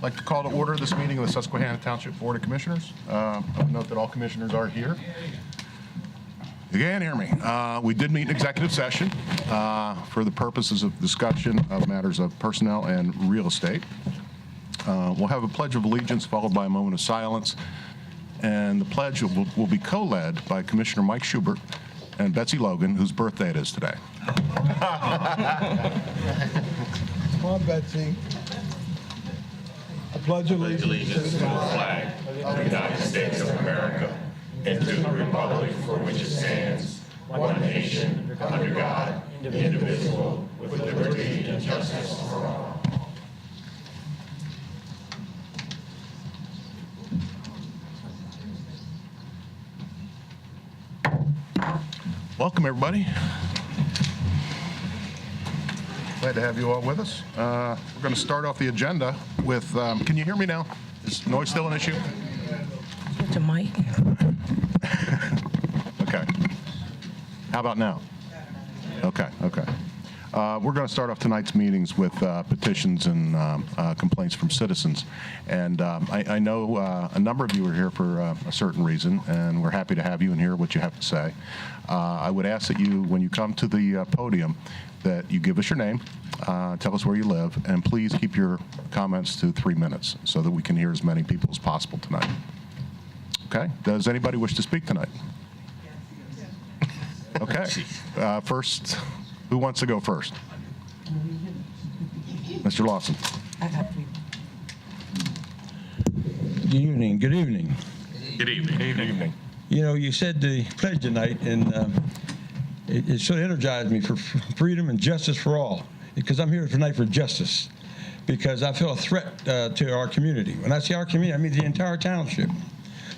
I'd like to call to order this meeting of the Susquehanna Township Board of Commissioners. I would note that all commissioners are here. You can hear me. We did meet in executive session for the purposes of discussion of matters of personnel and real estate. We'll have a Pledge of Allegiance followed by a moment of silence. And the pledge will be co-led by Commissioner Mike Schubert and Betsy Logan, whose birthday it is today. Come on, Betsy. I pledge allegiance to the flag of the United States of America and to the republic for which it stands, one nation, under God, indivisible, with liberty and justice for all. Welcome, everybody. Glad to have you all with us. We're going to start off the agenda with, can you hear me now? Is noise still an issue? The mic. Okay. How about now? Okay. We're going to start off tonight's meetings with petitions and complaints from citizens. And I know a number of you are here for a certain reason, and we're happy to have you and hear what you have to say. I would ask that you, when you come to the podium, that you give us your name, tell us where you live, and please keep your comments to 3 minutes so that we can hear as many people as possible tonight. Okay? Does anybody wish to speak tonight? Okay. First, who wants to go first? Mr. Lawson. Good evening. Good evening. Good evening. You know, you said the pledge tonight, and it sort of energized me for freedom and justice for all, because I'm here tonight for justice, because I feel a threat to our community. When I say our community, I mean the entire township.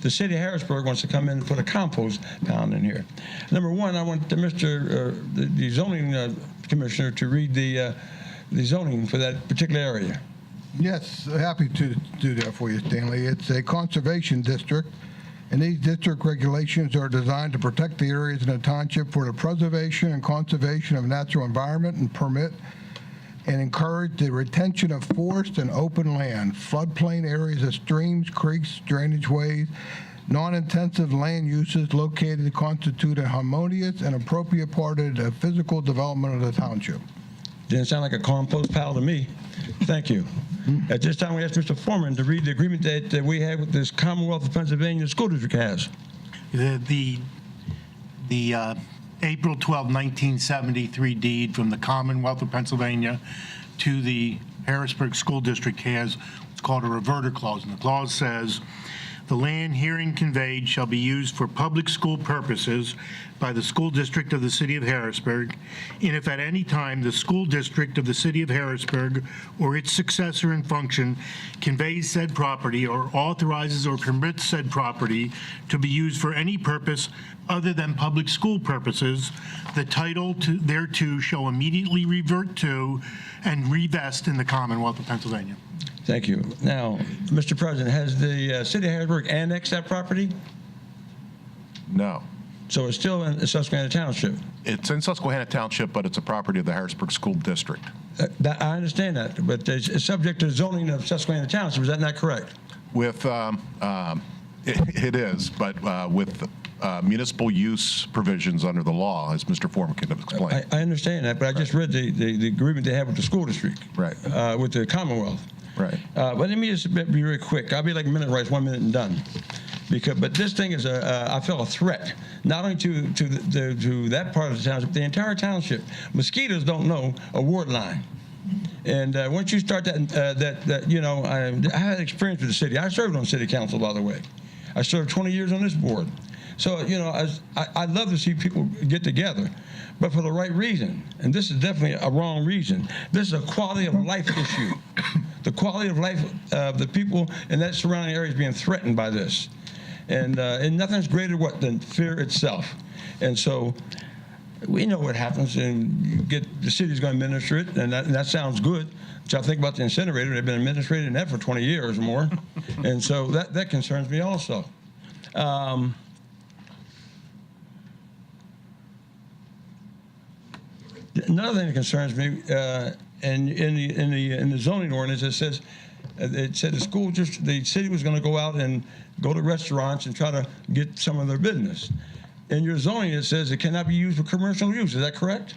The city of Harrisburg wants to come in and put a compost pound in here. Number one, I want the zoning commissioner to read the zoning for that particular area. Yes, happy to do that for you, Stanley. It's a conservation district, and these district regulations are designed to protect the areas in the township for the preservation and conservation of natural environment and permit and encourage the retention of forest and open land, floodplain areas of streams, creeks, drainage ways, non-intensive land uses located to constitute a harmonious and appropriate part of the physical development of the township. Didn't sound like a compost pile to me. Thank you. At this time, we ask Mr. Foreman to read the agreement that we have with this Commonwealth of Pennsylvania School District has. The April 12, 1973 deed from the Commonwealth of Pennsylvania to the Harrisburg School District has what's called a reverter clause. And the clause says, the land herein conveyed shall be used for public school purposes by the school district of the city of Harrisburg, and if at any time the school district of the city of Harrisburg or its successor in function conveys said property or authorizes or permits said property to be used for any purpose other than public school purposes, the title thereto shall immediately revert to and revest in the Commonwealth of Pennsylvania. Thank you. Now, Mr. President, has the city of Harrisburg annexed that property? No. So it's still in Susquehanna Township? It's in Susquehanna Township, but it's a property of the Harrisburg School District. I understand that, but it's subject to zoning of Susquehanna Township. Is that not correct? With, it is, but with municipal use provisions under the law, as Mr. Foreman can explain. I understand that, but I just read the agreement they have with the school district. Right. With the Commonwealth. Right. But let me just be very quick. I'll be like a minute rights, 1 minute and done. But this thing is I feel a threat, not only to that part of the township, the entire township. Mosquitoes don't know a ward line. And once you start that you know, I had experience with the city. I served on city council, by the way. I served 20 years on this board. So, you know, I'd love to see people get together, but for the right reason. And this is definitely a wrong reason. This is a quality of life issue. The quality of life of the people in that surrounding area is being threatened by this. And nothing's greater than fear itself. And so we know what happens, and you get the city's going to administer it, and that sounds good. So I think about the incinerator. They've been administrating that for 20 years or more. And so that concerns me also. Another thing that concerns me, and in the zoning ordinance, it says It said the city was going to go out and go to restaurants and try to get some of their business. In your zoning, it says it cannot be used for commercial use. Is that correct?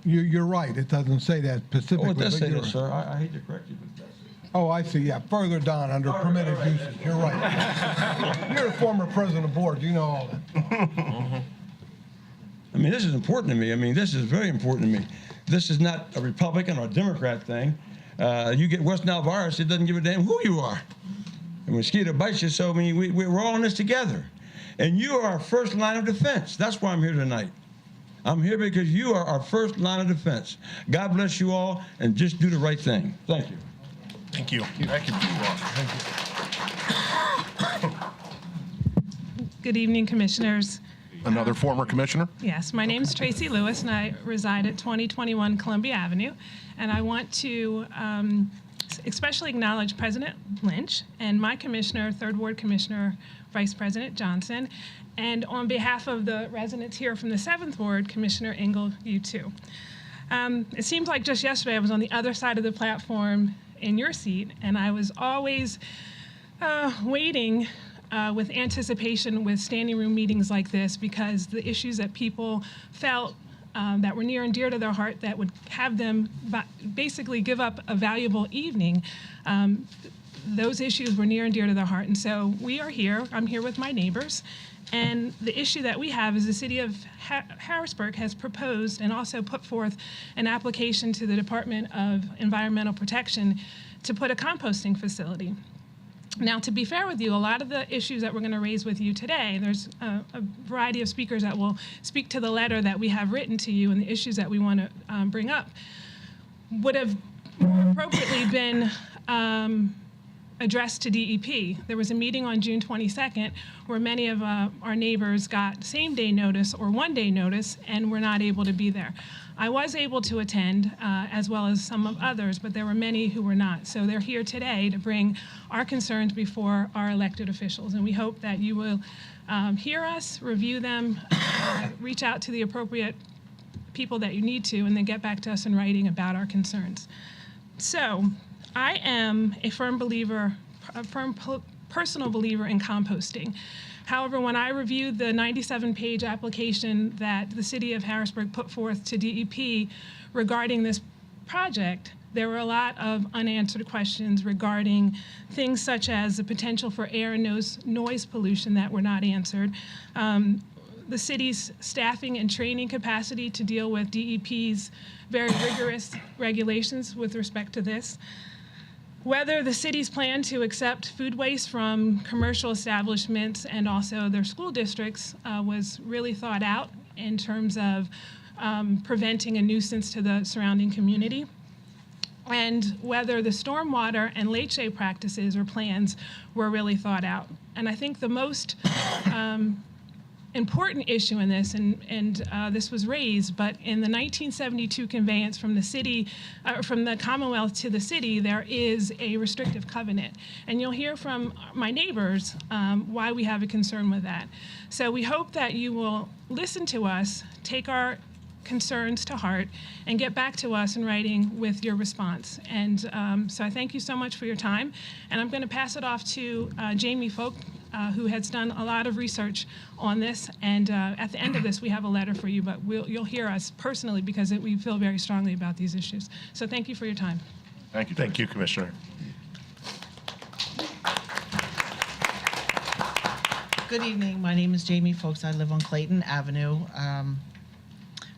You're right. It doesn't say that specifically. Oh, it does but say you're that, right. sir. I hate to correct you, but it does. Oh, I see, yeah, further down, under permitted uses, you're right. You're a former president of board, you know all that. I mean, this is important to me. I mean, this is very important to me. This is not a Republican or a Democrat thing. You get West Nile virus, it doesn't give a damn who you are. A mosquito bites you, so I mean, we're all in this together. And you are our first line of defense. That's why I'm here tonight. I'm here because you are our first line of defense. God bless you all, and just do the right thing. Thank you. Thank you. Thank you. Good evening, Commissioners. Another former commissioner? Yes, my name is Tracy Lewis, and I reside at 2021 Columbia Avenue. And I want to especially acknowledge President Lynch and my commissioner, Third Ward Commissioner, Vice President Johnson, and on behalf of the residents here from the 7th Ward, Commissioner Engel, you too. It seems like just yesterday I was on the other side of the platform in your seat, and I was always waiting with anticipation with standing room meetings like this, because the issues that people felt that were near and dear to their heart that would have them basically give up a valuable evening, those issues were near and dear to their heart. And so we are here. I'm here with my neighbors. And the issue that we have is the city of Harrisburg has proposed and also put forth an application to the Department of Environmental Protection to put a composting facility. Now, to be fair with you, a lot of the issues that we're going to raise with you today, there's a variety of speakers that will speak to the letter that we have written to you and the issues that we want to bring up, would have more appropriately been addressed to DEP. There was a meeting on June 22nd where many of our neighbors got same-day notice or one-day notice and were not able to be there. I was able to attend, as well as some of others, but there were many who were not. So they're here today to bring our concerns before our elected officials, and we hope that you will hear us, review them, reach out to the appropriate people that you need to, and then get back to us in writing about our concerns. So I am a firm believer, personal believer in composting. However, when I reviewed the 97-page application that the city of Harrisburg put forth to DEP regarding this project, there were a lot of unanswered questions regarding things such as the potential for air and noise pollution that were not answered, the city's staffing and training capacity to deal with DEP's very rigorous regulations with respect to this, whether the city's plan to accept food waste from commercial establishments and also their school districts was really thought out in terms of preventing a nuisance to the surrounding community, and whether the stormwater and leachate practices or plans were really thought out. And I think the most important issue in this, and this was raised, but in the 1972 conveyance from the city, from the Commonwealth to the city, there is a restrictive covenant. And you'll hear from my neighbors why we have a concern with that. So we hope that you will listen to us, take our concerns to heart, and get back to us in writing with your response. And so I thank you so much for your time. And I'm going to pass it off to Jamie Folk, who has done a lot of research on this. And at the end of this, we have a letter for you, but you'll hear us personally because we feel very strongly about these issues. So thank you for your time. Thank you. Thank you, Commissioner. Good evening. My name is Jamie Folks. I live on Clayton Avenue.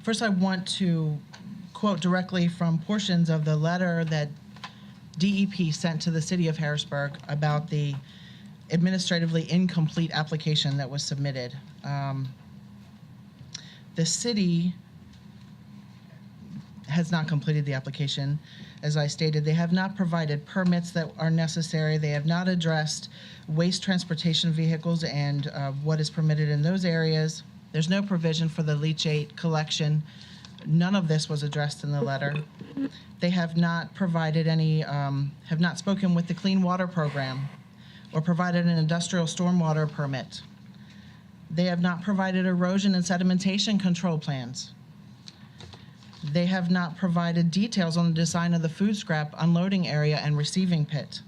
First, I want to quote directly from portions of the letter that DEP sent to the city of Harrisburg about the administratively incomplete application that was submitted. The city has not completed the application. As I stated, they have not provided permits that are necessary. They have not addressed waste transportation vehicles and what is permitted in those areas. There's no provision for the leachate collection. None of this was addressed in the letter. They have not provided any, have not spoken with the Clean Water Program or provided an industrial stormwater permit. They have not provided erosion and sedimentation control plans. They have not provided details on the design of the food scrap unloading area and receiving pit.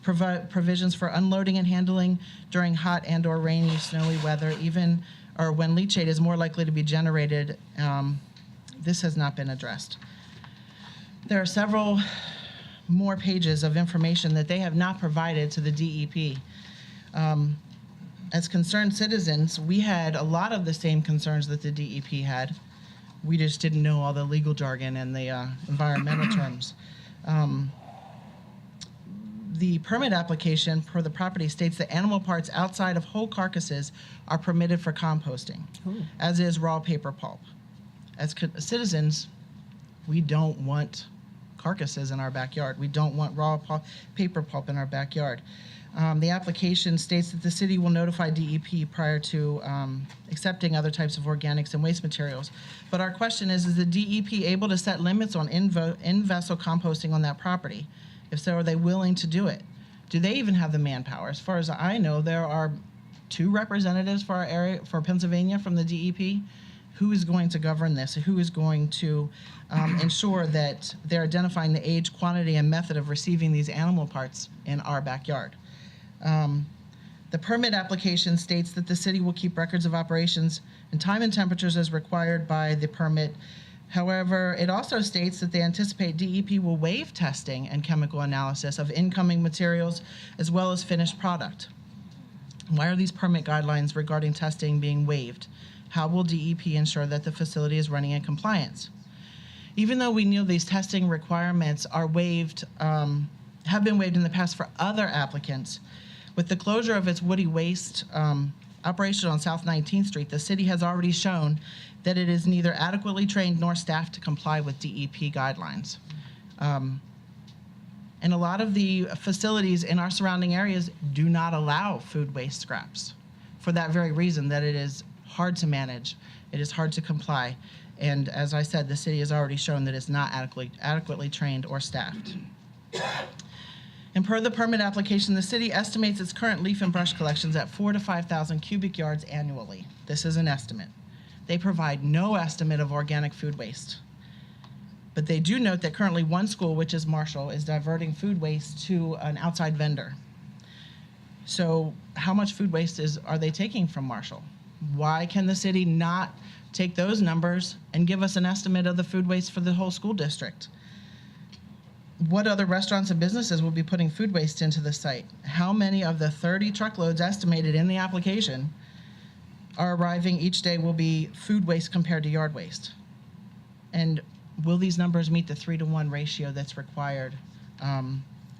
Provisions for unloading and handling during hot and/or rainy, snowy weather, even or when leachate is more likely to be generated. This has not been addressed. There are several more pages of information that they have not provided to the DEP. As concerned citizens, we had a lot of the same concerns that the DEP had. We just didn't know all the legal jargon and the environmental terms. The permit application for the property states that animal parts outside of whole carcasses are permitted for composting, as is raw paper pulp. As citizens, we don't want carcasses in our backyard. We don't want raw paper pulp in our backyard. The application states that the city will notify DEP prior to accepting other types of organics and waste materials. But our question is the DEP able to set limits on in-vessel composting on that property? If so, are they willing to do it? Do they even have the manpower? As far as I know, there are 2 representatives for our area, for Pennsylvania, from the DEP. Who is going to govern this? Who is going to ensure that they're identifying the age, quantity, and method of receiving these animal parts in our backyard? The permit application states that the city will keep records of operations and time and temperatures as required by the permit. However, it also states that they anticipate DEP will waive testing and chemical analysis of incoming materials as well as finished product. Why are these permit guidelines regarding testing being waived? How will DEP ensure that the facility is running in compliance? Even though we knew these testing requirements are waived, have been waived in the past for other applicants, with the closure of its woody waste operation on South 19th Street, the city has already shown that it is neither adequately trained nor staffed to comply with DEP guidelines. And a lot of the facilities in our surrounding areas do not allow food waste scraps for that very reason, that it is hard to manage, it is hard to comply. And as I said, the city has already shown that it's not adequately trained or staffed. And per the permit application, the city estimates its current leaf and brush collections at 4,000 to 5,000 cubic yards annually. This is an estimate. They provide no estimate of organic food waste. But they do note that currently one school, which is Marshall, is diverting food waste to an outside vendor. So how much food waste are they taking from Marshall? Why can the city not take those numbers and give us an estimate of the food waste for the whole school district? What other restaurants and businesses will be putting food waste into the site? How many of the 30 truckloads estimated in the application are arriving each day will be food waste compared to yard waste? And will these numbers meet the 3-to-1 ratio that's required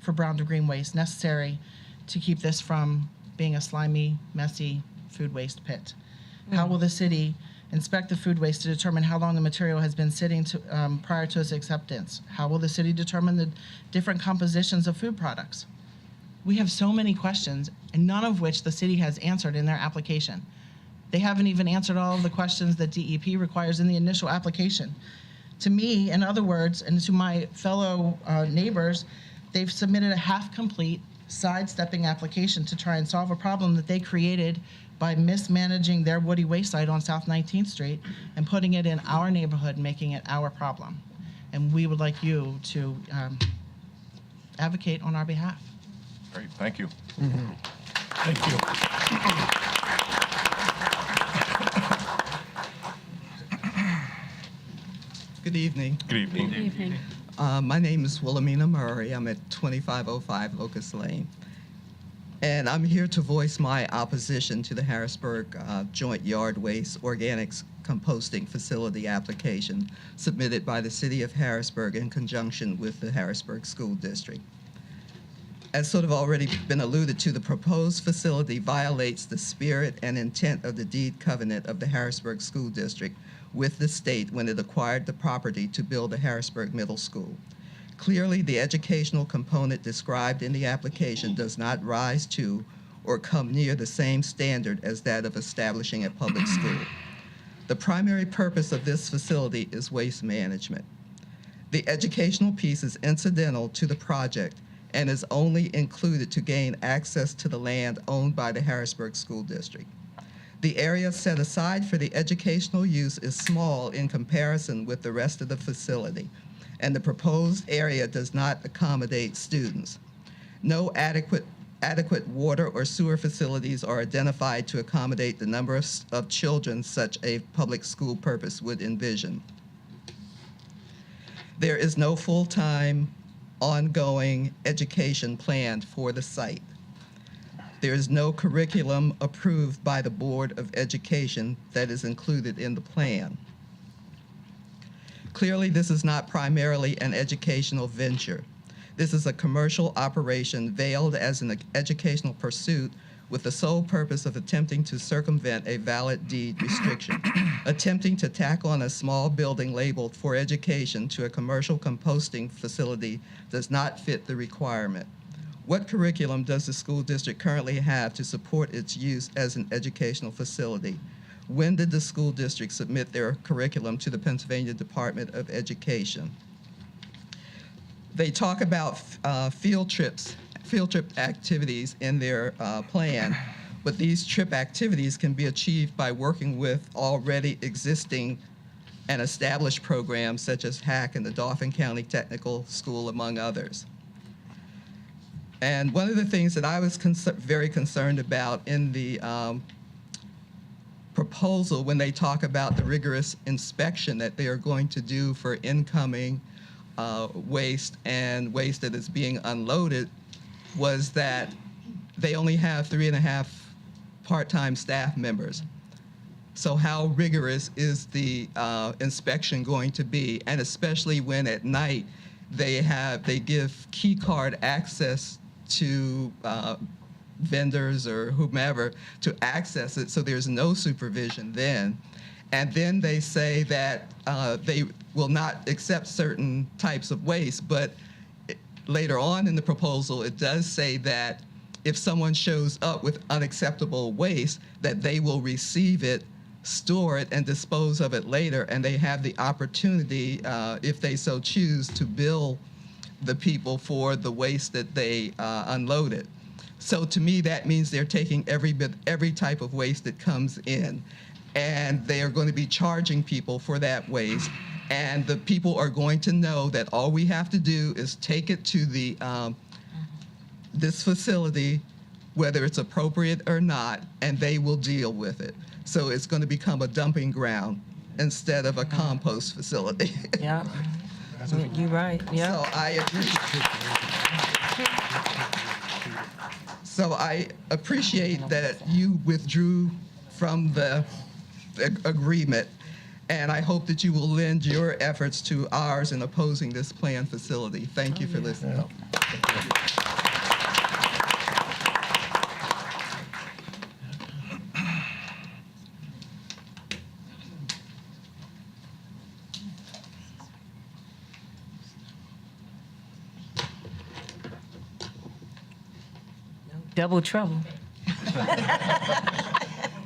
for brown to green waste necessary to keep this from being a slimy, messy food waste pit? How will the city inspect the food waste to determine how long the material has been sitting prior to its acceptance? How will the city determine the different compositions of food products? We have so many questions, and none of which the city has answered in their application. They haven't even answered all of the questions that DEP requires in the initial application. To me, in other words, and to my fellow neighbors, they've submitted a half-complete sidestepping application to try and solve a problem that they created by mismanaging their woody waste site on South 19th Street and putting it in our neighborhood, making it our problem. And we would like you to advocate on our behalf. Great, thank you. Thank you. Good evening. Good evening. Good evening. My name is Wilhelmina Murray. I'm at 2505 Locust Lane. And I'm here to voice my opposition to the Harrisburg Joint Yard Waste Organics Composting Facility application submitted by the City of Harrisburg in conjunction with the Harrisburg School District. As sort of already been alluded to, the proposed facility violates the spirit and intent of the deed covenant of the Harrisburg School District with the state when it acquired the property to build the Harrisburg Middle School. Clearly, the educational component described in the application does not rise to or come near the same standard as that of establishing a public school. The primary purpose of this facility is waste management. The educational piece is incidental to the project and is only included to gain access to the land owned by the Harrisburg School District. The area set aside for the educational use is small in comparison with the rest of the facility, and the proposed area does not accommodate students. No adequate water or sewer facilities are identified to accommodate the number of children such a public school purpose would envision. There is no full-time, ongoing education planned for the site. There is no curriculum approved by the Board of Education that is included in the plan. Clearly, this is not primarily an educational venture. This is a commercial operation veiled as an educational pursuit with the sole purpose of attempting to circumvent a valid deed restriction. Attempting to tack on a small building labeled for education to a commercial composting facility does not fit the requirement. What curriculum does the school district currently have to support its use as an educational facility? When did the school district submit their curriculum to the Pennsylvania Department of Education? They talk about field trip activities in their plan, but these trip activities can be achieved by working with already existing and established programs such as HAC and the Dauphin County Technical School, among others. And one of the things that I was very concerned about in the proposal when they talk about the rigorous inspection that they are going to do for incoming waste and waste that is being unloaded was that they only have 3.5 part-time staff members. So how rigorous is the inspection going to be? And especially when at night they give key card access to vendors or whomever to access it, so there's no supervision then. And then they say that they will not accept certain types of waste, but later on in the proposal, it does say that if someone shows up with unacceptable waste, that they will receive it, store it, and dispose of it later, and they have the opportunity, if they so choose, to bill the people for the waste that they unloaded. So to me, that means they're taking every type of waste that comes in, and they are going to be charging people for that waste. And the people are going to know that all we have to do is take it to the this facility, whether it's appropriate or not, and they will deal with it. So it's going to become a dumping ground instead of a compost facility. Yeah. You're right. Yeah. So I appreciate that you withdrew from the agreement, and I hope that you will lend your efforts to ours in opposing this planned facility. Thank you for listening. Double trouble.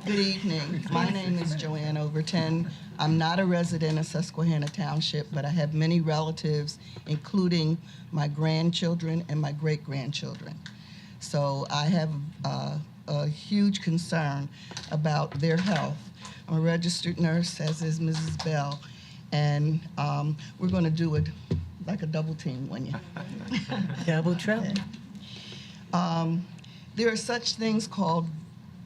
Good evening. My name is Joanne Overton. I'm not a resident of Susquehanna Township, but I have many relatives, including my grandchildren and my great-grandchildren. So I have a huge concern about their health. I'm a registered nurse, as is Mrs. Bell, and we're going to do it like a double team, wouldn't you? Double trouble. There are such things called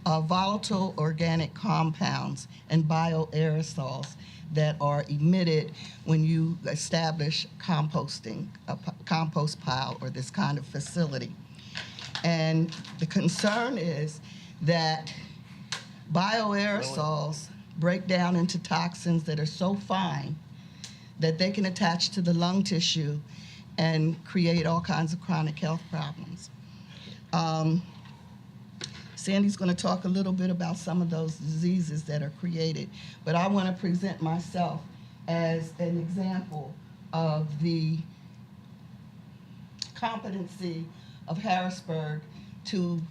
volatile organic compounds and bioaerosols that are emitted when you establish composting, a compost pile or this kind of facility. And the concern is that bioaerosols break down into toxins that are so fine that they can attach to the lung tissue and create all kinds of chronic health problems. Sandy's going to talk a little bit about some of those diseases that are created, but I want to present myself as an example of the competency of Harrisburg to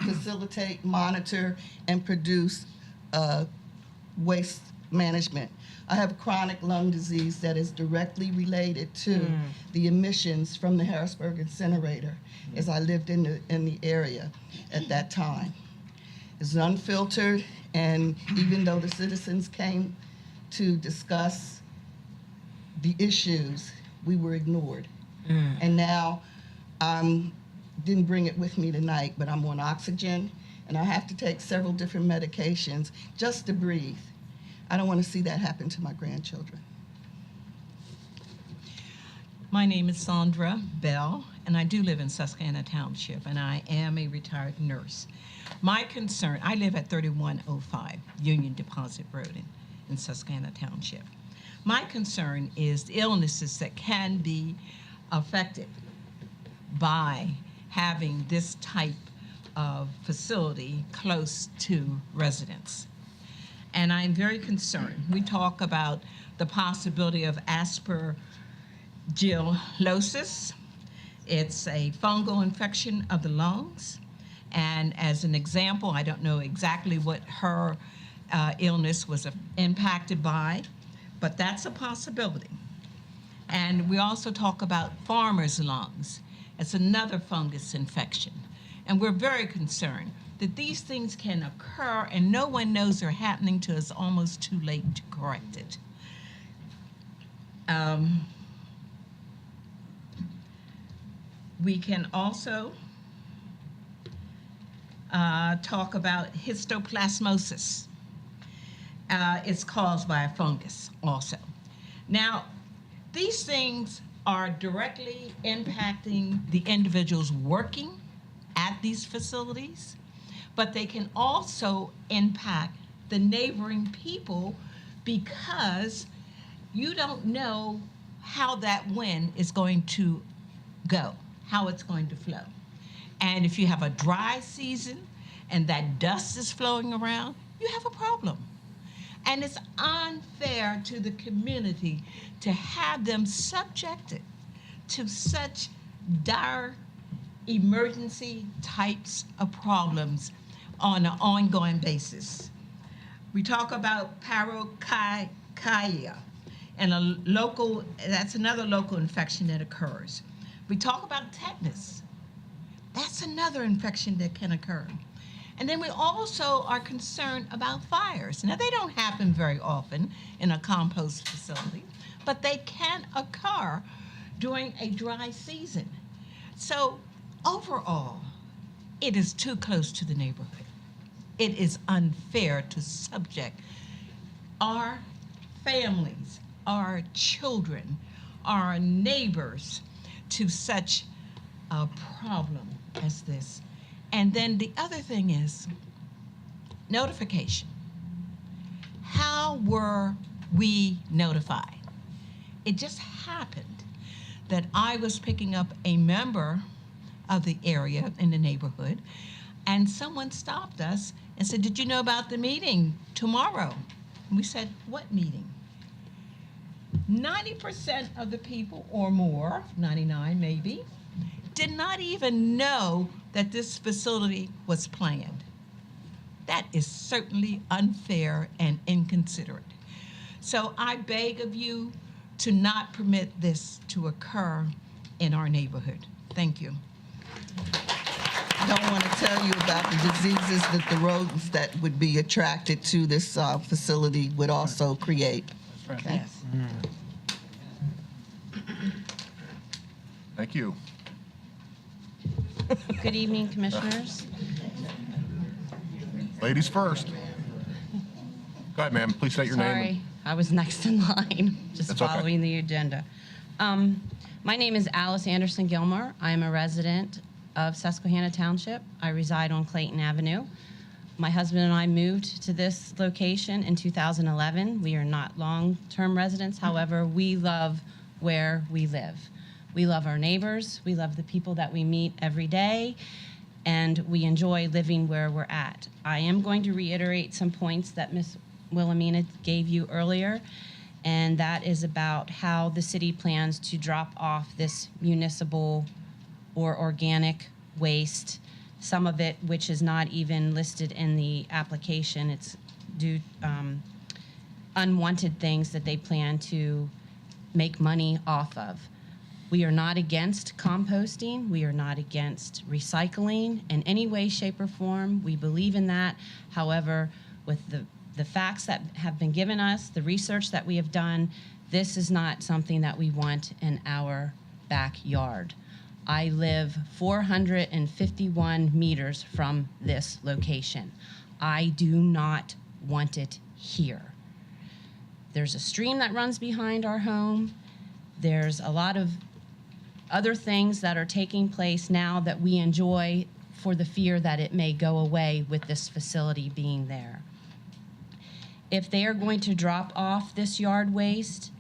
facilitate, monitor, and produce waste management. I have chronic lung disease that is directly related to the emissions from the Harrisburg incinerator, as I lived in the area at that time. It's unfiltered, and even though the citizens came to discuss the issues, we were ignored. And now, didn't bring it with me tonight, but I'm on oxygen, and I have to take several different medications just to breathe. I don't want to see that happen to my grandchildren. My name is Sandra Bell, and I do live in Susquehanna Township, and I am a retired nurse. My concern, I live at 3105 Union Deposit Road in Susquehanna Township. My concern is the illnesses that can be affected by having this type of facility close to residents. And I'm very concerned. We talk about the possibility of aspergillosis. It's a fungal infection of the lungs. And as an example, I don't know exactly what her illness was impacted by, but that's a possibility. And we also talk about farmers' lungs. It's another fungus infection. And we're very concerned that these things can occur and no one knows they're happening till it's almost too late to correct it. We can also talk about histoplasmosis. It's caused by a fungus also. Now, these things are directly impacting the individuals working at these facilities, but they can also impact the neighboring people because you don't know how that wind is going to go, how it's going to flow. And if you have a dry season and that dust is flowing around, you have a problem. And it's unfair to the community to have them subjected to such dire emergency types of problems on an ongoing basis. We talk about parocardia, and that's another local infection that occurs. We talk about tetanus. That's another infection that can occur. And then we also are concerned about fires. Now, they don't happen very often in a compost facility, but they can occur during a dry season. So overall, it is too close to the neighborhood. It is unfair to subject our families, our children, our neighbors to such a problem as this. And then the other thing is notification. How were we notified? It just happened that I was picking up a member of the area in the neighborhood, and someone stopped us and said, "Did you know about the meeting tomorrow?" And we said, "What meeting?" 90% of the people or more, 99 maybe, did not even know that this facility was planned. That is certainly unfair and inconsiderate. So I beg of you to not permit this to occur in our neighborhood. Thank you. I don't want to tell you about the diseases that the rodents that would be attracted to this facility would also create. Okay? Yes. Thank you. Good evening, Commissioners. Ladies first. Go ahead, ma'am. Please state your name. Sorry, I was next in line, just That's okay. following the agenda. My name is Alice Anderson Gilmore. I am a resident of Susquehanna Township. I reside on Clayton Avenue. My husband and I moved to this location in 2011. We are not long-term residents. However, we love where we live. We love our neighbors. We love the people that we meet every day, and we enjoy living where we're at. I am going to reiterate some points that Ms. Wilhelmina gave you earlier, and that is about how the city plans to drop off this municipal or organic waste, some of it which is not even listed in the application. It's due unwanted things that they plan to make money off of. We are not against composting. We are not against recycling in any way, shape, or form. We believe in that. However, with the facts that have been given us, the research that we have done, this is not something that we want in our backyard. I live 451 meters from this location. I do not want it here. There's a stream that runs behind our home. There's a lot of other things that are taking place now that we enjoy for the fear that it may go away with this facility being there. If they are going to drop off this yard waste,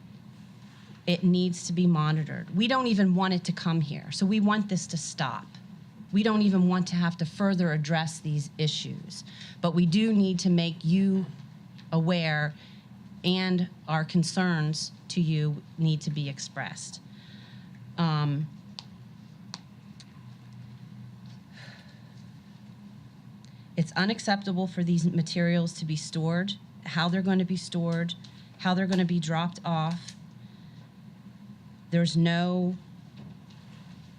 it needs to be monitored. We don't even want it to come here, so we want this to stop. We don't even want to have to further address these issues, but we do need to make you aware, and our concerns to you need to be expressed. It's unacceptable for these materials to be stored, how they're going to be stored, how they're going to be dropped off. There's no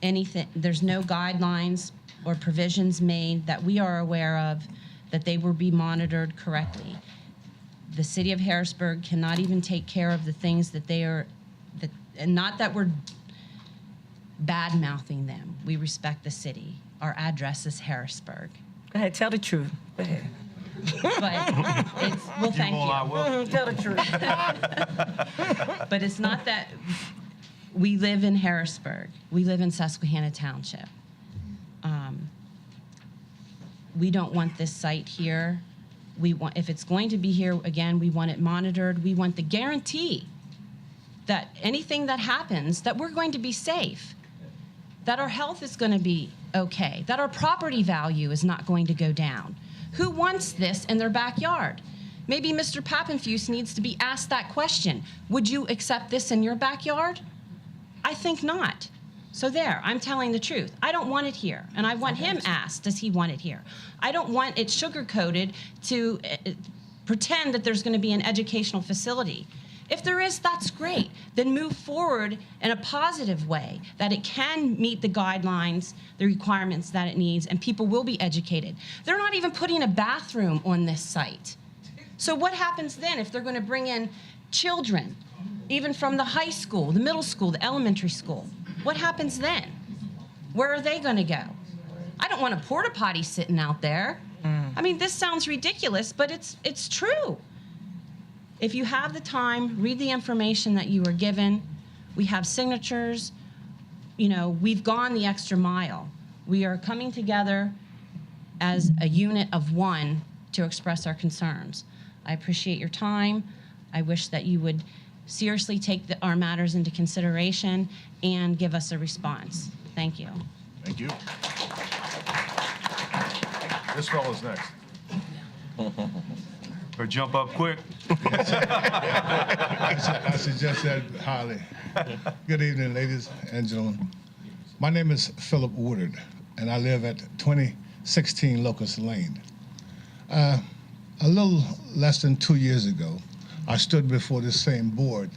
guidelines or provisions made that we are aware of that they will be monitored correctly. The city of Harrisburg cannot even take care of the things that and not that we're bad-mouthing them. We respect the city. Our address is Harrisburg. Go ahead, tell the truth. Go ahead. But it's, well, thank you. Tell the truth. But it's not that we live in Harrisburg. We live in Susquehanna Township. We don't want this site here. If it's going to be here, again, we want it monitored. We want the guarantee that anything that happens, that we're going to be safe, that our health is going to be okay, that our property value is not going to go down. Who wants this in their backyard? Maybe Mr. Pappenfuse needs to be asked that question. Would you accept this in your backyard? I think not. So there, I'm telling the truth. I don't want it here, and I want him asked, does he want it here? I don't want it sugar-coated to pretend that there's going to be an educational facility. If there is, that's great. Then move forward in a positive way, that it can meet the guidelines, the requirements that it needs, and people will be educated. They're not even putting a bathroom on this site. So what happens then if they're going to bring in children, even from the high school, the middle school, the elementary school? What happens then? Where are they going to go? I don't want a porta potty sitting out there. I mean, this sounds ridiculous, but it's true. If you have the time, read the information that you were given. We have signatures. You know, we've gone the extra mile. We are coming together as a unit of one to express our concerns. I appreciate your time. I wish that you would seriously take our matters into consideration and give us a response. Thank you. Thank you. This fellow's next. Or jump up quick. I suggest that highly. Good evening, ladies and gentlemen. My name is Philip Woodard, and I live at 2016 Locust Lane. A little less than 2 years ago, I stood before this same board,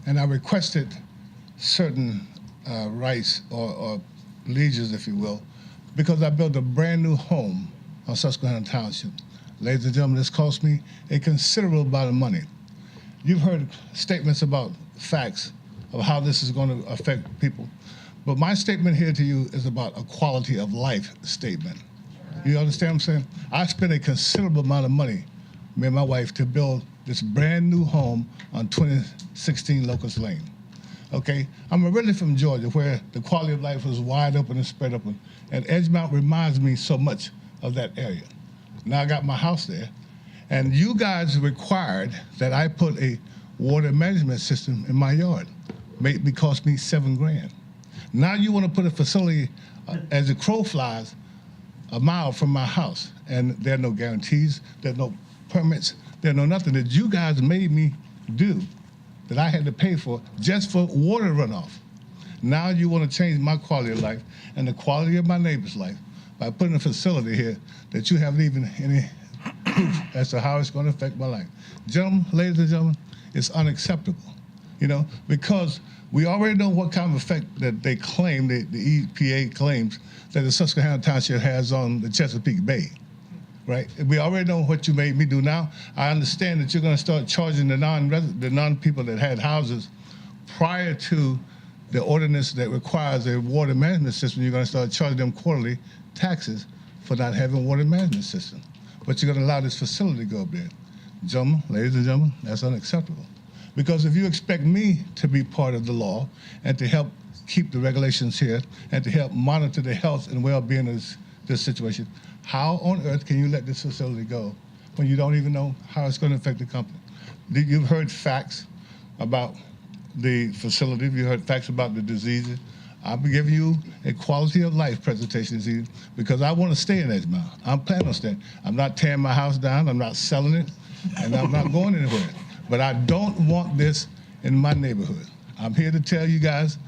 and I requested certain rights or leases, if you will, because I built a brand new home on Susquehanna Township. Ladies and gentlemen, this cost me a considerable amount of money. You've heard statements about facts of how this is going to affect people, but my statement here to you is about a quality of life statement. You understand what I'm saying? I spent a considerable amount of money, me and my wife, to build this brand new home on 2016 Locust Lane. Okay, I'm originally from Georgia, where the quality of life was wide open and spread open, and Edgemount reminds me so much of that area. Now I got my house there, and you guys required that I put a water management system in my yard. It cost me $7 grand. Now you want to put a facility as the crow flies a mile from my house, and there are no guarantees, there's no permits, there's no nothing that you guys made me do that I had to pay for just for water runoff. Now you want to change my quality of life and the quality of my neighbor's life by putting a facility here that you haven't even any proof as to how it's going to affect my life. Gentlemen, ladies and gentlemen, it's unacceptable, you know, because We already know what kind of effect that they claim, the EPA claims, that the Susquehanna Township has on the Chesapeake Bay, right? We already know what you made me do now. I understand that you're going to start charging the non-people that had houses prior to the ordinance that requires a water management system. You're going to start charging them quarterly taxes for not having a water management system. But you're going to allow this facility to go up there. Gentlemen, ladies and gentlemen, that's unacceptable. Because if you expect me to be part of the law and to help keep the regulations here and to help monitor the health and well-being of this situation, how on earth can you let this facility go when you don't even know how it's going to affect the company? You've heard facts about the facility. You heard facts about the diseases. I'll be giving you a quality of life presentation this evening because I want to stay in Edgemont. I'm planning on staying. I'm not tearing my house down. I'm not selling it, and I'm not going anywhere. But I don't want this in my neighborhood. I'm here to tell you guys,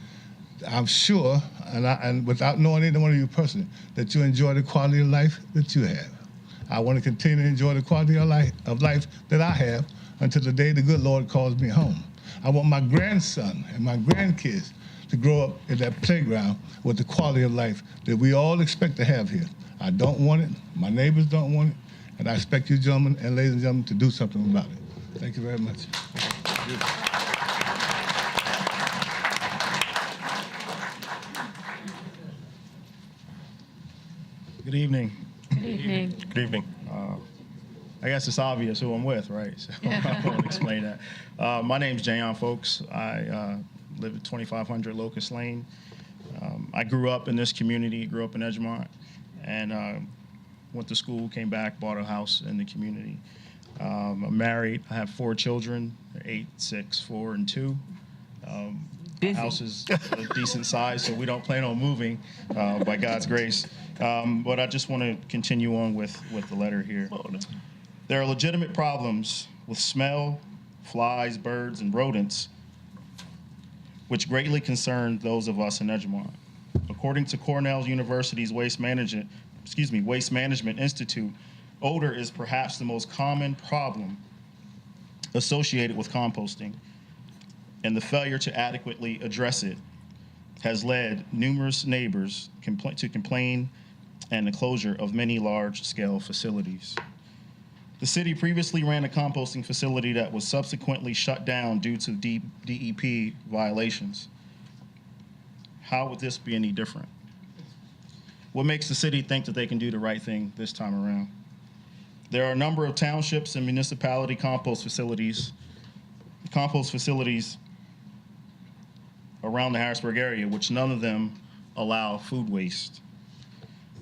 I'm sure, and without knowing any one of you personally, that you enjoy the quality of life that you have. I want to continue to enjoy the quality of life that I have until the day the good Lord calls me home. I want my grandson and my grandkids to grow up in that playground with the quality of life that we all expect to have here. I don't want it, my neighbors don't want it, and I expect you gentlemen and ladies and gentlemen to do something about it. Thank you very much. Good evening. Good evening. Good evening. I guess it's obvious who I'm with, right? So I won't explain that. My name's Jayon Folks. I live at 2500 Locust Lane. I grew up in this community, grew up in Edgemont, and went to school, came back, bought a house in the community. I'm married. I have 4 children, 8, 6, 4, and 2. The house is a decent size, so we don't plan on moving by God's grace. But I just want to continue on with the letter here. There are legitimate problems with smell, flies, birds, and rodents, which greatly concern those of us in Edgemont. According to Cornell University's Waste Management Institute, odor is perhaps the most common problem associated with composting, and the failure to adequately address it has led numerous neighbors to complain and the closure of many large-scale facilities. The city previously ran a composting facility that was subsequently shut down due to DEP violations. How would this be any different? What makes the city think that they can do the right thing this time around? There are a number of townships and municipality compost facilities around the Harrisburg area, which none of them allow food waste.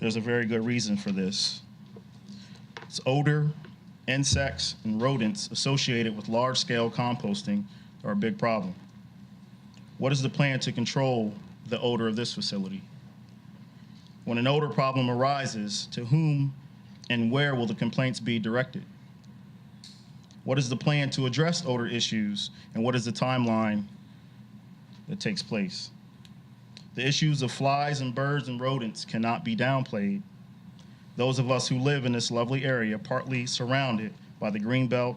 There's a very good reason for this. It's odor, insects, and rodents associated with large-scale composting are a big problem. What is the plan to control the odor of this facility? When an odor problem arises, to whom and where will the complaints be directed? What is the plan to address odor issues, and what is the timeline that takes place? The issues of flies and birds and rodents cannot be downplayed. Those of us who live in this lovely area, partly surrounded by the Greenbelt,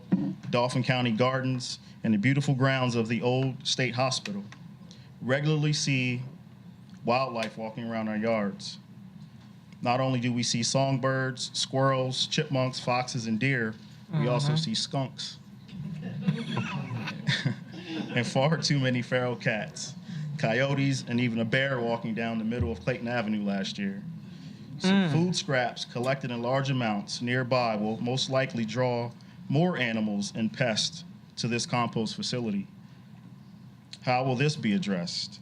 Dauphin County Gardens, and the beautiful grounds of the old state hospital, regularly see wildlife walking around our yards. Not only do we see songbirds, squirrels, chipmunks, foxes, and deer, we also see skunks. And far too many feral cats, coyotes, and even a bear walking down the middle of Clayton Avenue last year. So food scraps collected in large amounts nearby will most likely draw more animals and pests to this compost facility. How will this be addressed?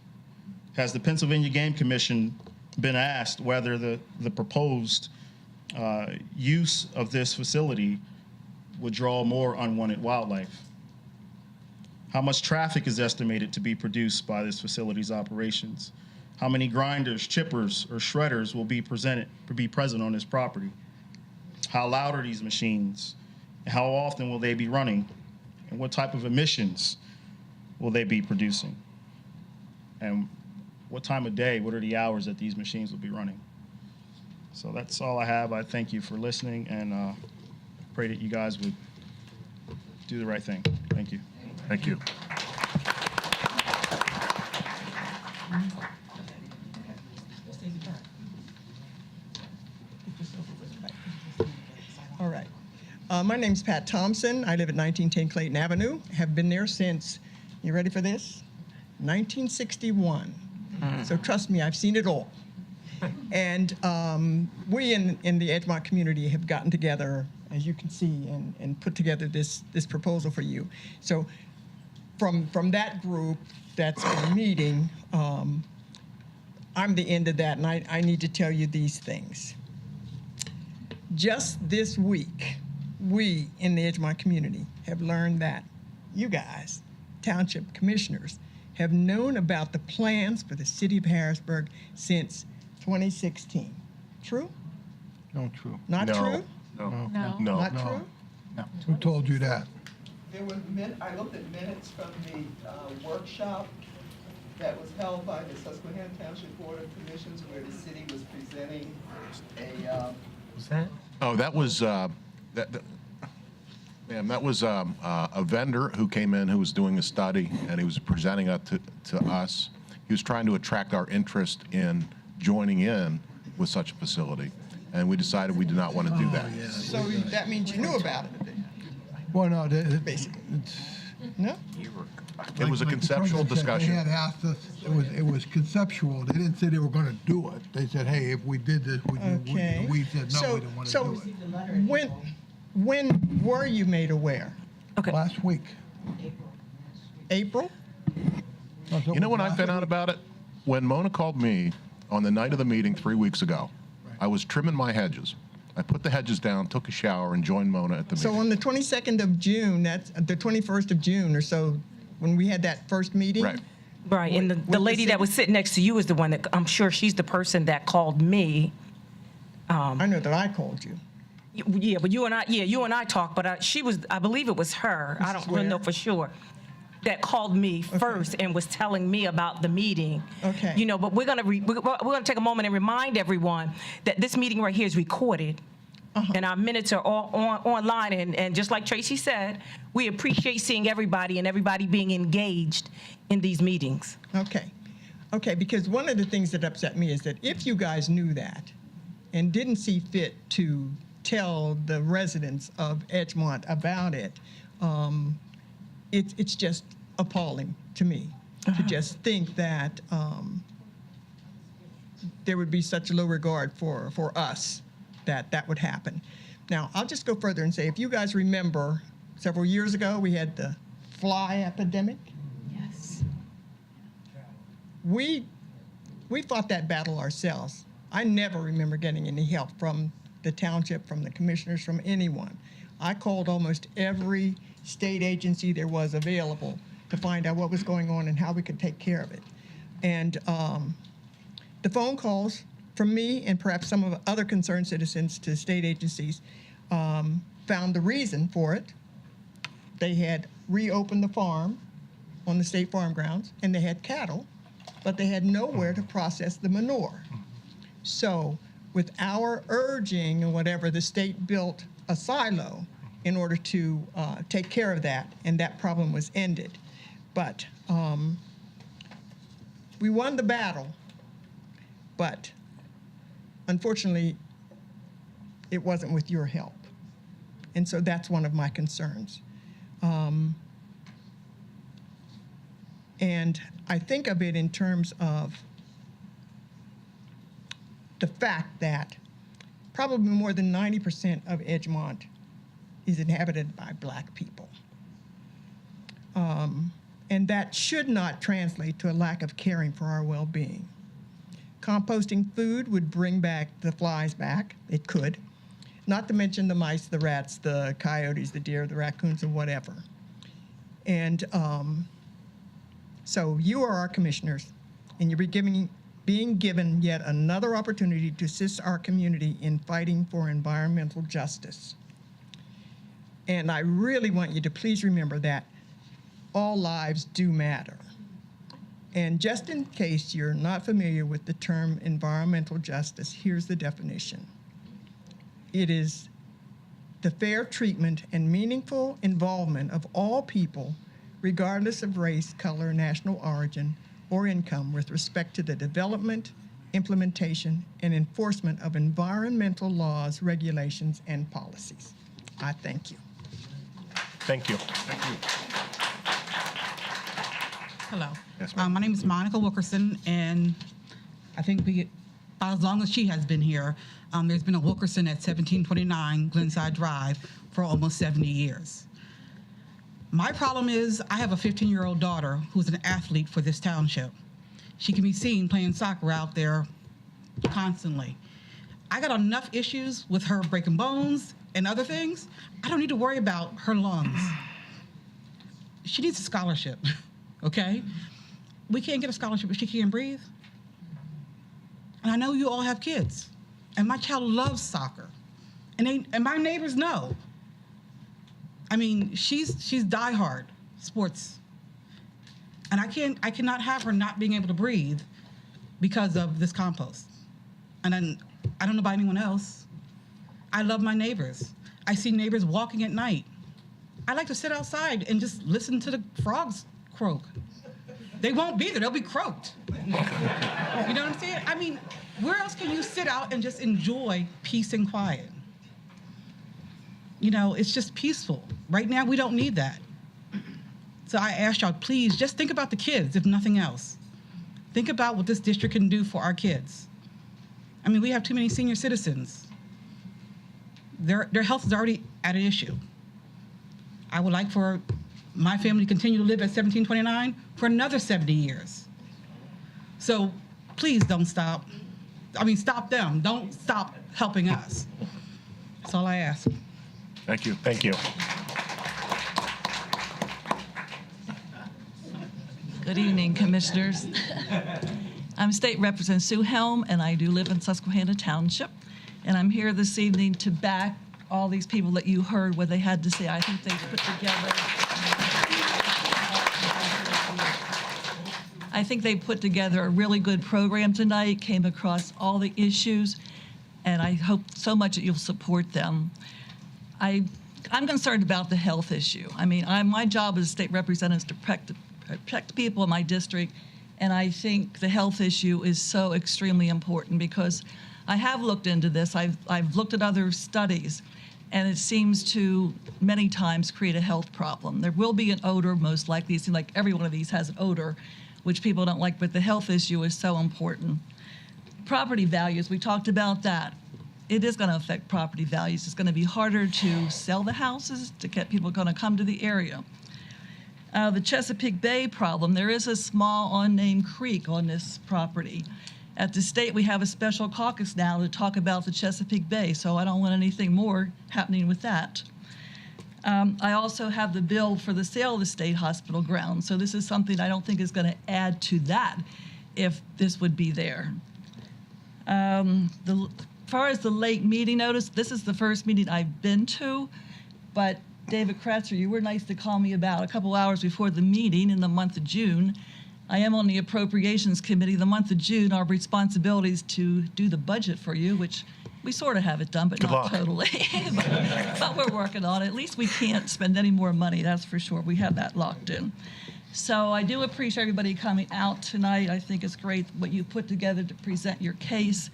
Has the Pennsylvania Game Commission been asked whether the proposed use of this facility would draw more unwanted wildlife? How much traffic is estimated to be produced by this facility's operations? How many grinders, chippers, or shredders will be present on this property? How loud are these machines? How often will they be running? And what type of emissions will they be producing? And what time of day, what are the hours that these machines will be running? So that's all I have. I thank you for listening, and pray that you guys would do the right thing. Thank you. Thank you. My name's Pat Thompson. I live at 1910 Clayton Avenue. Have been there since, you ready for this? 1961. So trust me, I've seen it all. And we in the Edgemont community have gotten together, as you can see, and put together this proposal for you. So from that group that's been meeting, I'm the end of that, and I need to tell you these things. Just this week, we in the Edgemont community have learned that you guys, township commissioners, have known about the plans for the city of Harrisburg since 2016. True? No, true. Not No. true? No. No. No. Not No. true? Who told you that? There was I looked at minutes from the workshop that was held by the Susquehanna Township Board of Commissions where the city was presenting a, Was that? Oh, that was, ma'am, that was a vendor who came in who was doing a study, and he was presenting it to us. He was trying to attract our interest in joining in with such a facility, and we decided we did not want to do that. So that means you knew about it, Well, no, basically. No? It was a conceptual They discussion. had asked us, it was conceptual. They didn't say they were going to do it. They said, hey, if we did this, we said, no, we don't want to do it. When were you made aware? Last week. April? You know when I found out about it? When Mona called me on the night of the meeting 3 weeks ago. I was trimming my hedges. I put the hedges down, took a shower, and joined Mona at the meeting. So on the 22nd of June, that's the 21st of June or so, when we had that first meeting? Right. Right, and the the lady city- that was sitting next to you is the one that, I'm sure she's the person that called me. I know that I called you. Yeah, but you and I talked, but I believe it was her. I don't really know for sure. That called me first and was telling me about the meeting. Okay. You know, but we're gonna take a moment and remind everyone that this meeting right here is recorded. And our minutes are all online, and just like Tracy said, we appreciate seeing everybody and everybody being engaged in these meetings. Okay, because one of the things that upset me is that if you guys knew that and didn't see fit to tell the residents of Edgemont about it, it's just appalling to me to just think that there would be such low regard for us that would happen. Now, I'll just go further and say, if you guys remember, several years ago, we had the fly epidemic. Yes. We fought that battle ourselves. I never remember getting any help from the township, from the commissioners, from anyone. I called almost every state agency there was available to find out what was going on and how we could take care of it. And the phone calls from me and perhaps some of the other concerned citizens to state agencies found the reason for it. They had reopened the farm on the state farm grounds, and they had cattle, but they had nowhere to process the manure. So with our urging and whatever, the state built a silo in order to take care of that, and that problem was ended. But we won the battle, but unfortunately, it wasn't with your help. And so that's one of my concerns. And I think of it in terms of the fact that probably more than 90% of Edgemont is inhabited by Black people. And that should not translate to a lack of caring for our well-being. Composting food would bring back the flies back. It could. Not to mention the mice, the rats, the coyotes, the deer, the raccoons, and whatever. And so you are our commissioners, and you're being given yet another opportunity to assist our community in fighting for environmental justice. And I really want you to please remember that all lives do matter. And just in case you're not familiar with the term environmental justice, here's the definition. It is the fair treatment and meaningful involvement of all people, regardless of race, color, national origin, or income, with respect to the development, implementation, and enforcement of environmental laws, regulations, and policies. I thank you. Thank you. Hello. Yes, ma'am. My name is Monica Wilkerson, and I think about as long as she has been here, there's been a Wilkerson at 1729 Glenside Drive for almost 70 years. My problem is I have a 15-year-old daughter who's an athlete for this township. She can be seen playing soccer out there constantly. I got enough issues with her breaking bones and other things. I don't need to worry about her lungs. She needs a scholarship, okay? We can't get a scholarship if she can't breathe. And I know you all have kids, and my child loves soccer, and my neighbors know. I mean, she's diehard sports, and I cannot have her not being able to breathe because of this compost. And then I don't know about anyone else. I love my neighbors. I see neighbors walking at night. I like to sit outside and just listen to the frogs croak. They won't be there, they'll be croaked. You know what I'm saying? I mean, where else can you sit out and just enjoy peace and quiet? You know, it's just peaceful. Right now, we don't need that. So I ask y'all, please, just think about the kids, if nothing else. Think about what this district can do for our kids. I mean, we have too many senior citizens. Their health is already at an issue. I would like for my family to continue to live at 1729 for another 70 years. So please don't stop. I mean, stop them. Don't stop helping us. That's all I ask. Thank you. Thank you. Good evening, Commissioners. I'm State Representative Sue Helm, and I do live in Susquehanna Township. And I'm here this evening to back all these people that you heard what they had to say. I think they put together a really good program tonight, came across all the issues, and I hope so much that you'll support them. I'm concerned about the health issue. I mean, my job as state representative is to protect people in my district, and I think the health issue is so extremely important because I have looked into this. I've looked at other studies, and it seems to many times create a health problem. There will be an odor, most likely. It seems like every one of these has an odor, which people don't like, but the health issue is so important. Property values, we talked about that. It is going to affect property values. It's going to be harder to sell the houses, to get people going to come to the area. The Chesapeake Bay problem, there is a small unnamed creek on this property. At the state, we have a special caucus now to talk about the Chesapeake Bay, so I don't want anything more happening with that. I also have the bill for the sale of the state hospital grounds, so this is something I don't think is going to add to that if this would be there. As far as the late meeting notice, this is the first meeting I've been to, but David Kratzer, you were nice to call me about a couple hours before the meeting in the month of June. I am on the Appropriations Committee. The month of June, our responsibility is to do the budget for you, which we sort of have it done, but Good not luck. totally. but we're working on it. At least we can't spend any more money, that's for sure. We have that locked in. So I do appreciate everybody coming out tonight. I think it's great what you put together to present your case.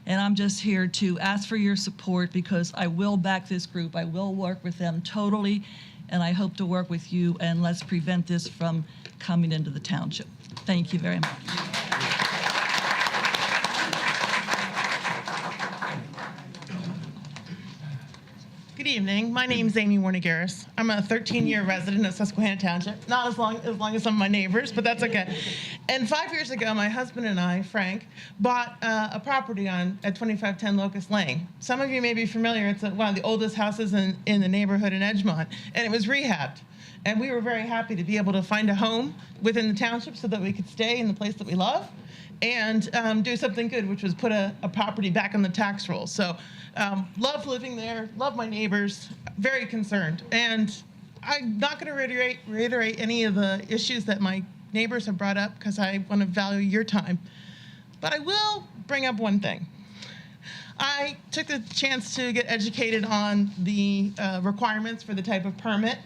And I'm just here to ask for your support because I will back this group. I will work with them totally, and I hope to work with you, and let's prevent this from coming into the township. Thank you very much. Good evening. My name is Amy Warnigaris. I'm a 13-year resident of Susquehanna Township. Not as long as some of my neighbors, but that's okay. And 5 years ago, my husband and I, Frank, bought a property at 2510 Locust Lane. Some of you may be familiar. It's one of the oldest houses in the neighborhood in Edgemont, and it was rehabbed. And we were very happy to be able to find a home within the township so that we could stay in the place that we love and do something good, which was put a property back on the tax roll. So love living there, love my neighbors, very concerned. And I'm not going to reiterate any of the issues that my neighbors have brought up because I want to value your time. But I will bring up one thing. I took the chance to get educated on the requirements for the type of permit.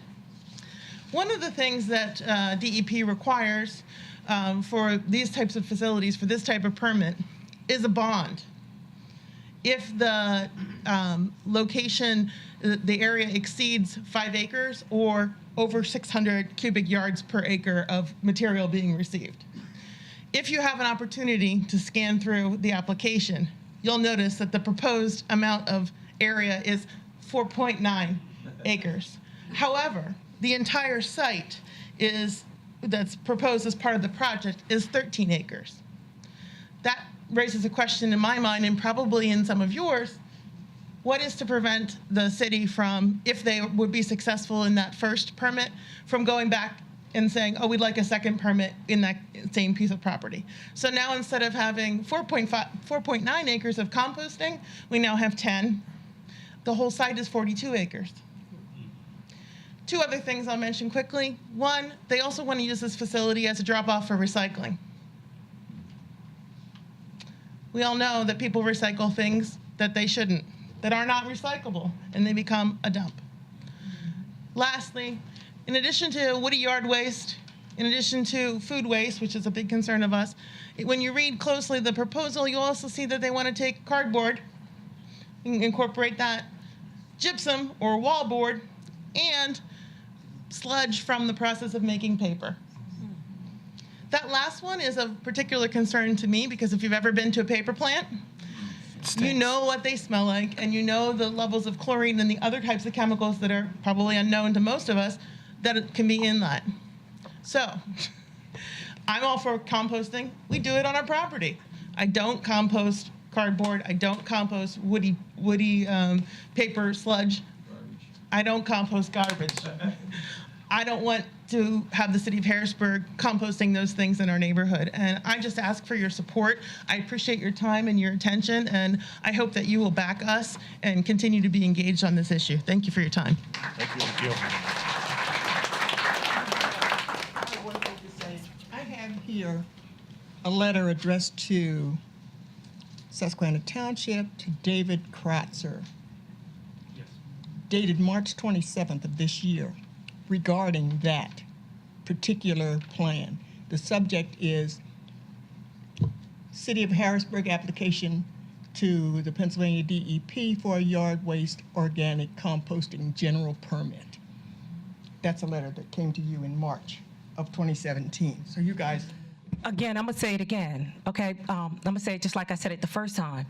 One of the things that DEP requires for these types of facilities, for this type of permit, is a bond. if the location, the area exceeds 5 acres or over 600 cubic yards per acre of material being received. If you have an opportunity to scan through the application, you'll notice that the proposed amount of area is 4.9 acres. However, the entire site that's proposed as part of the project is 13 acres. That raises a question in my mind, and probably in some of yours: what is to prevent the city from, if they would be successful in that first permit, from going back and saying, oh, we'd like a second permit in that same piece of property? So now, instead of having 4.9 acres of composting, we now have 10. The whole site is 42 acres. Two other things I'll mention quickly. One, they also want to use this facility as a drop-off for recycling. We all know that people recycle things that they shouldn't, that are not recyclable, and they become a dump. Lastly, in addition to woody yard waste, in addition to food waste, which is a big concern of us, when you read closely the proposal, you'll also see that they want to take cardboard, incorporate that, gypsum or wallboard, and sludge from the process of making paper. That last one is of particular concern to me, because if you've ever been to a paper plant, you know what they smell like, and you know the levels of chlorine and the other types of chemicals that are probably unknown to most of us that can be in that. So I'm all for composting. We do it on our property. I don't compost cardboard. I don't compost woody paper sludge. I don't compost garbage. I don't want to have the city of Harrisburg composting those things in our neighborhood. And I just ask for your support. I appreciate your time and your attention, and I hope that you will back us and continue to be engaged on this issue. Thank you for your time. Thank you. Thank you. I have here a letter addressed to Susquehanna Township to David Kratzer, dated March 27th of this year, regarding that particular plan. The subject is City of Harrisburg application to the Pennsylvania DEP for a yard waste organic composting general permit. That's a letter that came to you in March of 2017. So you guys... Again, I'm gonna say it again, okay? I'm gonna say it just like I said it the first time.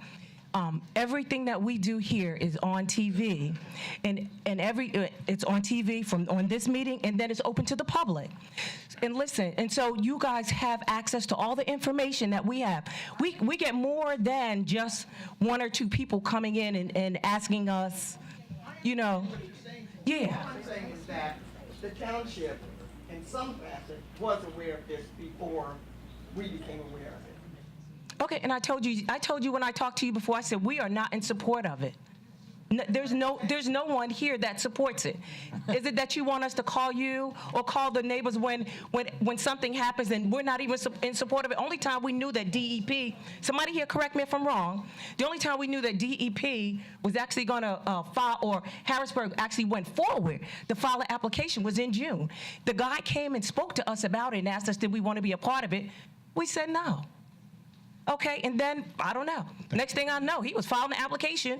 Everything that we do here is on TV, and it's on TV on this meeting, and then it's open to the public. And listen, and so you guys have access to all the information that we have. We get more than just one or two people coming in and asking us, you know, yeah. What I'm saying is that the township, in some facet, was aware of this before we became aware of it. Okay, and I told you when I talked to you before, I said we are not in support of it. There's no one here that supports it. Is it that you want us to call you or call the neighbors when something happens and we're not even in support of it? Only time we knew that DEP, somebody here correct me if I'm wrong, the only time we knew that DEP was actually going to file, or Harrisburg actually went forward to file an application, was in June. The guy came and spoke to us about it and asked us, did we want to be a part of it? We said no. Okay, and then, I don't know. Next thing I know, he was filing an application,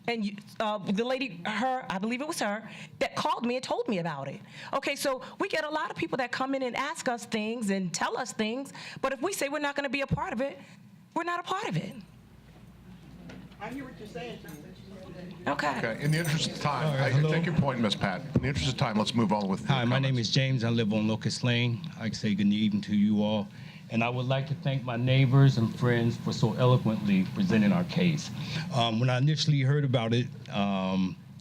and the lady, I believe it was her, that called me and told me about it. Okay, so we get a lot of people that come in and ask us things and tell us things, but if we say we're not gonna be a part of it, we're not a part of it. I hear what you're saying. Okay. In the interest of time, I take your point, Ms. Pat. In the interest of time, let's move on with Hi, my name is James. I live on Locust Lane. I say good evening to you all. And I would like to thank my neighbors and friends for so eloquently presenting our case. When I initially heard about it,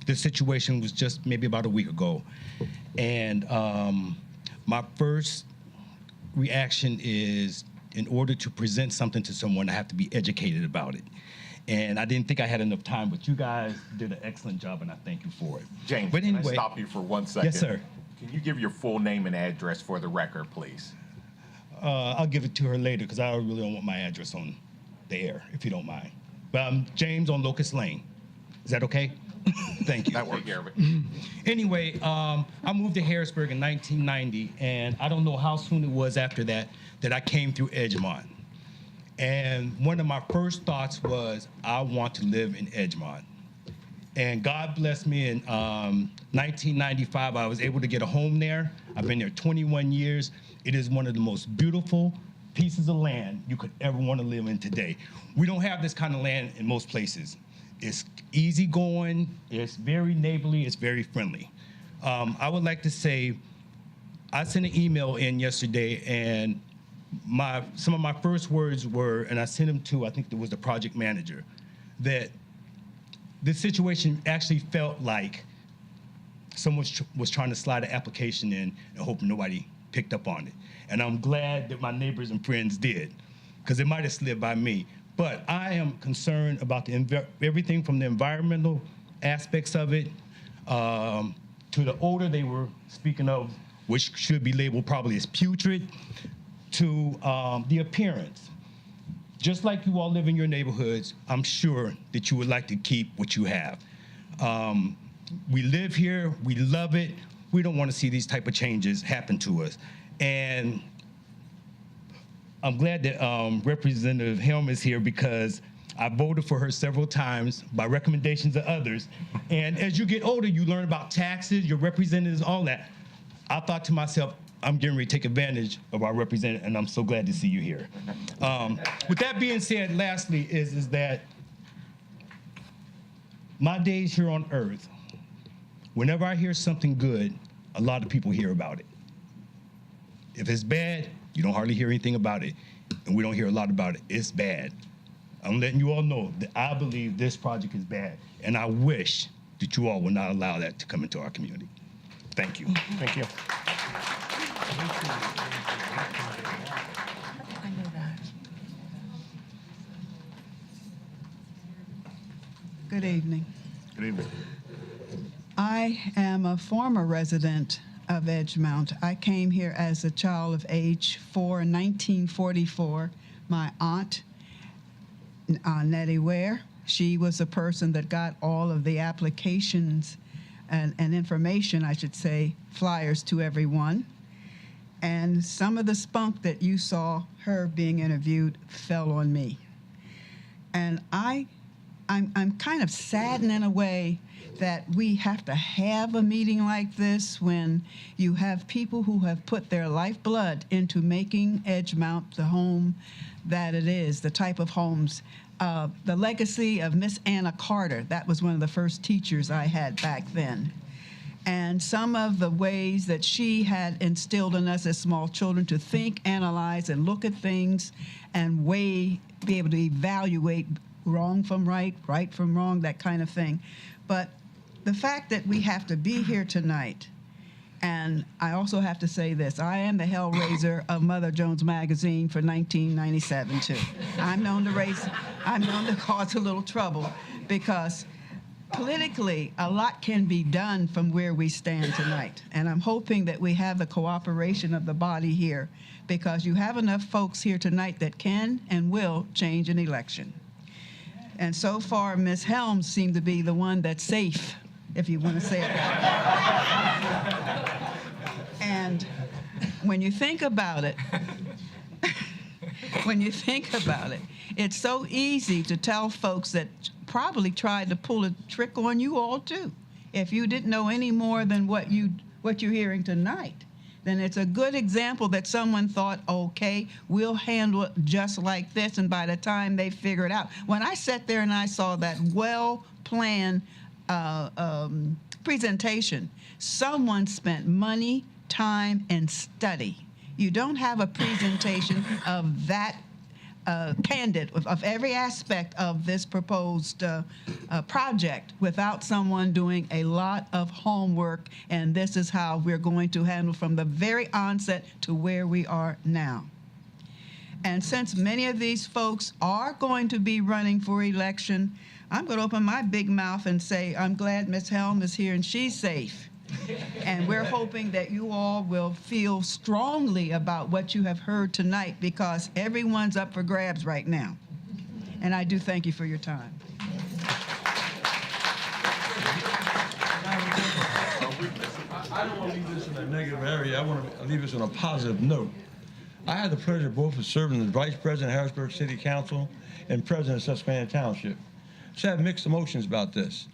this situation was just maybe about a week ago. And my first reaction is, in order to present something to someone, I have to be educated about it. And I didn't think I had enough time, but you guys did an excellent job, and I thank you for it. James, but anyway, can I stop you for 1 second? Yes, sir. Can you give your full name and address for the record, please? I'll give it to her later because I really don't want my address on the air, if you don't mind. But I'm James on Locust Lane. Is that okay? Thank you. That works. Take care of it. Anyway, I moved to Harrisburg in 1990, and I don't know how soon it was after that I came through Edgemont. And one of my first thoughts was, I want to live in Edgemont. And God blessed me in 1995. I was able to get a home there. I've been there 21 years. It is one of the most beautiful pieces of land you could ever want to live in today. We don't have this kind of land in most places. It's easygoing, it's very neighborly, it's very friendly. I would like to say, I sent an email in yesterday, and some of my first words were, and I sent them to, I think it was the project manager, that this situation actually felt like someone was trying to slide an application in and hoping nobody picked up on it. And I'm glad that my neighbors and friends did, because it might have slid by me. But I am concerned about everything from the environmental aspects of it, to the odor they were speaking of, which should be labeled probably as putrid, to the appearance. Just like you all live in your neighborhoods, I'm sure that you would like to keep what you have. We live here, we love it. We don't want to see these type of changes happen to us. And I'm glad that Representative Helm is here, because I voted for her several times by recommendations of others. And as you get older, you learn about taxes, your representatives, all that. I thought to myself, I'm getting ready to take advantage of our representative, and I'm so glad to see you here. With that being said, lastly, is that my days here on earth, whenever I hear something good, a lot of people hear about it. If it's bad, you don't hardly hear anything about it, and we don't hear a lot about it. It's bad. I'm letting you all know that I believe this project is bad, and I wish that you all would not allow that to come into our community. Thank you. Thank you. Good evening. Good evening. I am a former resident of Edgemont. I came here as a child of age 4 in 1944. My aunt, Nettie Ware, she was the person that got all of the applications and information, I should say, flyers to everyone. And some of the spunk that you saw her being interviewed fell on me. And I'm kind of saddened in a way that we have to have a meeting like this when you have people who have put their lifeblood into making Edgemont the home that it is, the type of homes. The legacy of Miss Anna Carter, that was one of the first teachers I had back then. And some of the ways that she had instilled in us as small children to think, analyze, and look at things and be able to evaluate wrong from right, right from wrong, that kind of thing. But the fact that we have to be here tonight, and I also have to say this, I am the hellraiser of Mother Jones Magazine for 1997 too. I'm known to cause a little trouble, because politically, a lot can be done from where we stand tonight. And I'm hoping that we have the cooperation of the body here, because you have enough folks here tonight that can and will change an election. And so far, Ms. Helms seemed to be the one that's safe, if you want to say it that way. And when you think about it, it's so easy to tell folks that probably tried to pull a trick on you all too. If you didn't know any more than what you're hearing tonight, then it's a good example that someone thought, okay, we'll handle it just like this, and by the time they figure it out. When I sat there and I saw that well-planned presentation, someone spent money, time, and study. You don't have a presentation of that candid of every aspect of this proposed project without someone doing a lot of homework, and this is how we're going to handle from the very onset to where we are now. And since many of these folks are going to be running for election, I'm going to open my big mouth and say, I'm glad Ms. Helm is here and she's safe. And we're hoping that you all will feel strongly about what you have heard tonight, because everyone's up for grabs right now. And I do thank you for your time. I don't want to leave this in a negative area. I want to leave this on a positive note. I had the pleasure both of serving as Vice President of Harrisburg City Council and President of Susquehanna Township. So I have mixed emotions about this.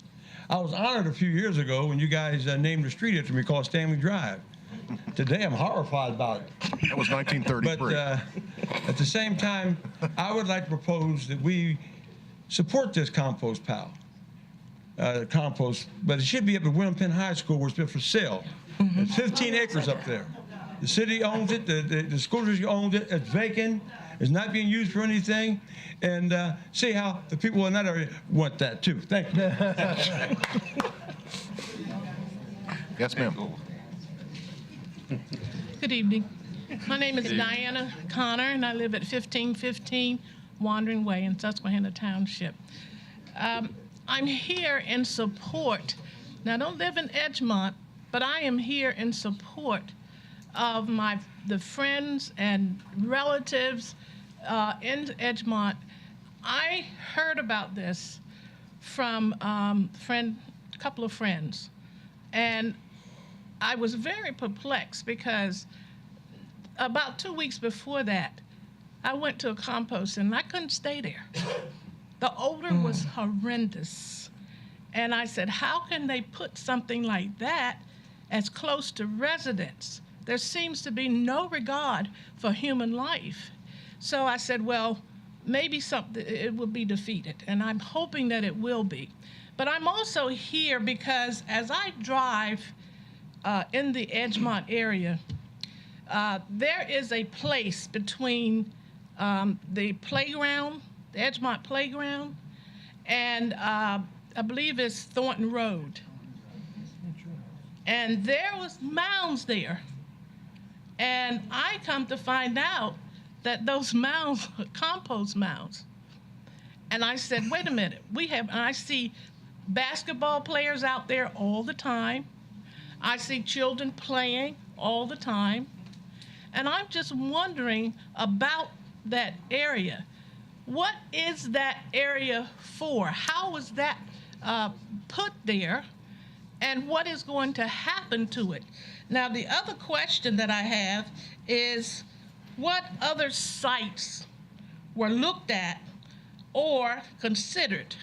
I was honored a few years ago when you guys named the street after me called Stanley Drive. Today I'm horrified about it. That was 1933. But at the same time, I would like to propose that we support this compost pile. But it should be up at William Penn High School where it's been for sale. It's 15 acres up there. The city owns it, the school district owns it, it's vacant, it's not being used for anything, and see how the people in that area want that too. Thank you. Yes, ma'am. Good evening. My name is Diana Connor, and I live at 1515 Wandering Way in Susquehanna Township. I'm here in support. Now, I don't live in Edgemont, but I am here in support of the friends and relatives in Edgemont. I heard about this from a couple of friends, and I was very perplexed because about 2 weeks before that, I went to a compost and I couldn't stay there. The odor was horrendous. And I said, how can they put something like that as close to residents? There seems to be no regard for human life. So I said, well, maybe it will be defeated, and I'm hoping that it will be. But I'm also here because as I drive in the Edgemont area, there is a place between the playground, the Edgemont playground, and I believe it's Thornton Road. And there was mounds there. And I come to find out that those mounds are compost mounds. And I said, wait a minute, and I see basketball players out there all the time. I see children playing all the time. And I'm just wondering about that area. What is that area for? How was that put there? And what is going to happen to it? Now, the other question that I have is, what other sites were looked at or considered?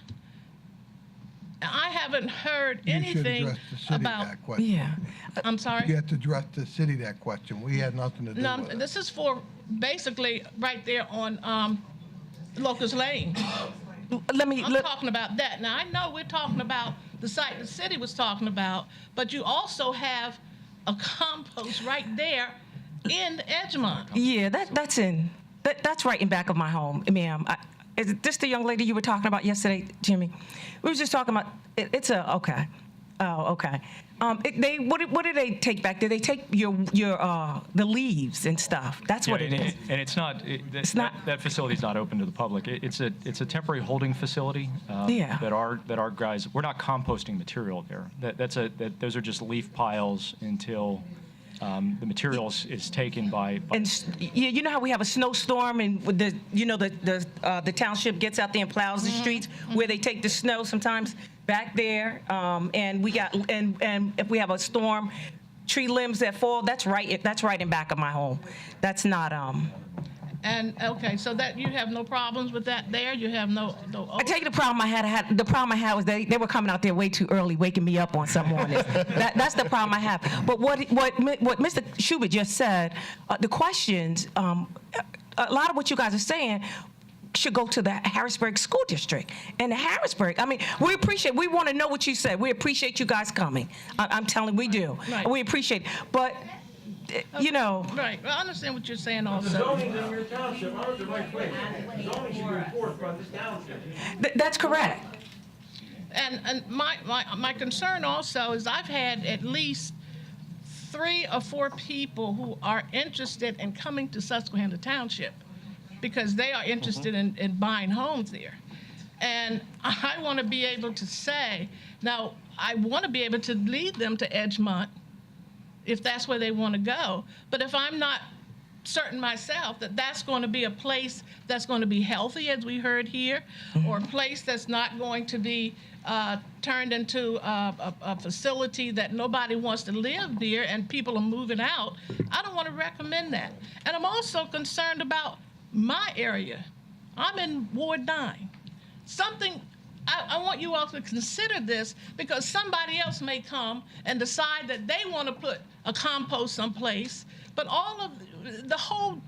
I haven't heard anything address the city about that question. Yeah. I'm sorry? You have to address the city that question. We had nothing to do No, with it. this is for basically right there on Locust Lane. I'm talking about that. Now, I know we're talking about the site the city was talking about, but you also have a compost right there in Edgemont. Yeah, that's right in back of my home, ma'am. Is this the young lady you were talking about yesterday, Jimmy? We were just talking about okay. Oh, okay. What do they take back? Do they take the leaves and stuff? That's what it is. And it's not. That facility's not open to the public. It's a temporary holding facility. That our guys. We're not composting material there. Those are just leaf piles until the materials is taken by. And you know how we have a snowstorm and the township gets out there and plows the streets where they take the snow sometimes back there, and if we have a storm, tree limbs that fall, that's right in back of my home. That's not And okay, so that you have no problems with that there. You have no. I tell you the problem I had. The problem I had was they were coming out there way too early, waking me up on some mornings. That's the problem I have. But what Mr. Schubert just said, the questions, a lot of what you guys are saying should go to the Harrisburg School District. And the Harrisburg, I mean, we want to know what you said. We appreciate you guys coming. I'm telling you, we do. Right. We appreciate it. But you know. Right. Well, I understand what you're saying also. The zoning in your township, I was the right place. The zoning should be enforced by this township. That's correct. And my concern also is I've had at least 3 or 4 people who are interested in coming to Susquehanna Township because they are interested in buying homes there. And I want to be able to say, now, I want to be able to lead them to Edgemont if that's where they want to go. But if I'm not certain myself that that's going to be a place that's going to be healthy, as we heard here, or a place that's not going to be turned into a facility that nobody wants to live near and people are moving out. I don't want to recommend that. And I'm also concerned about my area. I'm in Ward 9. I want you all to consider this, because somebody else may come and decide that they want to put a compost someplace, but all of the whole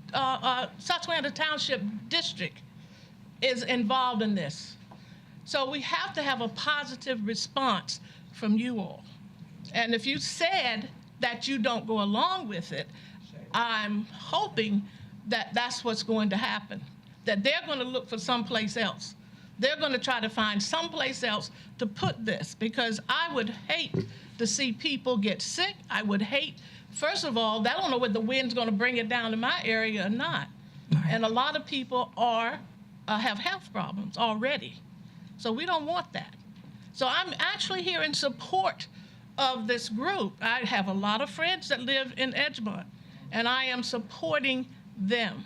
Susquehanna Township district is involved in this. So we have to have a positive response from you all. And if you said that you don't go along with it, I'm hoping that that's what's going to happen, that they're going to look for someplace else. They're going to try to find someplace else to put this, because I would hate to see people get sick. I would hate, first of all, I don't know whether the wind's going to bring it down to my area or not. And a lot of people have health problems already. So we don't want that. So I'm actually here in support of this group. I have a lot of friends that live in Edgemont, and I am supporting them.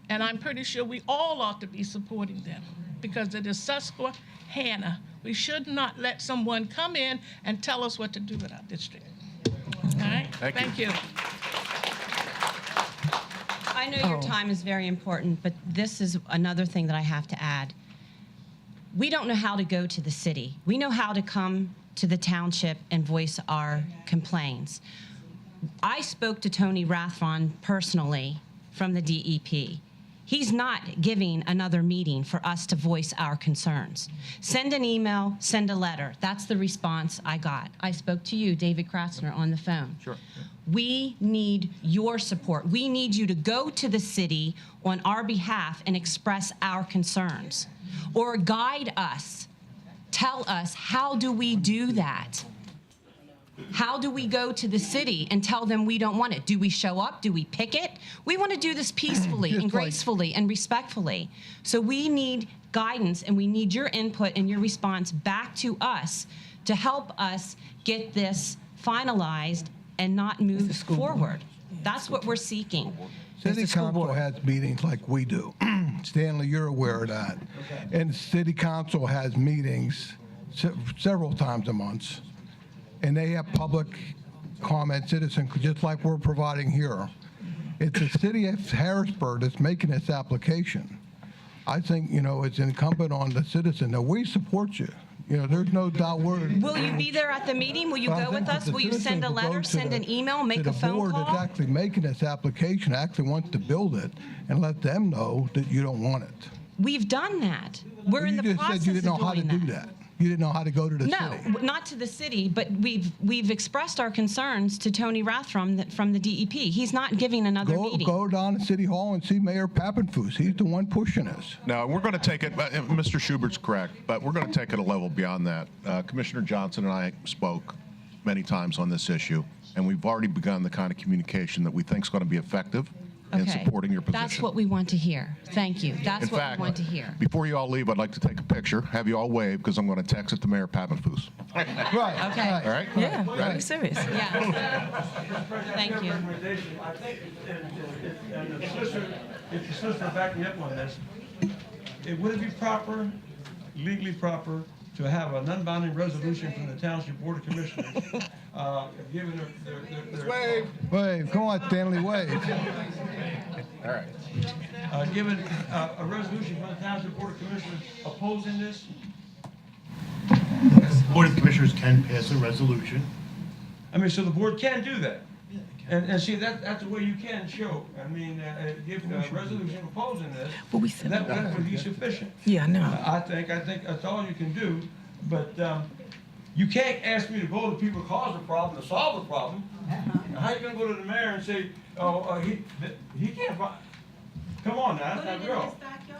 And I'm pretty sure we all ought to be supporting them, because it is Susquehanna. We should not let someone come in and tell us what to do with our district. All right? Thank you. I know your time is very important, but this is another thing that I have to add. We don't know how to go to the city. We know how to come to the township and voice our complaints. I spoke to Tony Rathron personally from the DEP. He's not giving another meeting for us to voice our concerns. Send an email, send a letter. That's the response I got. I spoke to you, David Kratzner, on the phone. Sure. We need your support. We need you to go to the city on our behalf and express our concerns, or guide us. Tell us, how do we do that? How do we go to the city and tell them we don't want it? Do we show up? Do we picket? We want to do this peacefully and gracefully and respectfully. So we need guidance, and we need your input and your response back to us to help us get this finalized and not move forward. That's what we're seeking. City Council has meetings like we do. Stanley, you're aware of that. And City Council has meetings several times a month. And they have public comment, citizen, just like we're providing here. It's the city of Harrisburg that's making this application. I think, it's incumbent on the citizen that we support you. There's no doubt Will you be there at the meeting? Will you go with us? Will you send a letter, send an email, make a phone call? The board that's actually making this application actually wants to build it and let them know that you don't want it. We've done that. We're in the process of doing that. You just said you didn't know how to do that. You didn't know how to go to the city. No, not to the city, but we've expressed our concerns to Tony Rathron from the DEP. He's not giving another meeting. Go down to City Hall and see Mayor Pappenfuss. He's the one pushing us. No, we're going to take it, Mr. Schubert's correct, but we're going to take it a level beyond that. Commissioner Johnson and I spoke many times on this issue, and we've already begun the kind of communication that we think is going to be effective in supporting your position. That's what we want to hear. Thank you. That's what we want to hear. Before you all leave, I'd like to take a picture, have you all wave, because I'm going to text it to Mayor Pappenfuss. Right. Okay. All right? Yeah, Right. very serious. Yeah. Thank you. I think, and if the solicitor back me up on this, would it be proper, legally proper, to have a non-binding resolution from the Township Board of Commissioners, given their Wave. Come on, Stanley, wave. All right. given a resolution from the Township Board of Commissioners opposing this? The Board of Commissioners can pass a resolution. I mean, so the board can do that. And see, that's the way you can show. I mean, give a resolution opposing this, that would be sufficient. Yeah, I know. I think that's all you can do, but you can't ask me to go to people who cause the problem to solve the problem. How you gonna go to the mayor and say, he can't buy? Come on now, that's not real.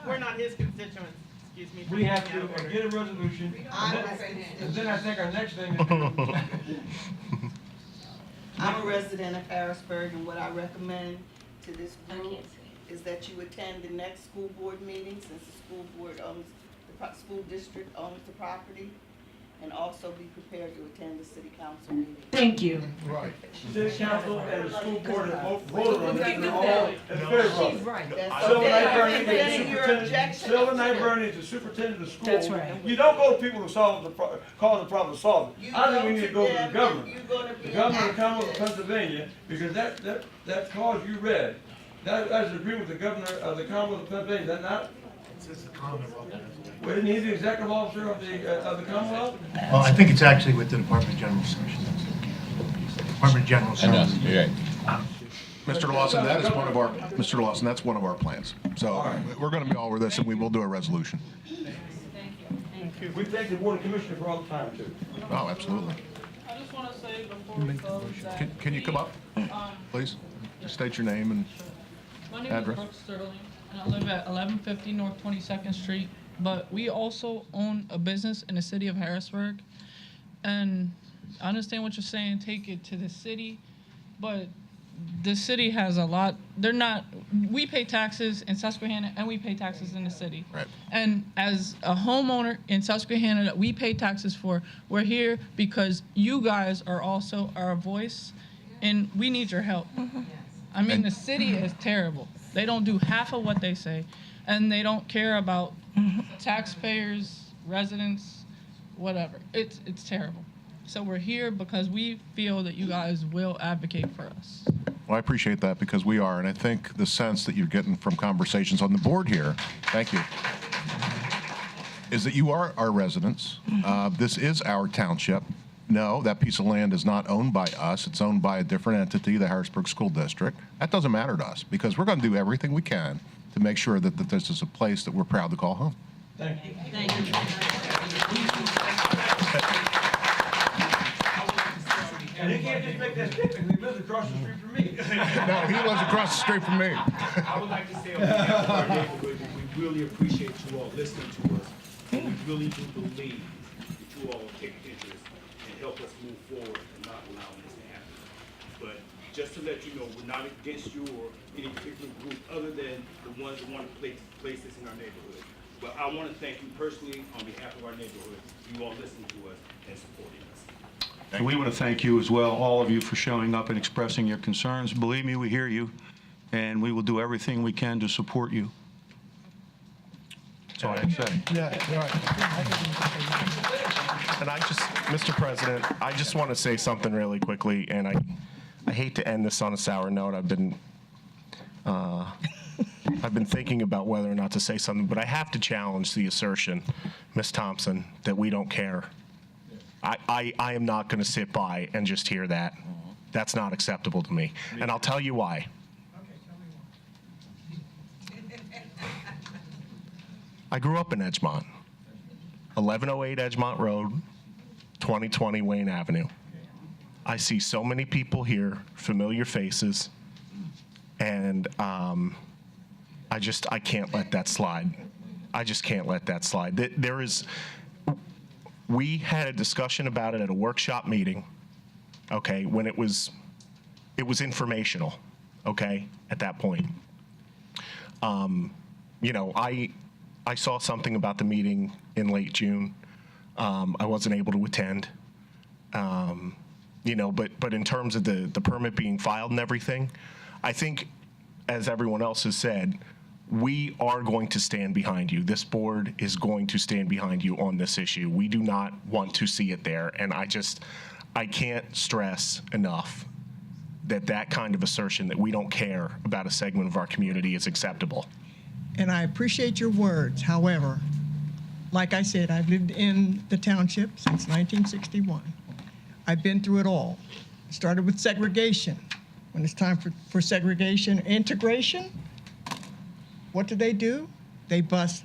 We're not his constituents. Excuse me. We have to get a resolution, and then I think our next thing is I'm a resident of Harrisburg, and what I recommend to this group is that you attend the next school board meeting, since the school board owns, the school district owns the property, and also be prepared to attend the city council meeting. Thank you. Right. City council and the school board have both voted on You it. can do They're all that. in favor of it. She's right. That's Sylvan okay. Knight Bernie I'm is the presenting your superintendent. objection. Sylvan Knight Bernie is the superintendent of the school. That's right. You don't go to people to solve the cause the problem, solve it. You I think we go need to to go to them the governor. if you're gonna be The governor of the an Commonwealth of activist. Pennsylvania, because that clause you read, that is agreement with the governor of the Commonwealth of Pennsylvania, is that not? It's the Commonwealth. Well, isn't he the executive officer of the Commonwealth? Well, I think it's actually with the Department of General Services. Department of General Services. Mr. Lawson, that is one of our, Mr. Lawson, that's one of our plans. So we're going to be all over this, and we will do a resolution. We thank the board of commissioners for all the time, too. Oh, absolutely. I just want to say before we close that. Can you come up, please? Just state your name and My name address. is Brooke Sterling, and I live at 1150 North 22nd Street. But we also own a business in the city of Harrisburg. And I understand what you're saying, take it to the city, but the city has a lot. We pay taxes in Susquehanna and we pay taxes in the city. Right. And as a homeowner in Susquehanna that we pay taxes for, we're here because you guys are also our voice and we need your help. I mean, the city is terrible. They don't do half of what they say and they don't care about taxpayers, residents, whatever. It's terrible. So we're here because we feel that you guys will advocate for us. Well, I appreciate that because we are, and I think the sense that you're getting from conversations on the board here, thank you, is that you are our residents. This is our township. No, that piece of land is not owned by us. It's owned by a different entity, the Harrisburg School District. That doesn't matter to us because we're going to do everything we can to make sure that this is a place that we're proud to call home. Thank you. Thank you. And he can't just make that statement, he lives across the street from me. No, he lives across the street from me. I would like to say on behalf of our neighborhood, that we really appreciate you all listening to us. And we really do believe that you all will take interest and help us move forward and not allowing this to happen. But just to let you know, we're not against you or any particular group other than the ones that want to place this in our neighborhood. But I want to thank you personally on behalf of our neighborhood, you all listening to us and supporting us. And we want to thank you as well, all of you, for showing up and expressing your concerns. Believe me, we hear you, and we will do everything we can to support you. That's all I can say. Yeah, right. And Mr. President, I just want to say something really quickly, and I hate to end this on a sour note. I've been thinking about whether or not to say something, but I have to challenge the assertion, Ms. Thompson, that we don't care. I am not going to sit by and just hear that. That's not acceptable to me. And I'll tell you why. I grew up in Edgemont, 1108 Edgemont Road, 2020 Wayne Avenue. I see so many people here, familiar faces, and I can't let that slide. I just can't let that slide. We had a discussion about it at a workshop meeting, okay, when it was informational, okay, at that point. You know, I saw something about the meeting in late June. I wasn't able to attend. You know, but in terms of the permit being filed and everything, I think, as everyone else has said, we are going to stand behind you. This board is going to stand behind you on this issue. We do not want to see it there. And I can't stress enough that kind of assertion that we don't care about a segment of our community is acceptable. And I appreciate your words. However, like I said, I've lived in the township since 1961. I've been through it all. It started with segregation. When it's time for segregation, integration, what do? They bus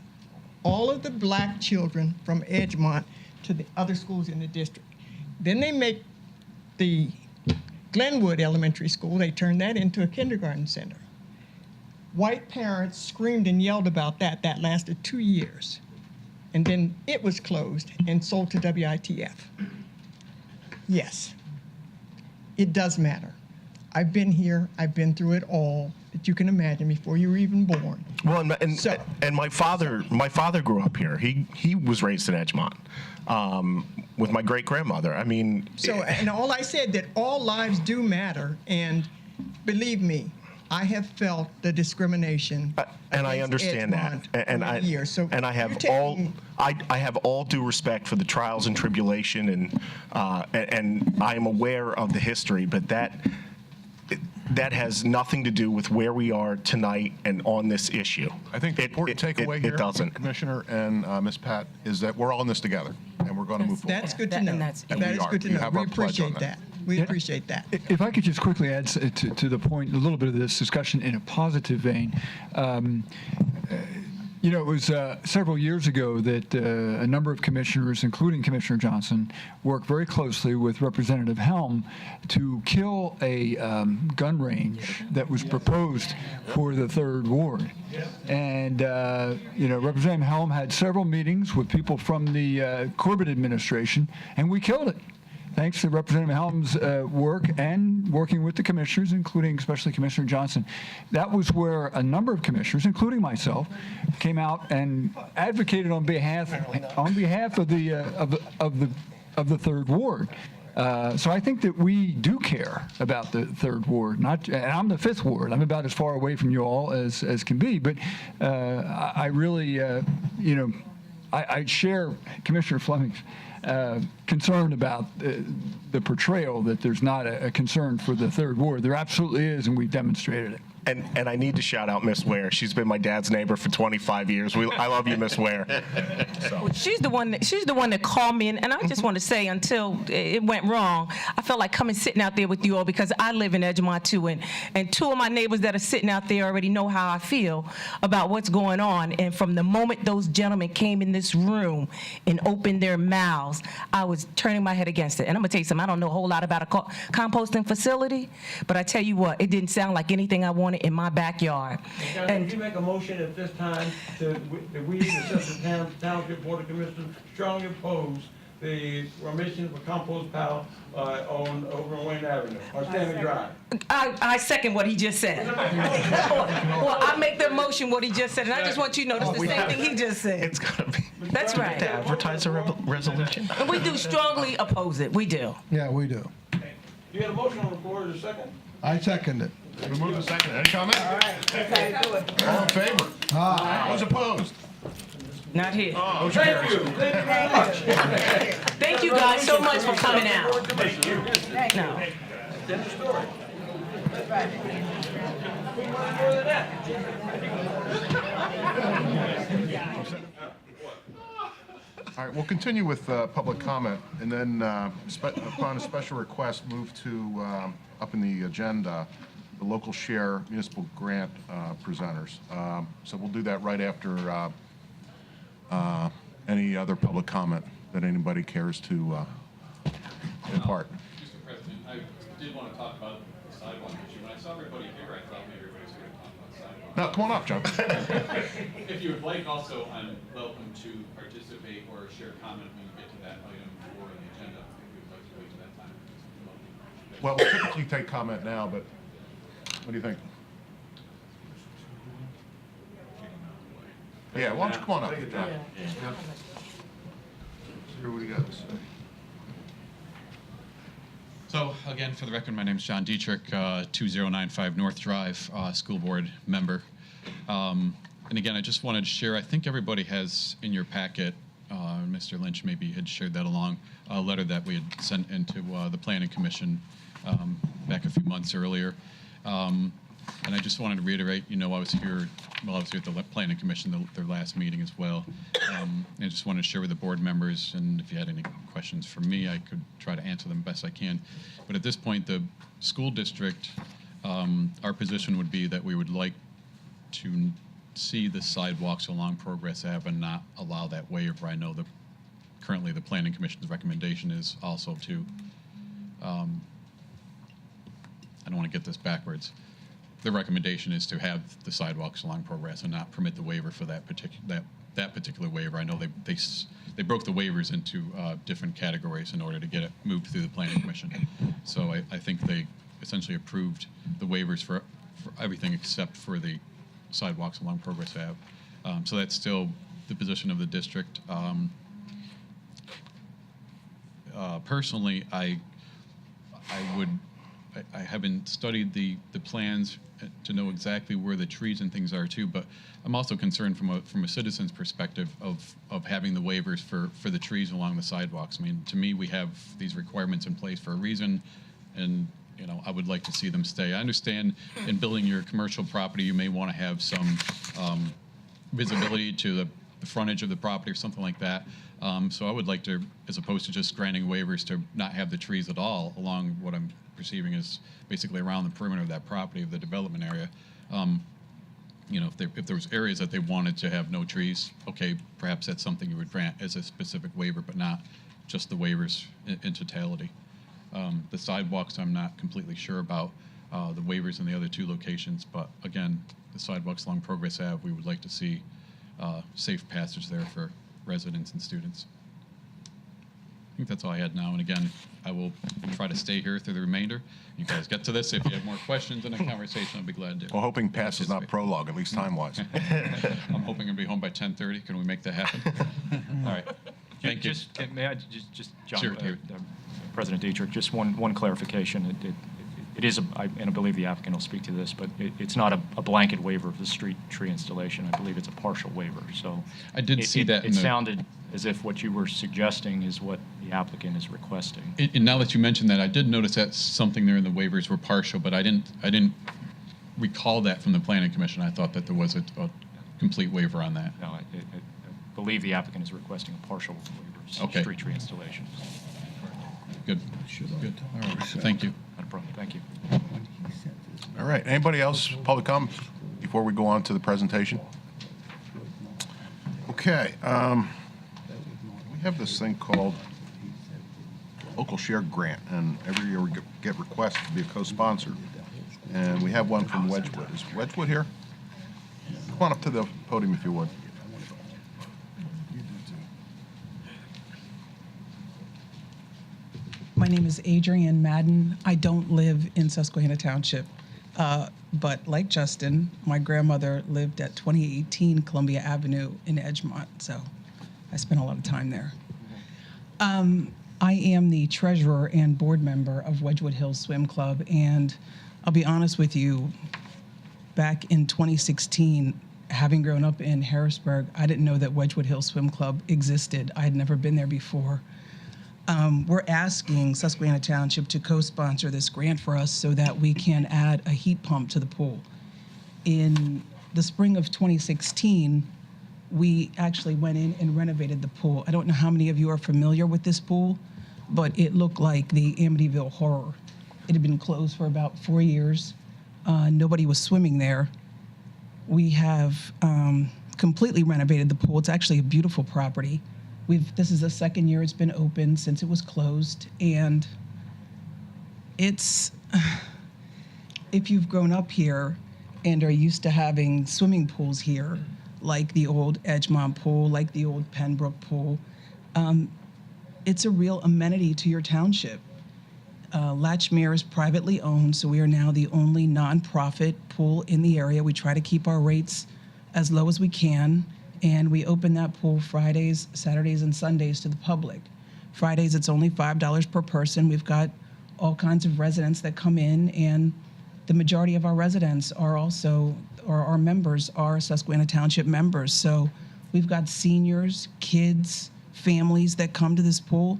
all of the black children from Edgemont to the other schools in the district. Then they make the Glenwood Elementary School, they turn that into a kindergarten center. White parents screamed and yelled about that. That lasted 2 years. And then it was closed and sold to WITF. Yes, it does matter. I've been here, I've been through it all that you can imagine before you were even born. Well, and my father grew up here. He was raised in Edgemont. with my great grandmother. I mean, So, and all I said that all lives do matter, and believe me, I have felt the discrimination. and I against understand that, Edgemont and for I years. So and I have you're all taking- I have all due respect for the trials and tribulation, and I am aware of the history, but that has nothing to do with where we are tonight and on this issue. I think the important takeaway here, it doesn't. Commissioner and Ms. Pat, is that we're all in this together, and we're going to move forward. That's good to know. That is good to You know. have We our pledge on appreciate that. We appreciate that. If I could just quickly add to the point, a little bit of this discussion in a positive vein. You know, it was several years ago that a number of commissioners, including Commissioner Johnson, worked very closely with Representative Helm to kill a gun range that was proposed for the 3rd Ward. And, you know, Representative Helm had several meetings with people from the Corbett administration, and we killed it. Thanks to Representative Helm's work and working with the commissioners, including especially Commissioner Johnson. That was where a number of commissioners, including myself, came out and advocated on behalf of the 3rd Ward. So I think that we do care about the 3rd Ward. And I'm the 5th Ward. I'm about as far away from you all as can be. But I really, you know, I share Commissioner Fleming's concerned about the portrayal that there's not a concern for the 3rd Ward. There absolutely is, and we've demonstrated it. And I need to shout out Miss Ware. She's been my dad's neighbor for 25 years. I love you, Miss Ware. So. She's the one that called me, and I just want to say, until it went wrong, I felt like coming sitting out there with you all, because I live in Edgemont too, and 2 of my neighbors that are sitting out there already know how I feel about what's going on. And from the moment those gentlemen came in this room and opened their mouths, I was turning my head against it. And I'm gonna tell you something, I don't know a whole lot about a composting facility, but I tell you what, it didn't sound like anything I wanted in my backyard. And you make a motion at this time that we, the Susquehanna Township Board of Commissioners, strongly oppose the remission of a compost pile over on Wayne Avenue, on Stanley Drive. I second what he just said. Well, I make the motion what he just said, and I just want you to notice the same thing he just said. It's got to be. That's right. To advertise a resolution. And we do strongly oppose it. We do. Yeah, we do. You got a motion on the floor, is there a second? I second it. We move to second. Any comment? All right. That's how you do it. All in favor? Aye. Those opposed? Not here. Motion carries. Thank you very much. Thank you guys so much for coming out. Thank you. No. End the story. We want more than that. All right, we'll continue with public comment, and then upon a special request, move to, up in the agenda, the local share municipal grant presenters. So we'll do that right after any other public comment that anybody cares to impart. Mr. President, I did want to talk about the sidewalk issue. When I saw everybody here, I thought maybe everybody was going to talk about the sidewalk. No, come on up, John. If you would like, also, I'm welcome to participate or share comment when you get to that item for the agenda, if you would like to wait to that time. Well, we'll typically take comment now, but what do you think? Yeah, why don't you come on up, John? Here we go. So, again, for the record, my name is John Dietrich, 2095 North Drive, school board member. And again, I just wanted to share, I think everybody has in your packet, Mr. Lynch maybe had shared that along, a letter that we had sent into the Planning Commission back a few months earlier. And I just wanted to reiterate, you know, I was here at the Planning Commission, their last meeting as well. And I just wanted to share with the board members, and if you had any questions for me, I could try to answer them best I can. But at this point, the school district, our position would be that we would like to see the sidewalks along Progress Ave and not allow that waiver. I know that currently the Planning Commission's recommendation is also to, I don't want to get this backwards. The recommendation is to have the sidewalks along Progress and not permit the waiver for that particular waiver. I know they broke the waivers into different categories in order to get it moved through the Planning Commission. So I think they essentially approved the waivers for everything except for the sidewalks along Progress Ave. So that's still the position of the district. personally, I haven't studied the plans to know exactly where the trees and things are too, but I'm also concerned from a citizen's perspective of having the waivers for the trees along the sidewalks. I mean, to me, we have these requirements in place for a reason, and I would like to see them stay. I understand in building your commercial property, you may want to have some visibility to the frontage of the property or something like that. So I would like to, as opposed to just granting waivers, to not have the trees at all along what I'm perceiving is basically around the perimeter of that property, of the development area. If there was areas that they wanted to have no trees, okay, perhaps that's something you would grant as a specific waiver, but not just the waivers in totality. The sidewalks, I'm not completely sure about the waivers in the other two locations, but again, the sidewalks along Progress Ave, we would like to see safe passage there for residents and students. I think that's all I had now. And again, I will try to stay here through the remainder. You guys get to this. If you have more questions in a conversation, I'll be glad to. Well, hoping pass is not prologue, at least time-wise. I'm hoping I'll be home by 10:30. Can we make that happen? All right. Thank you. May I just John, Sure, President Dietrich, just one clarification. It is, and I believe the applicant will speak to this, but it's not a blanket waiver of the street tree installation. I believe it's a partial waiver. So I did see that. It sounded as if what you were suggesting is what the applicant is requesting. And now that you mentioned that, I did notice that something there in the waivers were partial, but I didn't recall that from the Planning Commission. I thought that there was a complete waiver on that. No, I believe the applicant is requesting a partial waiver of street tree installation. Good. Good. All right. Thank you. Not a problem. Thank you. All right. Anybody else, public comment, before we go on to the presentation? Okay. We have this thing called Local Share Grant, and every year we get requests to be a co-sponsor. And we have one from Wedgwood. Is Wedgwood here? Come on up to the podium if you would. My name is Adrienne Madden. I don't live in Susquehanna Township, but like Justin, my grandmother lived at 2018 Columbia Avenue in Edgemont, so I spent a lot of time there. I am the treasurer and board member of Wedgwood Hills Swim Club, and I'll be honest with you, back in 2016, having grown up in Harrisburg, I didn't know that Wedgwood Hills Swim Club existed. I had never been there before. We're asking Susquehanna Township to co-sponsor this grant for us so that we can add a heat pump to the pool. In the spring of 2016, we actually went in and renovated the pool. I don't know how many of you are familiar with this pool, but it looked like the Amityville Horror. It had been closed for about 4 years. Nobody was swimming there. We have completely renovated the pool. It's actually a beautiful property. This is the second year it's been open since it was closed, and it's, if you've grown up here and are used to having swimming pools here, like the old Edgemont pool, like the old Pembroke pool, it's a real amenity to your township. Latchmere is privately owned, so we are now the only nonprofit pool in the area. We try to keep our rates as low as we can. And we open that pool Fridays, Saturdays, and Sundays to the public. Fridays, it's only $5 per person. We've got all kinds of residents that come in, and the majority of our residents are also, or our members are Susquehanna Township members. So we've got seniors, kids, families that come to this pool.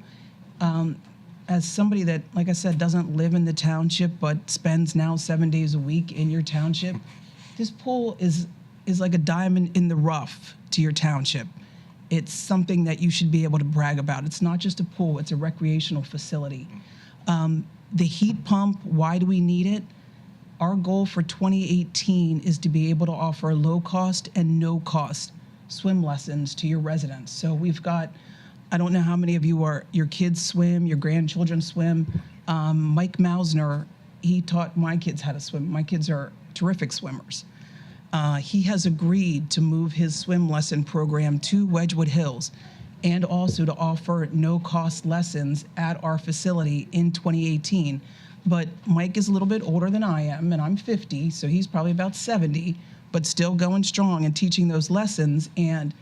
As somebody that, like I said, doesn't live in the township but spends now 7 days a week in your township, this pool is like a diamond in the rough to your township. It's something that you should be able to brag about. It's not just a pool, it's a recreational facility. The heat pump, why do we need it? Our goal for 2018 is to be able to offer low cost and no cost swim lessons to your residents. So we've got, I don't know how many of your kids swim, your grandchildren swim. Mike Mausner, he taught my kids how to swim. My kids are terrific swimmers. He has agreed to move his swim lesson program to Wedgwood Hills and also to offer no-cost lessons at our facility in 2018. But Mike is a little bit older than I am, and I'm 50, so he's probably about 70, but still going strong and teaching those lessons. And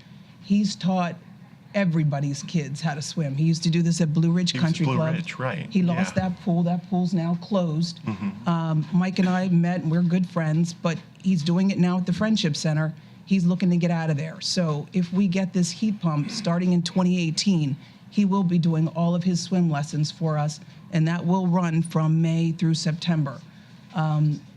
he's taught everybody's kids how to swim. He used to do this at Blue Ridge Country Blue Club. Ridge, right, He lost yeah. that pool. That pool's now closed. Mike and I met, and we're good friends, but he's doing it now at the Friendship Center. He's looking to get out of there. So if we get this heat pump starting in 2018, he will be doing all of his swim lessons for us, and that will run from May through September.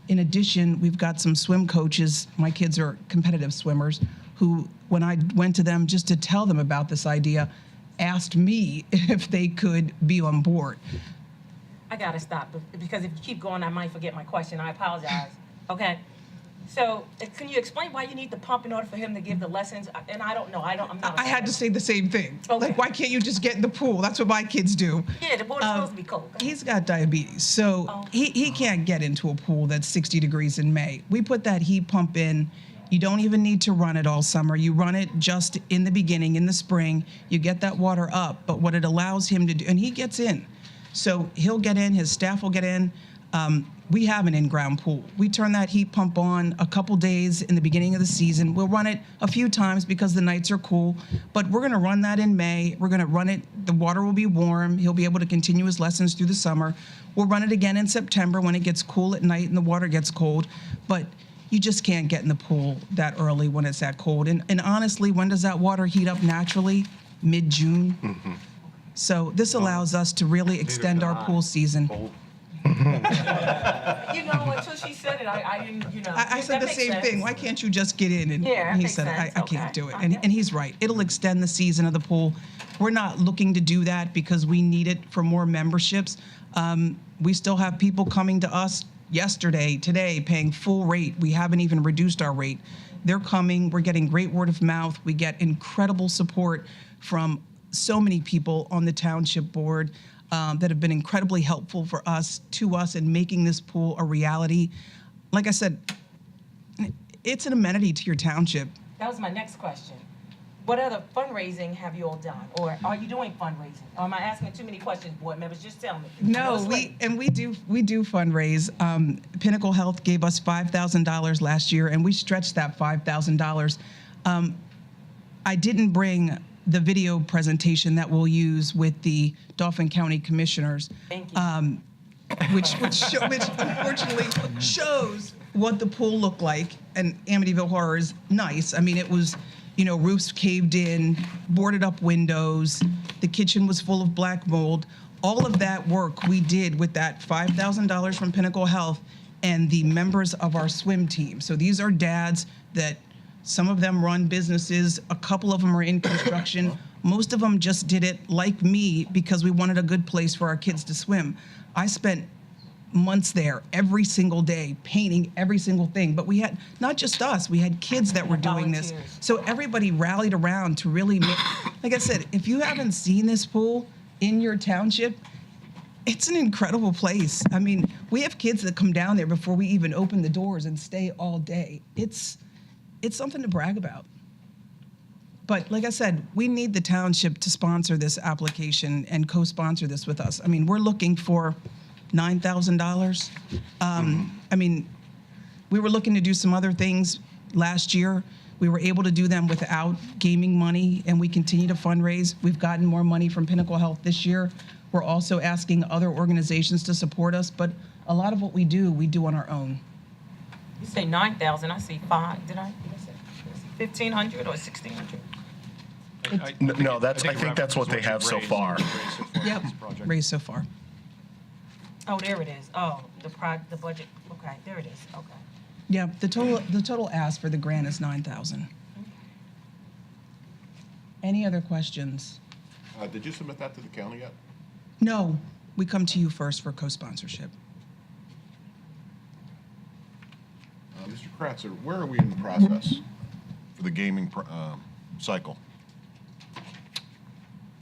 In addition, we've got some swim coaches. My kids are competitive swimmers who, when I went to them just to tell them about this idea, asked me if they could be on board. I gotta stop because if you keep going, I might forget my question. I apologize. Okay. So, can you explain why you need the pump in order for him to give the lessons? And I don't know. I'm not. I had to say the same thing. Okay. Like, why can't you just get in the pool? That's what my kids do. Yeah, the water's supposed to be cold. He's got diabetes, so he can't get into a pool that's 60 degrees in May. We put that heat pump in. You don't even need to run it all summer. You run it just in the beginning, in the spring. You get that water up, but what it allows him to do, and he gets in. So he'll get in, his staff will get in. We have an in-ground pool. We turn that heat pump on a couple days in the beginning of the season. We'll run it a few times because the nights are cool, but we're gonna run that in May. We're gonna run it, the water will be warm. He'll be able to continue his lessons through the summer. We'll run it again in September when it gets cool at night and the water gets cold, but you just can't get in the pool that early when it's that cold. And honestly, when does that water heat up naturally? Mid-June. So this allows us to really extend our pool season. You know, until she said it, I didn't, you know. I said the same thing. Why can't you just get in? And Yeah, that he makes said, sense. I can't do it. And he's right. It'll extend the season of the pool. We're not looking to do that because we need it for more memberships. We still have people coming to us yesterday, today, paying full rate. We haven't even reduced our rate. They're coming. We're getting great word of mouth. We get incredible support from so many people on the township board that have been incredibly helpful for us, to us, in making this pool a reality. Like I said, it's an amenity to your township. That was my next question. What other fundraising have you all done? Or are you doing fundraising? Or am I asking too many questions, board members? Just tell me. No, we do fundraise. Pinnacle Health gave us $5,000 last year, and we stretched that $5,000. I didn't bring the video presentation that we'll use with the Dauphin County Commissioners, which unfortunately shows what the pool looked like. And Amityville Horror is nice. I mean, it was, roofs caved in, boarded up windows. The kitchen was full of black mold. All of that work we did with that $5,000 from Pinnacle Health and the members of our swim team. So these are dads that some of them run businesses. A couple of them are in construction. Most of them just did it like me because we wanted a good place for our kids to swim. I spent months there every single day painting every single thing, but we had not just us, we had kids that were doing this. So everybody rallied around to really make, like I said, if you haven't seen this pool in your township, it's an incredible place. I mean, we have kids that come down there before we even open the doors and stay all day. It's something to brag about. But like I said, we need the township to sponsor this application and co-sponsor this with us. I mean, we're looking for $9,000. I mean, we were looking to do some other things last year. We were able to do them without gaming money, and we continue to fundraise. We've gotten more money from Pinnacle Health this year. We're also asking other organizations to support us, but a lot of what we do on our own. You say 9,000, I see 5. Did I say 1,500 or 1,600? No, I think that's what they have so far. Yep, raised so far. Oh, there it is. Oh, the budget. Okay, there it is. Okay. Yeah, the total ask for the grant is 9,000. Any other questions? Did you submit that to the county yet? No, we come to you first for co-sponsorship. Mr. Kratzer, where are we in the process for the gaming cycle?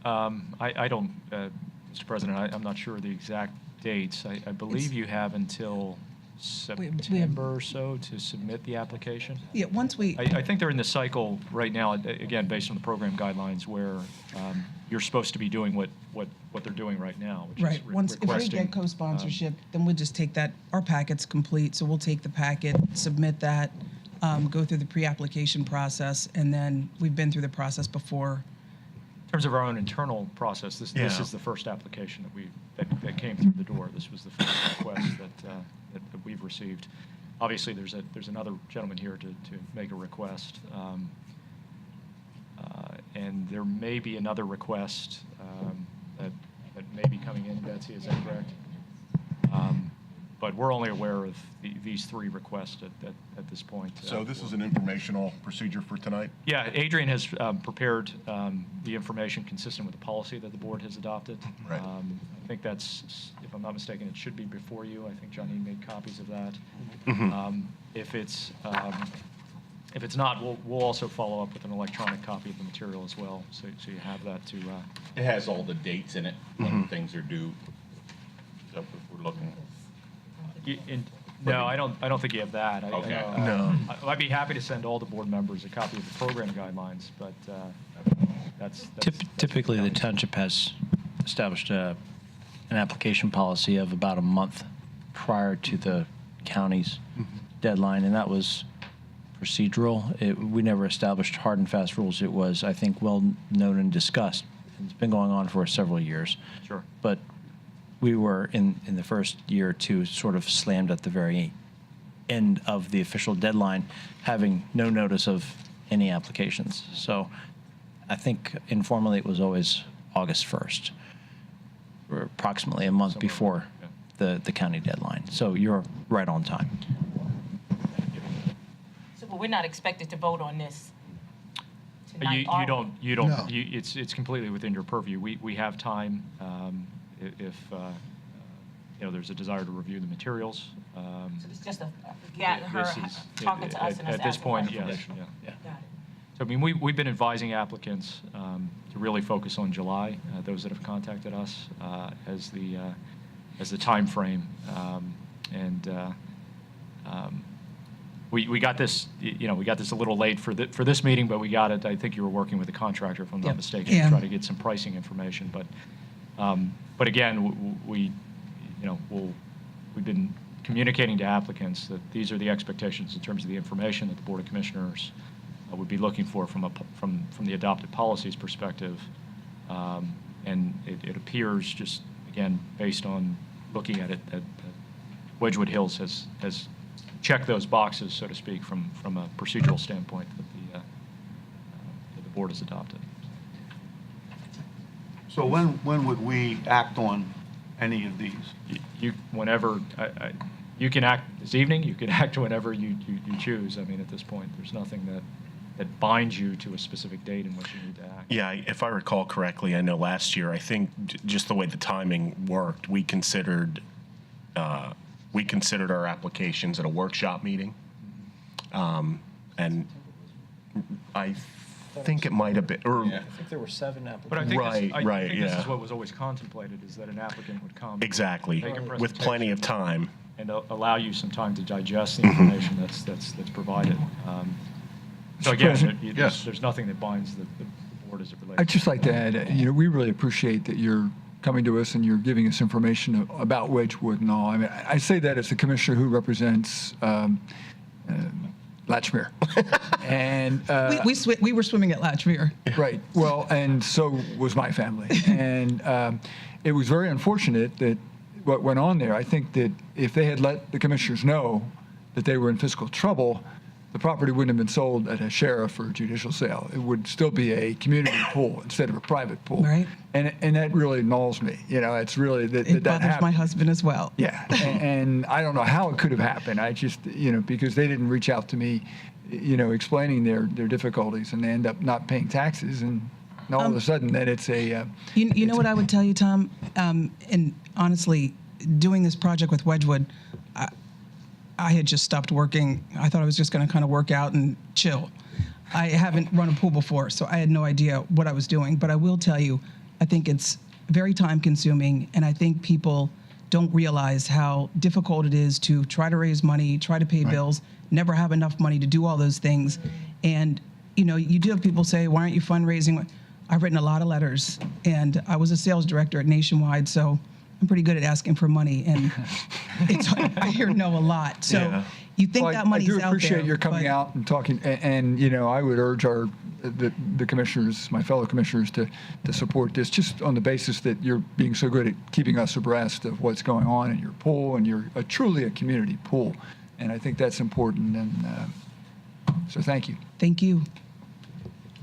I don't, Mr. President, I'm not sure of the exact dates. I believe you have until September or so to submit the application. Yeah, once we... I think they're in the cycle right now, again, based on the program guidelines, where you're supposed to be doing what they're doing right now, which right. is Once if we get co-sponsorship, then we'll just take that. Our packet's complete, so we'll take the packet, submit that, go through the pre-application process, and then we've been through the process before. terms of our own internal process, this Yeah. is the first application that came through the door. This was the first request that we've received. Obviously, there's another gentleman here to make a request, and there may be another request that may be coming in. Betsy, is that correct? But we're only aware of these three requests at this point. So this is an informational procedure for tonight? Yeah, Adrian has prepared the information consistent with the policy that the board has adopted. Right. I think that's, if I'm not mistaken, it should be before you. I think Johnny made copies of that. Mhm. If it's not, we'll also follow up with an electronic copy of the material as well, so you have that to. It has all the dates in it when things are due. So if we're looking. No, I don't think you have that. Okay. No. I'd be happy to send all the board members a copy of the program guidelines, but that's Typically, the township has established an application policy of about a month prior to the county's deadline, and that was procedural. We never established hard and fast rules. It was, I think, well known and discussed. It's been going on for several years. Sure. But we were, in the first year or two, sort of slammed at the very end of the official deadline, having no notice of any applications. So I think informally it was always August 1st, or approximately a month before the county deadline. So you're right on time. So, but we're not expected to vote on this tonight, are we? You don't. No. It's completely within your purview. We have time if there's a desire to review the materials. So it's just her talking to us and us at this asking point, her yes. information. Yeah. Got it. So I mean, we've been advising applicants to really focus on July. Those that have contacted us as the time frame, we got this. We got this a little late for this meeting, but we got it. I think you were working with the contractor, if I'm not mistaken, to try to get some pricing information. But again, we've been communicating to applicants that these are the expectations in terms of the information that the Board of Commissioners would be looking for from the adopted policies perspective. And it appears, just again, based on looking at it, that Wedgewood Hills has checked those boxes, so to speak, from a procedural standpoint that the board has adopted. So when would we act on any of these? Whenever you can act this evening, you can act whenever you choose. I mean, at this point, there's nothing that binds you to a specific date in which you need to act. Yeah, if I recall correctly, I know last year, I think just the way the timing worked, we considered our applications at a workshop meeting. And I think it might have been, or I think there were 7 applicants. But I think this yeah. is what was always contemplated, is that an applicant would come. Exactly, make a with plenty of time. And allow you some time to digest the information that's provided. So again, there's nothing that binds the board as it relates. I'd just like to add, we really appreciate that you're coming to us and you're giving us information about Wedgewood and all. I mean, I say that as a commissioner who represents Latchmere. And we were swimming at Latchmere. Right. Well, and so was my family. And it was very unfortunate that what went on there. I think that if they had let the commissioners know that they were in fiscal trouble, the property wouldn't have been sold at a sheriff or judicial sale. It would still be a community pool instead of a private pool. Right. And that really gnaws me. It's really that It that bothers my happened. husband as well. Yeah. and I don't know how it could have happened. I just, because they didn't reach out to me, explaining their difficulties, and they end up not paying taxes, and all of a sudden then it's a. You know what I would tell you, Tom? And honestly, doing this project with Wedgewood, I had just stopped working. I thought I was just going to kind of work out and chill. I haven't run a pool before, so I had no idea what I was doing. But I will tell you, I think it's very time consuming, and I think people don't realize how difficult it is to try to raise money, try to pay bills, never have enough money to do all those things. And, you do have people say, why aren't you fundraising? I've written a lot of letters, and I was a sales director at Nationwide, so I'm pretty good at asking for money, and I hear no a lot. So Yeah. you think Well, that money's out there. I do appreciate your coming but- out and talking, and I would urge the commissioners, my fellow commissioners, to support this, just on the basis that you're being so good at keeping us abreast of what's going on in your pool, and you're truly a community pool, and I think that's important, and so thank you. Thank you.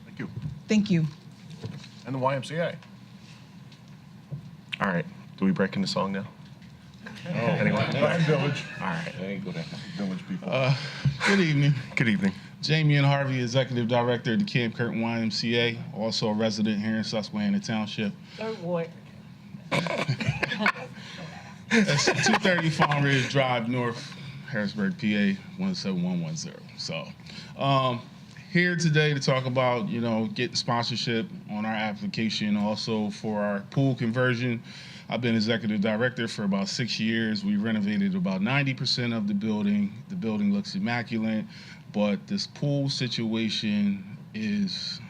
Thank you. Thank you. And the YMCA. All right. Do we break into song now? Anyone? Village. All right. I ain't go that Village people. Good evening. Good evening. Jamie and Harvey, Executive Director of the Camp Curtin YMCA, also a resident here in Susquehanna Township. Third ward. That's 230 Farm Ridge Drive North, Harrisburg, PA 17110. So, here today to talk about, getting sponsorship on our application, also for our pool conversion. I've been executive director for about 6 years. We renovated about 90% of the building. The building looks immaculate, but this pool situation is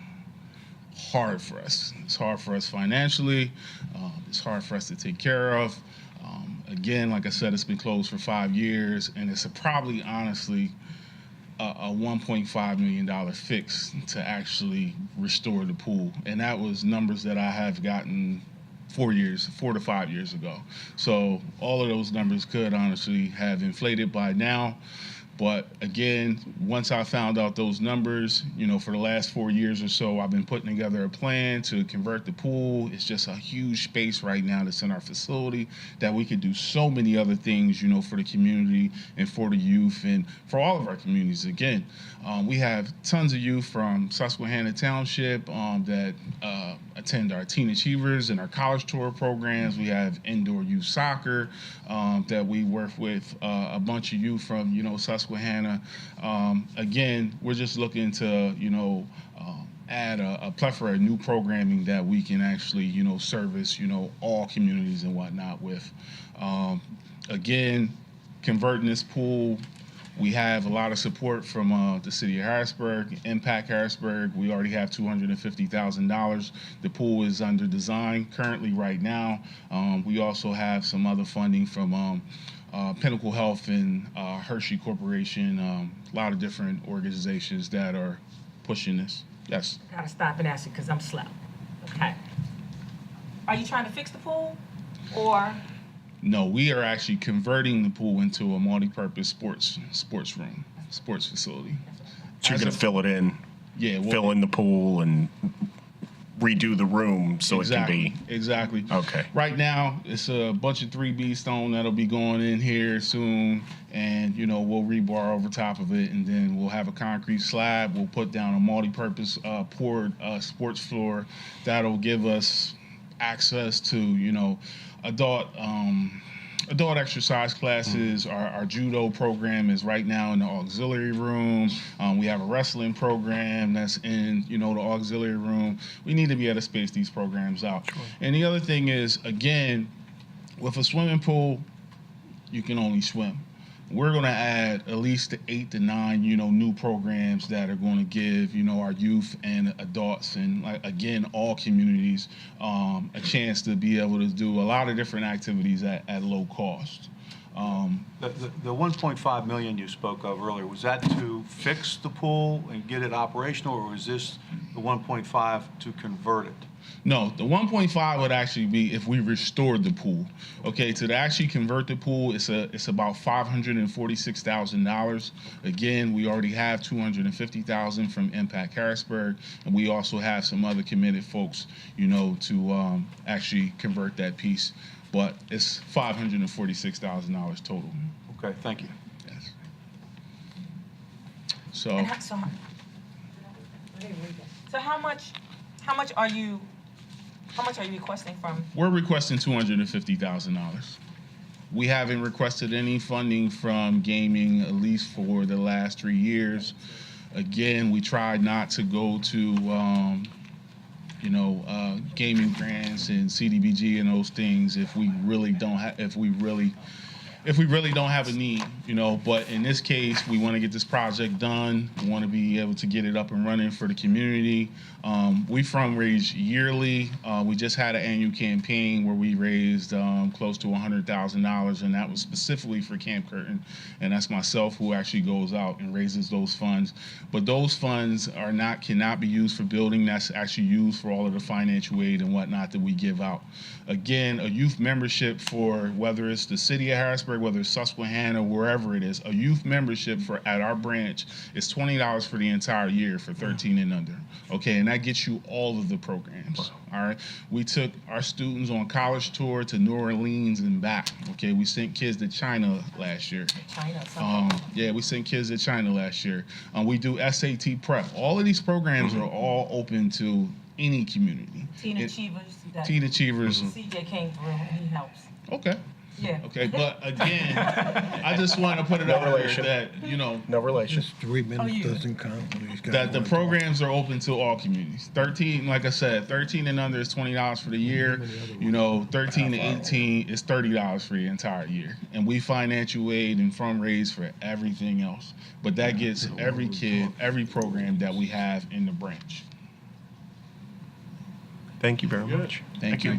hard for us. It's hard for us financially. It's hard for us to take care of. Again, like I said, it's been closed for 5 years, and it's honestly a $1.5 million fix to actually restore the pool. And that was numbers that I have gotten 4 to 5 years ago. So all of those numbers could honestly have inflated by now. But again, once I found out those numbers, for the last 4 years or so, I've been putting together a plan to convert the pool. It's just a huge space right now that's in our facility that we could do so many other things, for the community and for the youth and for all of our communities. Again, we have tons of youth from Susquehanna Township that attend our Teen Achievers and our college tour programs. We have indoor youth soccer that we work with a bunch of youth from, Susquehanna. Again, we're just looking to, add a plethora of new programming that we can actually, service, all communities and whatnot with. Again, converting this pool, we have a lot of support from the city of Harrisburg, Impact Harrisburg. We already have $250,000. The pool is under design currently right now. We also have some other funding from Pinnacle Health and Hershey Corporation, a lot of different organizations that are pushing this. Yes. Gotta stop and ask you because I'm slow. Okay. Are you trying to fix the pool, or? No, we are actually converting the pool into a multi-purpose sports room, sports facility. So you're going to fill it in? Yeah. Fill in the pool and redo the room so it can be... Exactly. Okay. Right now, it's a bunch of 3B stone that'll be going in here soon, and, we'll rebar over top of it, and then we'll have a concrete slab. We'll put down a multi-purpose poured sports floor that'll give us access to, adult exercise classes. Our judo program is right now in the auxiliary room. We have a wrestling program that's in, the auxiliary room. We need to be able to space these programs out. Sure. And the other thing is, again, with a swimming pool, you can only swim. We're going to add at least 8 to 9, new programs that are going to give, our youth and adults and, again, all communities a chance to be able to do a lot of different activities at low cost. The 1.5 million you spoke of earlier, was that to fix the pool and get it operational, or was this the 1.5 to convert it? No, the 1.5 would actually be if we restored the pool. Okay, to actually convert the pool, it's about $546,000. Again, we already have $250,000 from Impact Harrisburg, and we also have some other committed folks, to actually convert that piece. But it's $546,000 total. Okay, thank you. Yes. So. So how much are you requesting from? We're requesting $250,000. We haven't requested any funding from gaming, at least for the last 3 years. Again, we tried not to go to, gaming grants and CDBG and those things if we really if we really don't have a need, you know. But in this case, we want to get this project done. We want to be able to get it up and running for the community. We fundraise yearly. We just had an annual campaign where we raised close to $100,000, and that was specifically for Camp Curtin. And that's myself who actually goes out and raises those funds. But those funds cannot be used for building. That's actually used for all of the financial aid and whatnot that we give out. Again, a youth membership for whether it's the city of Harrisburg, whether it's Susquehanna, wherever it is, a youth membership at our branch is $20 for the entire year for 13 and under. Okay, and that gets you all of the programs. All right, we took our students on college tour to New Orleans and back. Okay, we sent kids to China last year. Yeah, we sent kids to China last year. We do SAT prep. All of these programs are all open to any community. Teen Achievers. Teen Achievers. CJ came through and he helps. Okay. Yeah. Okay, but again, I just want to put it out there that, you know. No relation. Just 3 minutes doesn't count. When he's got That the one. programs are open to all communities. 13, like I said, 13 and under is $20 for the year. You know, 13 to 18 is $30 for the entire year. And we financial aid and fundraise for everything else. But that gets every kid, every program that we have in the branch. Thank you very much. Thank you.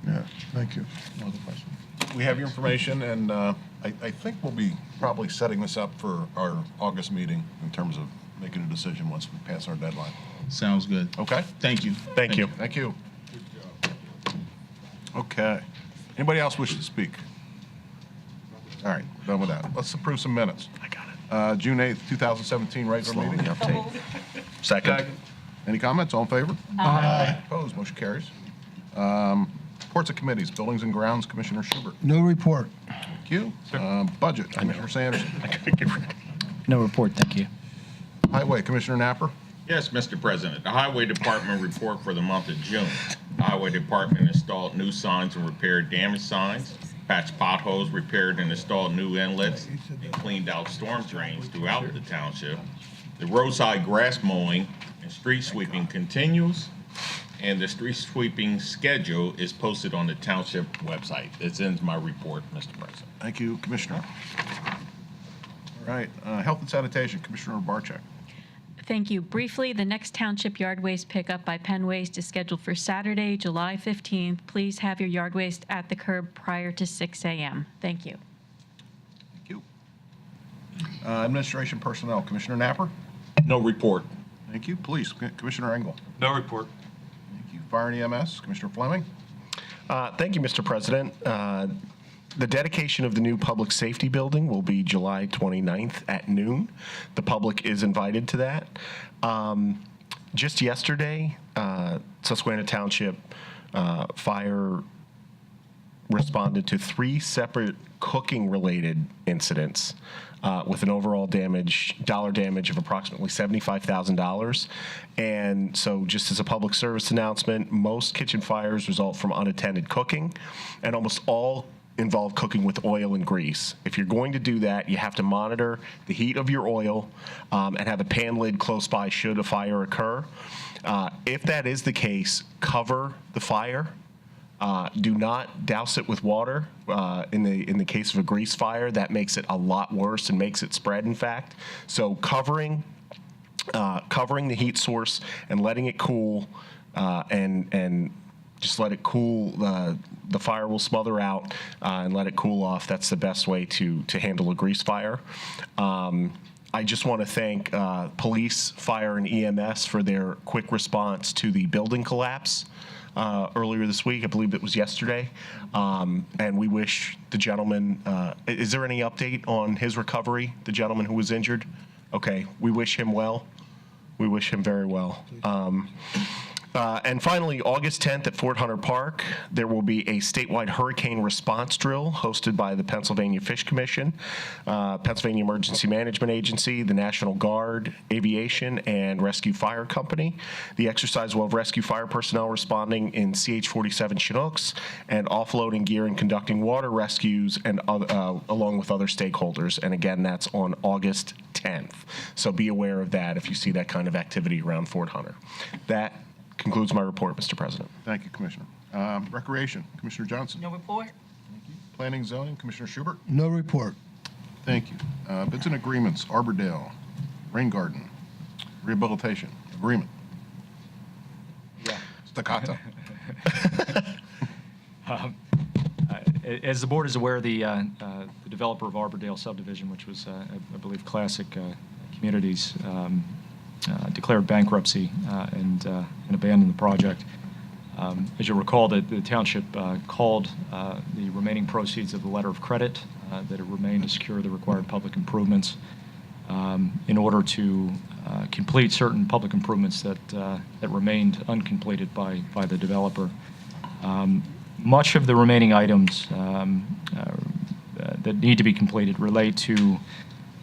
Yeah, thank you. No other questions? We have your information, and I think we'll be probably setting this up for our August meeting in terms of making a decision once we pass our deadline. Sounds good. Okay? Thank you. Thank you. Thank you. Okay. Anybody else wish to speak? All right, done with that. Let's approve some minutes. I got it. June 8th, 2017, regular meeting. Update. Second. Any comments? All in favor? Aye. Opposed? Motion carries. Reports of committees. Buildings and Grounds, Commissioner Schubert. No report. Thank you. Budget, Commissioner Sanderson. No report, thank you. Highway, Commissioner Napper. Yes, Mr. President. The Highway Department report for the month of June. The Highway Department installed new signs and repaired damaged signs, patched potholes, repaired and installed new inlets, and cleaned out storm drains throughout the township. The roadside grass mowing and street sweeping continues, and the street sweeping schedule is posted on the township website. This ends my report, Mr. President. Thank you, Commissioner. All right, Health and Sanitation, Commissioner Barczyk. Thank you. Briefly, the next township yard waste pickup by Penn Waste is scheduled for Saturday, July 15th. Please have your yard waste at the curb prior to 6 a.m. Thank you. Thank you. Administration Personnel, Commissioner Napper. No report. Thank you. Police, Commissioner Engel. No report. Thank you. Fire and EMS, Commissioner Fleming. Thank you, Mr. President. The dedication of the new public safety building will be July 29th at noon. The public is invited to that. Just yesterday, Susquehanna Township Fire responded to 3 separate cooking-related incidents with an overall dollar damage of approximately $75,000. And so just as a public service announcement, most kitchen fires result from unattended cooking, and almost all involve cooking with oil and grease. If you're going to do that, you have to monitor the heat of your oil and have a pan lid close by should a fire occur. If that is the case, cover the fire. Do not douse it with water. In the case of a grease fire, that makes it a lot worse and makes it spread, in fact. So covering the heat source and letting it cool and just let it cool. The fire will smother out and let it cool off. That's the best way to handle a grease fire. I just want to thank police, fire, and EMS for their quick response to the building collapse earlier this week. I believe it was yesterday. And we wish the gentleman, is there any update on his recovery, the gentleman who was injured? Okay, we wish him well. We wish him very well. And finally, August 10th at Fort Hunter Park, there will be a statewide hurricane response drill hosted by the Pennsylvania Fish Commission, Pennsylvania Emergency Management Agency, the National Guard, Aviation, and Rescue Fire Company. The exercise will have rescue fire personnel responding in CH-47 Chinooks and offloading gear and conducting water rescues and along with other stakeholders. And again, that's on August 10th. So be aware of that if you see that kind of activity around Fort Hunter. That concludes my report, Mr. President. Thank you, Commissioner. Recreation, Commissioner Johnson. No report. Planning Zoning, Commissioner Schubert. No report. Thank you. Bids and agreements, Arbordale, Rain Garden, Rehabilitation, agreement. Yeah. Staccato. As the board is aware, the developer of Arbordale subdivision, which was, I believe, Classic Communities, declared bankruptcy and abandoned the project. As you'll recall, the township called the remaining proceeds of the letter of credit that it remained to secure the required public improvements in order to complete certain public improvements that remained uncompleted by the developer. Much of the remaining items that need to be completed relate to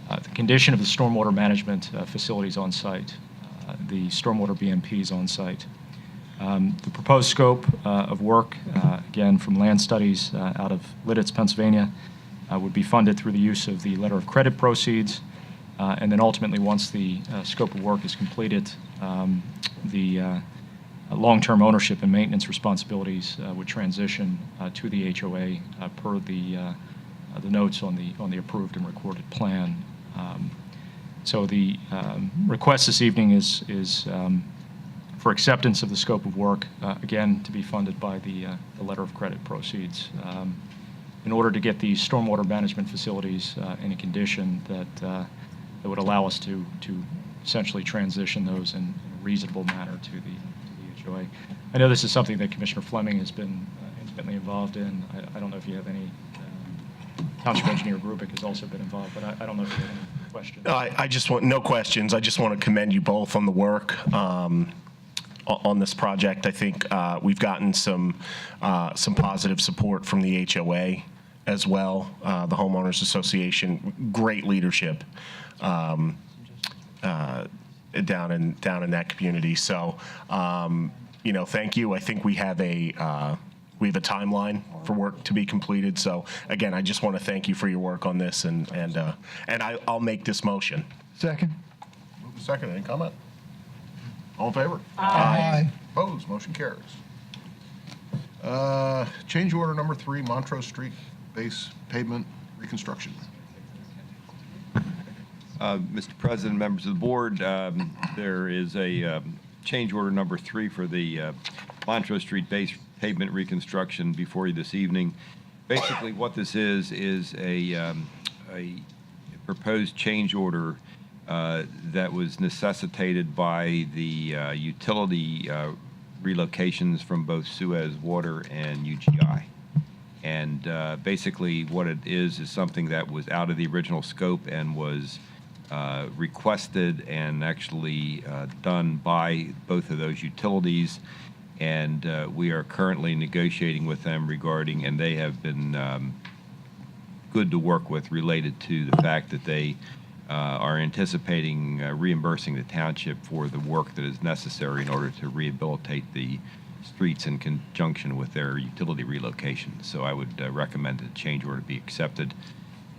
the condition of the stormwater management facilities on site, the stormwater BMPs on site. The proposed scope of work, again, from land studies out of Lidditz, Pennsylvania, would be funded through the use of the letter of credit proceeds. And then ultimately, once the scope of work is completed, the long-term ownership and maintenance responsibilities would transition to the HOA per the notes on the approved and recorded plan. So the request this evening is for acceptance of the scope of work, again, to be funded by the letter of credit proceeds in order to get these stormwater management facilities in a condition that would allow us to essentially transition those in a reasonable manner to the HOA. I know this is something that Commissioner Fleming has been intimately involved in. I don't know if you have any, Township Engineer Grubik has also been involved, but I don't know if you have any questions. I just want, no questions. I just want to commend you both on the work on this project. I think we've gotten some positive support from the HOA as well, the Homeowners Association. Great leadership down in that community. So, thank you. I think we have a timeline for work to be completed. So again, I just want to thank you for your work on this, and I'll make this motion. Second. Move to second. Any comment? All in favor? Aye. Opposed? Motion carries. Change order number 3, Montrose Street base pavement reconstruction. Mr. President, members of the board, there is a change order number 3 for the Montrose Street base pavement reconstruction before you this evening. Basically, what this is a proposed change order that was necessitated by the utility relocations from both Suez Water and UGI. And basically, what it is something that was out of the original scope and was requested and actually done by both of those utilities, and we are currently negotiating with them regarding, and they have been good to work with related to the fact that they are anticipating reimbursing the township for the work that is necessary in order to rehabilitate the streets in conjunction with their utility relocation. So I would recommend that the change order be accepted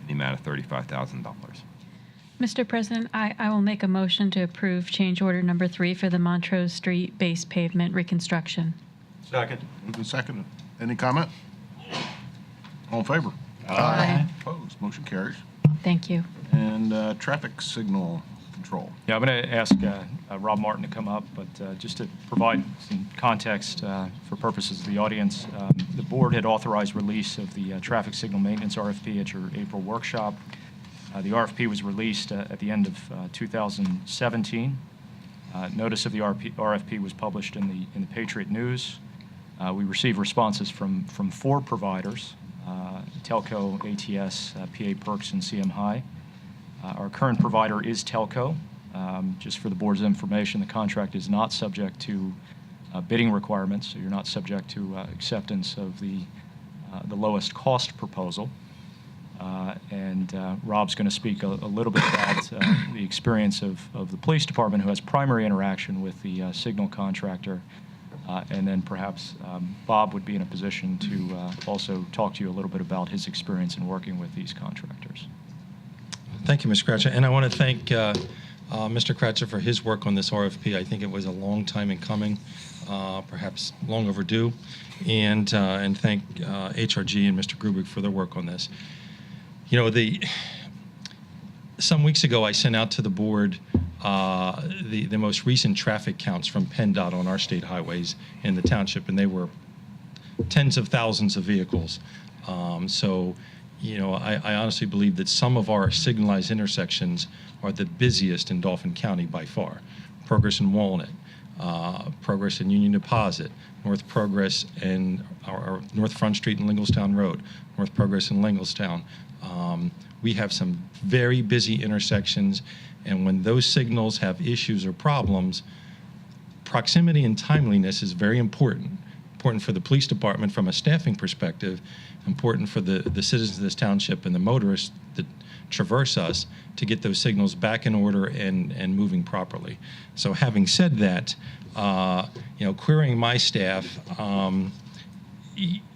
in the amount of $35,000. Mr. President, I will make a motion to approve change order number 3 for the Montrose Street base pavement reconstruction. Second. Moved and seconded. Any comment? All in favor? Aye. Opposed? Motion carries. Thank you. And traffic signal control. Yeah, I'm going to ask Rob Martin to come up, but just to provide some context for purposes of the audience, the board had authorized release of the traffic signal maintenance RFP at your April workshop. The RFP was released at the end of 2017. Notice of the RFP was published in the Patriot News. We received responses from 4 providers, Telco, ATS, PA Perks, and CM High. Our current provider is Telco. Just for the board's information, the contract is not subject to bidding requirements, so you're not subject to acceptance of the lowest cost proposal. And Rob's going to speak a little bit about the experience of the police department, who has primary interaction with the signal contractor. And then perhaps Bob would be in a position to also talk to you a little bit about his experience in working with these contractors. Thank you, Ms. Gratcha. And I want to thank Mr. Kratzer for his work on this RFP. I think it was a long time in coming, perhaps long overdue, and thank HRG and Mr. Grubig for their work on this. You know, some weeks ago I sent out to the board the most recent traffic counts from PennDOT on our state highways in the township, and they were tens of thousands of vehicles. So, you know, I honestly believe that some of our signalized intersections are the busiest in Dauphin County by far. Progress in Walnut, Progress in Union Deposit, North Progress and our North Front Street and Lingelstown Road, North Progress in Lingelstown. We have some very busy intersections, and when those signals have issues or problems, proximity and timeliness is very important. Important for the police department from a staffing perspective, important for the citizens of this township and the motorists that traverse us to get those signals back in order and moving properly. So having said that, you know, querying my staff,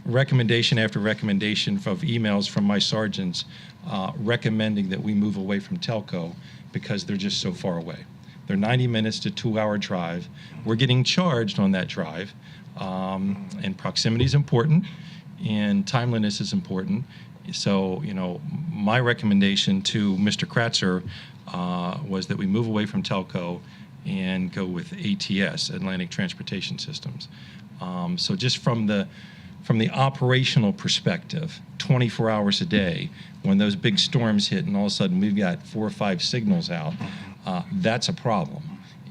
recommendation after recommendation of emails from my sergeants recommending that we move away from Telco because they're just so far away. They're 90 minutes to 2-hour drive. We're getting charged on that drive, and proximity is important, and timeliness is important. So, you know, my recommendation to Mr. Kratzer was that we move away from Telco and go with ATS, Atlantic Transportation Systems. So just from the operational perspective, 24 hours a day, when those big storms hit and all of a sudden we've got 4 or 5 signals out, that's a problem.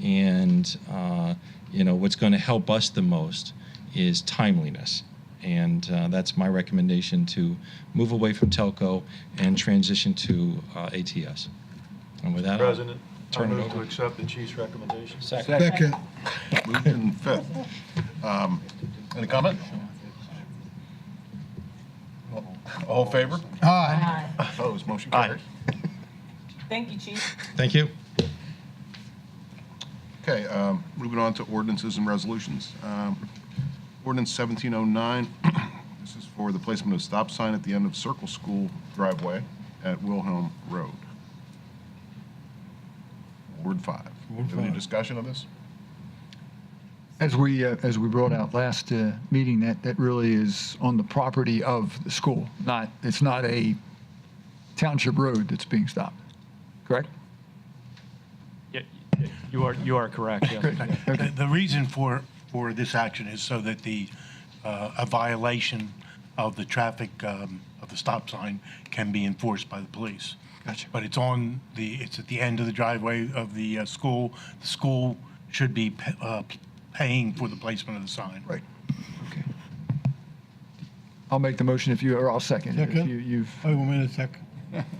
And, you know, what's going to help us the most is timeliness. And that's my recommendation, to move away from Telco and transition to ATS. And with that, President, I'll turn it I move over. to accept the chief's recommendation. Second. Moved and fifth. Any comment? All in favor? Aye. Opposed? Motion carries. Thank you, Chief. Thank you. Okay, moving on to ordinances and resolutions. Ordinance 1709, this is for the placement of stop sign at the end of Circle School driveway at Wilhelm Road. Ward 5. Any discussion of this? As we brought out last meeting, that really is on the property of the school. It's not a township road that's being stopped. Correct? Yeah, you are correct. Yes. The reason for this action is so that a violation of the traffic of the stop sign can be enforced by the police. Gotcha. But it's at the end of the driveway of the school. The school should be paying for the placement of the sign. Right. Okay. I'll make the motion or I'll second. Second? You've. Oh, 1 minute, second.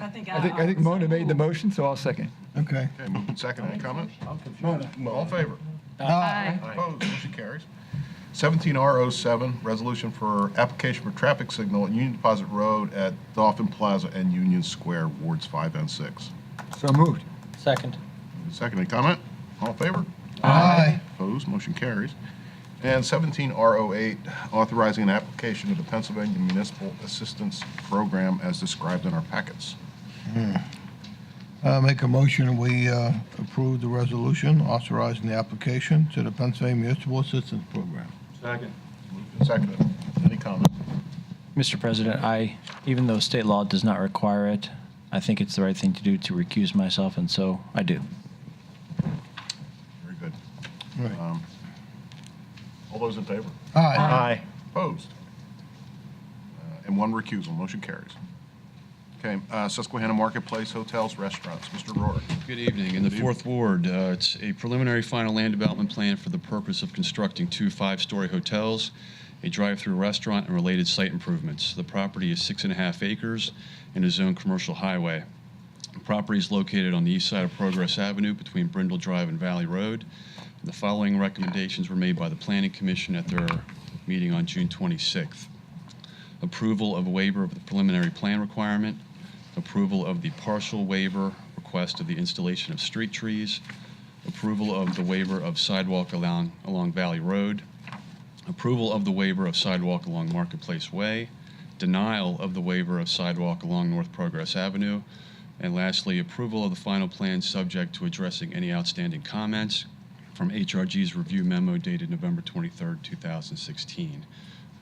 I think I think Mona made the motion, so I'll second. Okay. Okay, moved and second. Any comment? Mona. All in favor? Aye. Opposed? Motion carries. 17R07, resolution for application for traffic signal at Union Deposit Road at Dauphin Plaza and Union Square, Wards 5 and 6. So moved. Second. Second, any comment? All in favor? Aye. Opposed? Motion carries. And 17R08, authorizing an application to the Pennsylvania Municipal Assistance Program as described in our packets. Make a motion, we approve the resolution authorizing the application to the Pennsylvania Municipal Assistance Program. Second. Moved and seconded. Any comment? Mr. President, even though state law does not require it, I think it's the right thing to do to recuse myself, and so I do. Very good. Right. All those in favor? Aye. Opposed? And one recusal. Motion carries. Okay, Susquehanna Marketplace Hotels, Restaurants. Mr. Rohr. Good evening. In the 4th Ward, it's a preliminary final land development plan for the purpose of constructing 2 5-story hotels, a drive-through restaurant, and related site improvements. The property is 6.5 acres and is zoned commercial highway. The property is located on the east side of Progress Avenue between Brindle Drive and Valley Road. The following recommendations were made by the Planning Commission at their meeting on June 26th. Approval of a waiver of the preliminary plan requirement, approval of the partial waiver request of the installation of street trees, approval of the waiver of sidewalk along Valley Road, approval of the waiver of sidewalk along Marketplace Way, denial of the waiver of sidewalk along North Progress Avenue, And lastly, approval of the final plan subject to addressing any outstanding comments from HRG's review memo dated November 23rd, 2016.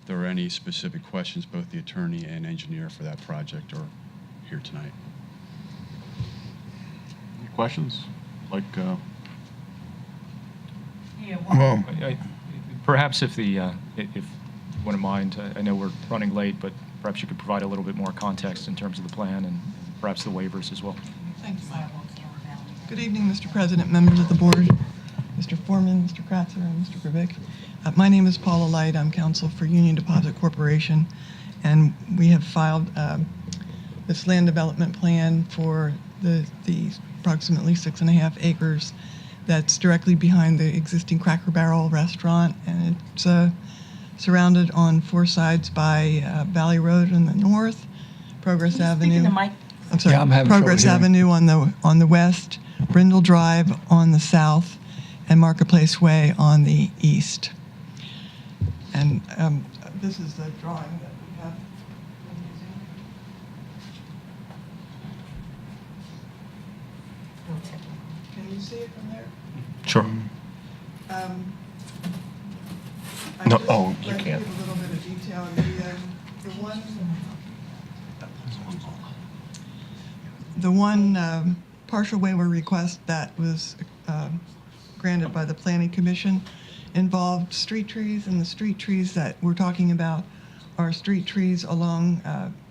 If there are any specific questions, both the attorney and engineer for that project are here tonight. Any questions? Like, Perhaps if you wouldn't mind, I know we're running late, but perhaps you could provide a little bit more context in terms of the plan and perhaps the waivers as well. Thank you, Mike. Good evening, Mr. President, members of the board, Mr. Foreman, Mr. Kratzer, and Mr. Grubik. My name is Paula Light. I'm counsel for Union Deposit Corporation, and we have filed this land development plan for the approximately 6.5 acres that's directly behind the existing Cracker Barrel restaurant, and it's surrounded on 4 sides by Valley Road in the north, Progress Avenue. I'm sorry, Yeah, I'm having Progress trouble hearing. Avenue on the west, Brindle Drive on the south, and Marketplace Way on the east. And this is the drawing that we have. Can you see it from there? sure. I No, just oh, you like to can't. give a little bit of detail. The one partial waiver request that was granted by the Planning Commission involved street trees, and the street trees that we're talking about are street trees along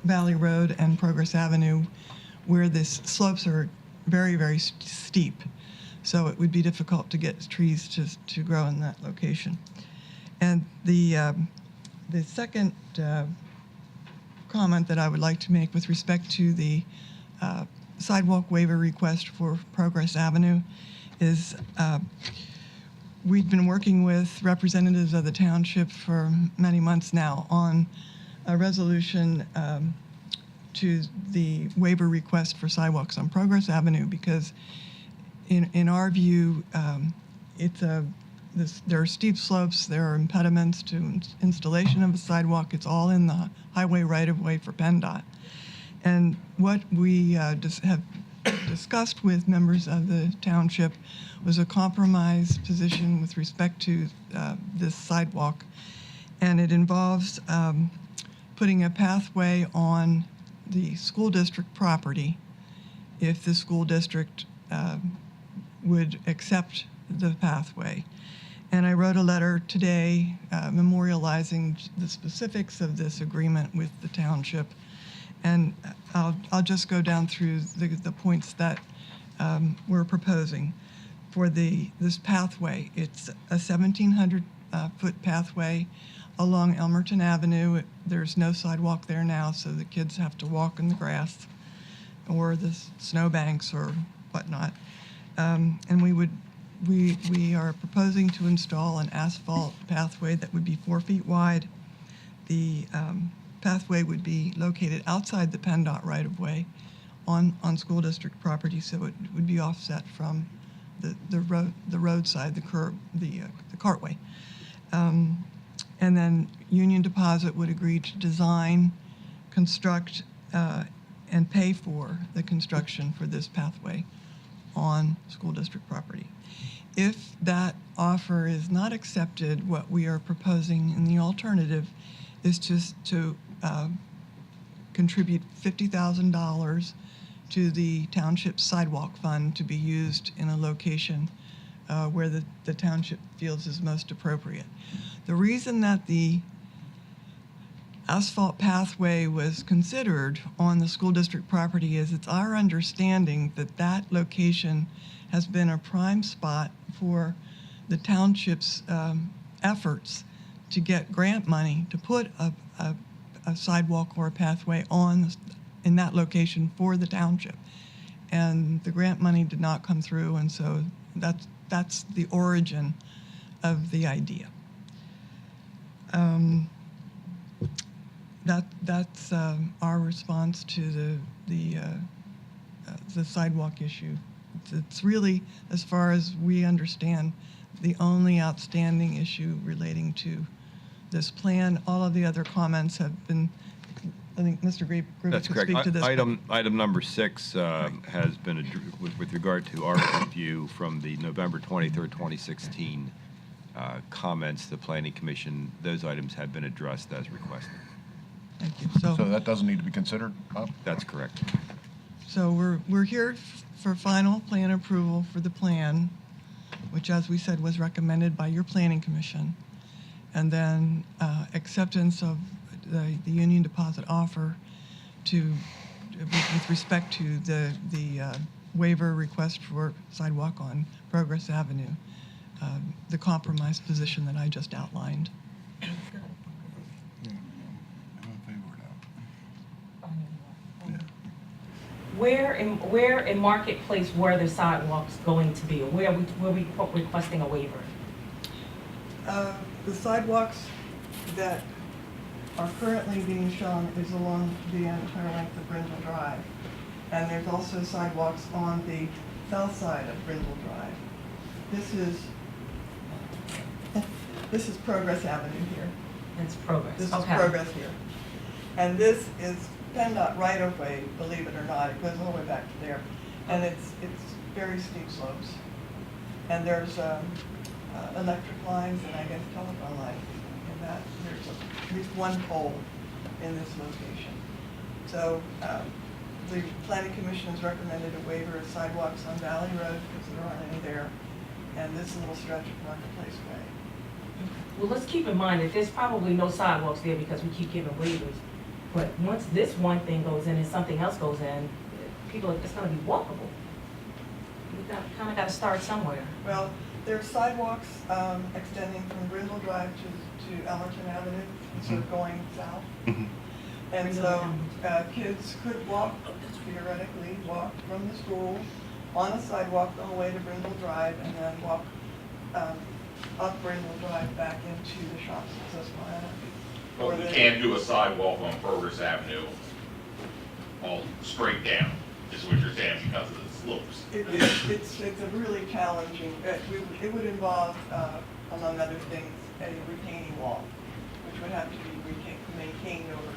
Valley Road and Progress Avenue, where the slopes are very, very steep. So it would be difficult to get trees to grow in that location. And the second comment that I would like to make with respect to the sidewalk waiver request for Progress Avenue is we've been working with representatives of the township for many months now on a resolution to the waiver request for sidewalks on Progress Avenue, because in our view, there are steep slopes, there are impediments to installation of a sidewalk. It's all in the highway right-of-way for PennDOT. And what we have discussed with members of the township was a compromise position with respect to this sidewalk. And it involves putting a pathway on the school district property if the school district would accept the pathway. And I wrote a letter today memorializing the specifics of this agreement with the township. And I'll just go down through the points that we're proposing. For this pathway, it's a 1,700-foot pathway along Elmerton Avenue. There's no sidewalk there now, so the kids have to walk in the grass or the snowbanks or whatnot. And we are proposing to install an asphalt pathway that would be 4 feet wide. The pathway would be located outside the PennDOT right-of-way on school district property, so it would be offset from the roadside, the curb, the cartway. And then Union Deposit would agree to design, construct, and pay for the construction for this pathway on school district property. If that offer is not accepted, what we are proposing in the alternative is just to contribute $50,000 to the township sidewalk fund to be used in a location where the township feels is most appropriate. The reason that the asphalt pathway was considered on the school district property is it's our understanding that that location has been a prime spot for the township's efforts to get grant money to put a sidewalk or a pathway in that location for the township. And the grant money did not come through, and so that's the origin of the idea. That's our response to the sidewalk issue. It's really, as far as we understand, the only outstanding issue relating to this plan. All of the other comments have been I think Mr. Grube That's could correct. speak to this. Item number 6 has been, with regard to our review from the November 23rd, 2016 comments, the Planning Commission, those items have been addressed as requested. Thank you. So that doesn't need to be considered, Bob? That's correct. So we're here for final plan approval for the plan, which, as we said, was recommended by your Planning Commission, and then acceptance of the union deposit offer with respect to the waiver request for sidewalk on Progress Avenue, the compromise position that I just outlined. Where in Marketplace were the sidewalks going to be? Or where are we requesting a waiver? The sidewalks that are currently being shown is along the entire length of Brindle Drive. And there's also sidewalks on the south side of Brindle Drive. This is Progress Avenue here. It's Progress. This Okay. is Progress here. And this is PennDOT right-of-way, believe it or not. It goes all the way back to there. And it's very steep slopes. And there's electric lines and I guess telephone lines. And that there's at least one pole in this location. So the Planning Commission has recommended a waiver of sidewalks on Valley Road because there aren't any there, and this little stretch of Marketplace Way. Well, let's keep in mind that there's probably no sidewalks there because we keep giving waivers. But once this one thing goes in and something else goes in, it's going to be walkable. We kind of got to start somewhere. Well, there are sidewalks extending from Brindle Drive to Elmerton Avenue, sort of going south. And so kids could walk, theoretically, walk from the school on a sidewalk the whole way to Brindle Drive and then walk up Brindle Drive back into the shops in Susquehanna. But we can't do a sidewalk on Progress Avenue all straight down, is what you're saying, because of the slopes. It's a really challenging, it would involve, among other things, a retaining wall, which would have to be maintained over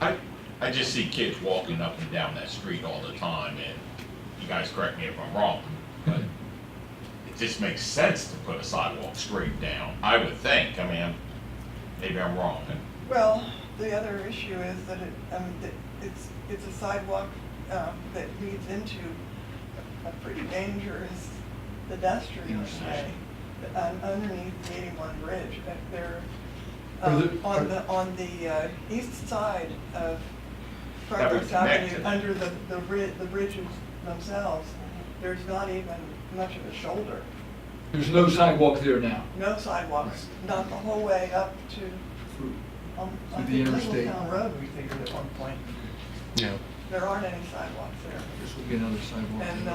time. I just see kids walking up and down that street all the time, and you guys correct me if I'm wrong, but it just makes sense to put a sidewalk straight down, I would think. I mean, maybe I'm wrong. Well, the other issue is that it's a sidewalk that leads into a pretty dangerous pedestrian way underneath the 81 bridge. There, on the east side of Progress Avenue, under the bridges themselves, there's not even much of a shoulder. There's no sidewalk there now. No sidewalks, not the whole way up to I the think interstate. Littletown Road, we figured at one point. Yeah. There aren't any sidewalks there. This will be another sidewalk. And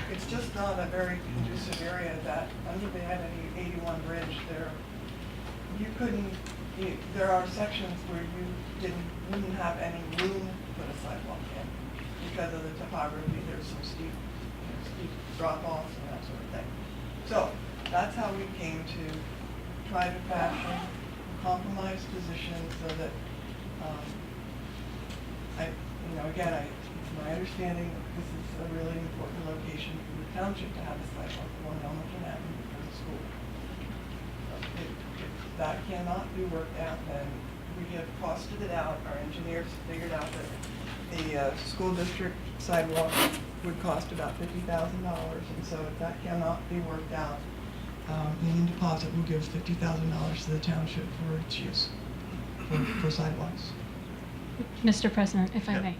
it's just not a very conducive area that, under the 81 bridge, there are sections where you wouldn't have any room to put a sidewalk in because of the topography. There's some steep drop-offs and that sort of thing. So that's how we came to try to fashion a compromise position so that, it's my understanding that this is a really important location for the township to have a sidewalk along Elmerton Avenue for the school. If that cannot be worked out, then we have costed it out. Our engineers figured out that the school district sidewalk would cost about $50,000, and so if that cannot be worked out, union deposit will give $50,000 to the township for its use for sidewalks. Mr. President, if I may.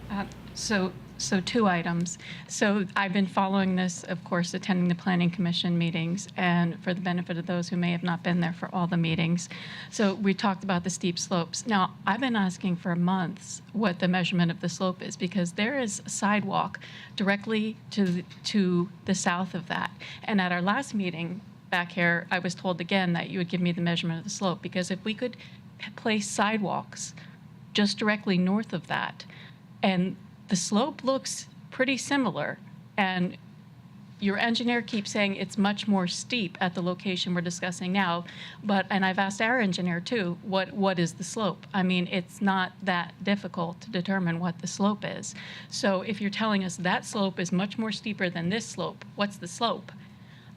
So 2 items. So I've been following this, of course, attending the Planning Commission meetings, and for the benefit of those who may have not been there for all the meetings. So we talked about the steep slopes. Now, I've been asking for months what the measurement of the slope is, because there is a sidewalk directly to the south of that. And at our last meeting back here, I was told again that you would give me the measurement of the slope, because if we could place sidewalks just directly north of that, and the slope looks pretty similar, and your engineer keeps saying it's much more steep at the location we're discussing now, and I've asked our engineer too, what is the slope? I mean, it's not that difficult to determine what the slope is. So if you're telling us that slope is much more steeper than this slope, what's the slope?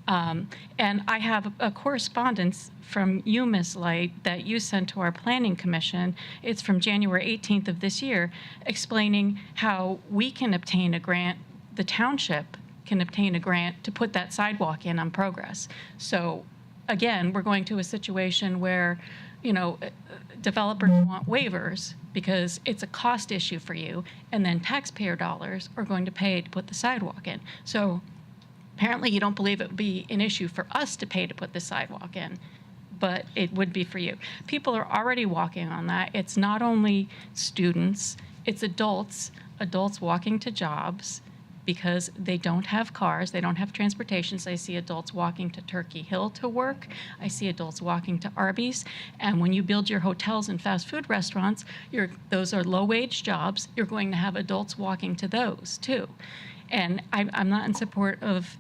And I have a correspondence from you, Ms. Light, that you sent to our Planning Commission. It's from January 18th of this year, explaining how we can obtain a grant, the township can obtain a grant to put that sidewalk in on Progress. So again, we're going to a situation where, developers want waivers because it's a cost issue for you, and then taxpayer dollars are going to pay to put the sidewalk in. So apparently you don't believe it would be an issue for us to pay to put the sidewalk in, but it would be for you. People are already walking on that. It's not only students, it's adults walking to jobs because they don't have cars, they don't have transportation. So I see adults walking to Turkey Hill to work. I see adults walking to Arby's. And when you build your hotels and fast food restaurants, those are low-wage jobs. You're going to have adults walking to those too. And I'm not in support of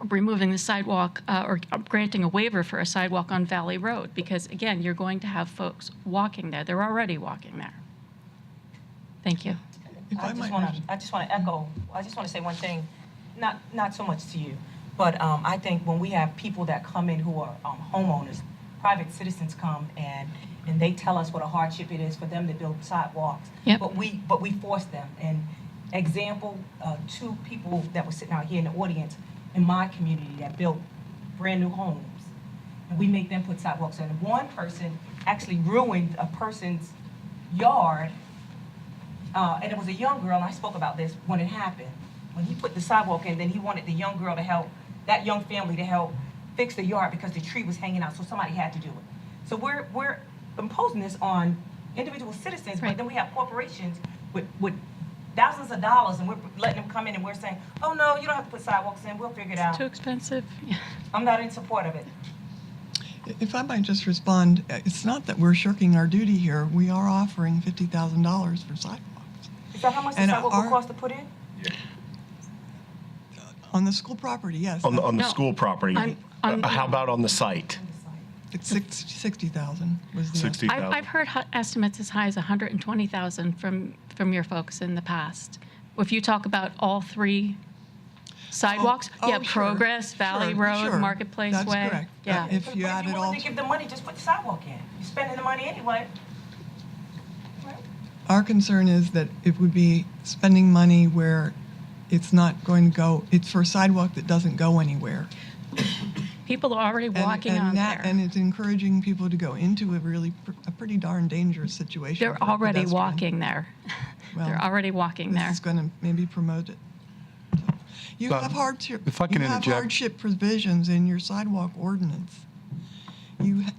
removing the sidewalk or granting a waiver for a sidewalk on Valley Road because, again, you're going to have folks walking there. They're already walking there. Thank you. I just want to say one thing, not so much to you, but I think when we have people that come in who are homeowners, private citizens come and they tell us what a hardship it is for them to build sidewalks. Yep. But we force them. And example, 2 people that were sitting out here in the audience in my community that built brand new homes, and we make them put sidewalks in. One person actually ruined a person's yard. And it was a young girl, and I spoke about this when it happened. When he put the sidewalk in, then he wanted the young girl to help, that young family to help fix the yard because the tree was hanging out, so somebody had to do it. So we're imposing this on individual citizens, but then we have corporations with thousands of dollars, and we're letting them come in and we're saying, oh no, you don't have to put sidewalks in, we'll figure it out. Too expensive. Yeah. I'm not in support of it. If I might just respond, it's not that we're shirking our duty here. We are offering $50,000 for sidewalks. Is that how much the sidewalk will cost to put in? On the school property, yes. On the school property. How about on the site? It's 60,000 was the 60,000. I've heard estimates as high as 120,000 from your folks in the past. If you talk about all 3 sidewalks, sure. Progress, Valley Road, Sure. Marketplace That's Way. correct. Yeah. If you add it all, If you give the money, just put the sidewalk in. You're spending the money anyway. our concern is that it would be spending money where it's not going to go, it's for a sidewalk that doesn't go anywhere. People are already walking on there. And it's encouraging people to go into a pretty darn dangerous situation. They're for a already pedestrian. walking there. Well, They're already walking there. This is going to maybe promote it. So, you But have hardship. if I can you have interject. hardship provisions in your sidewalk ordinance.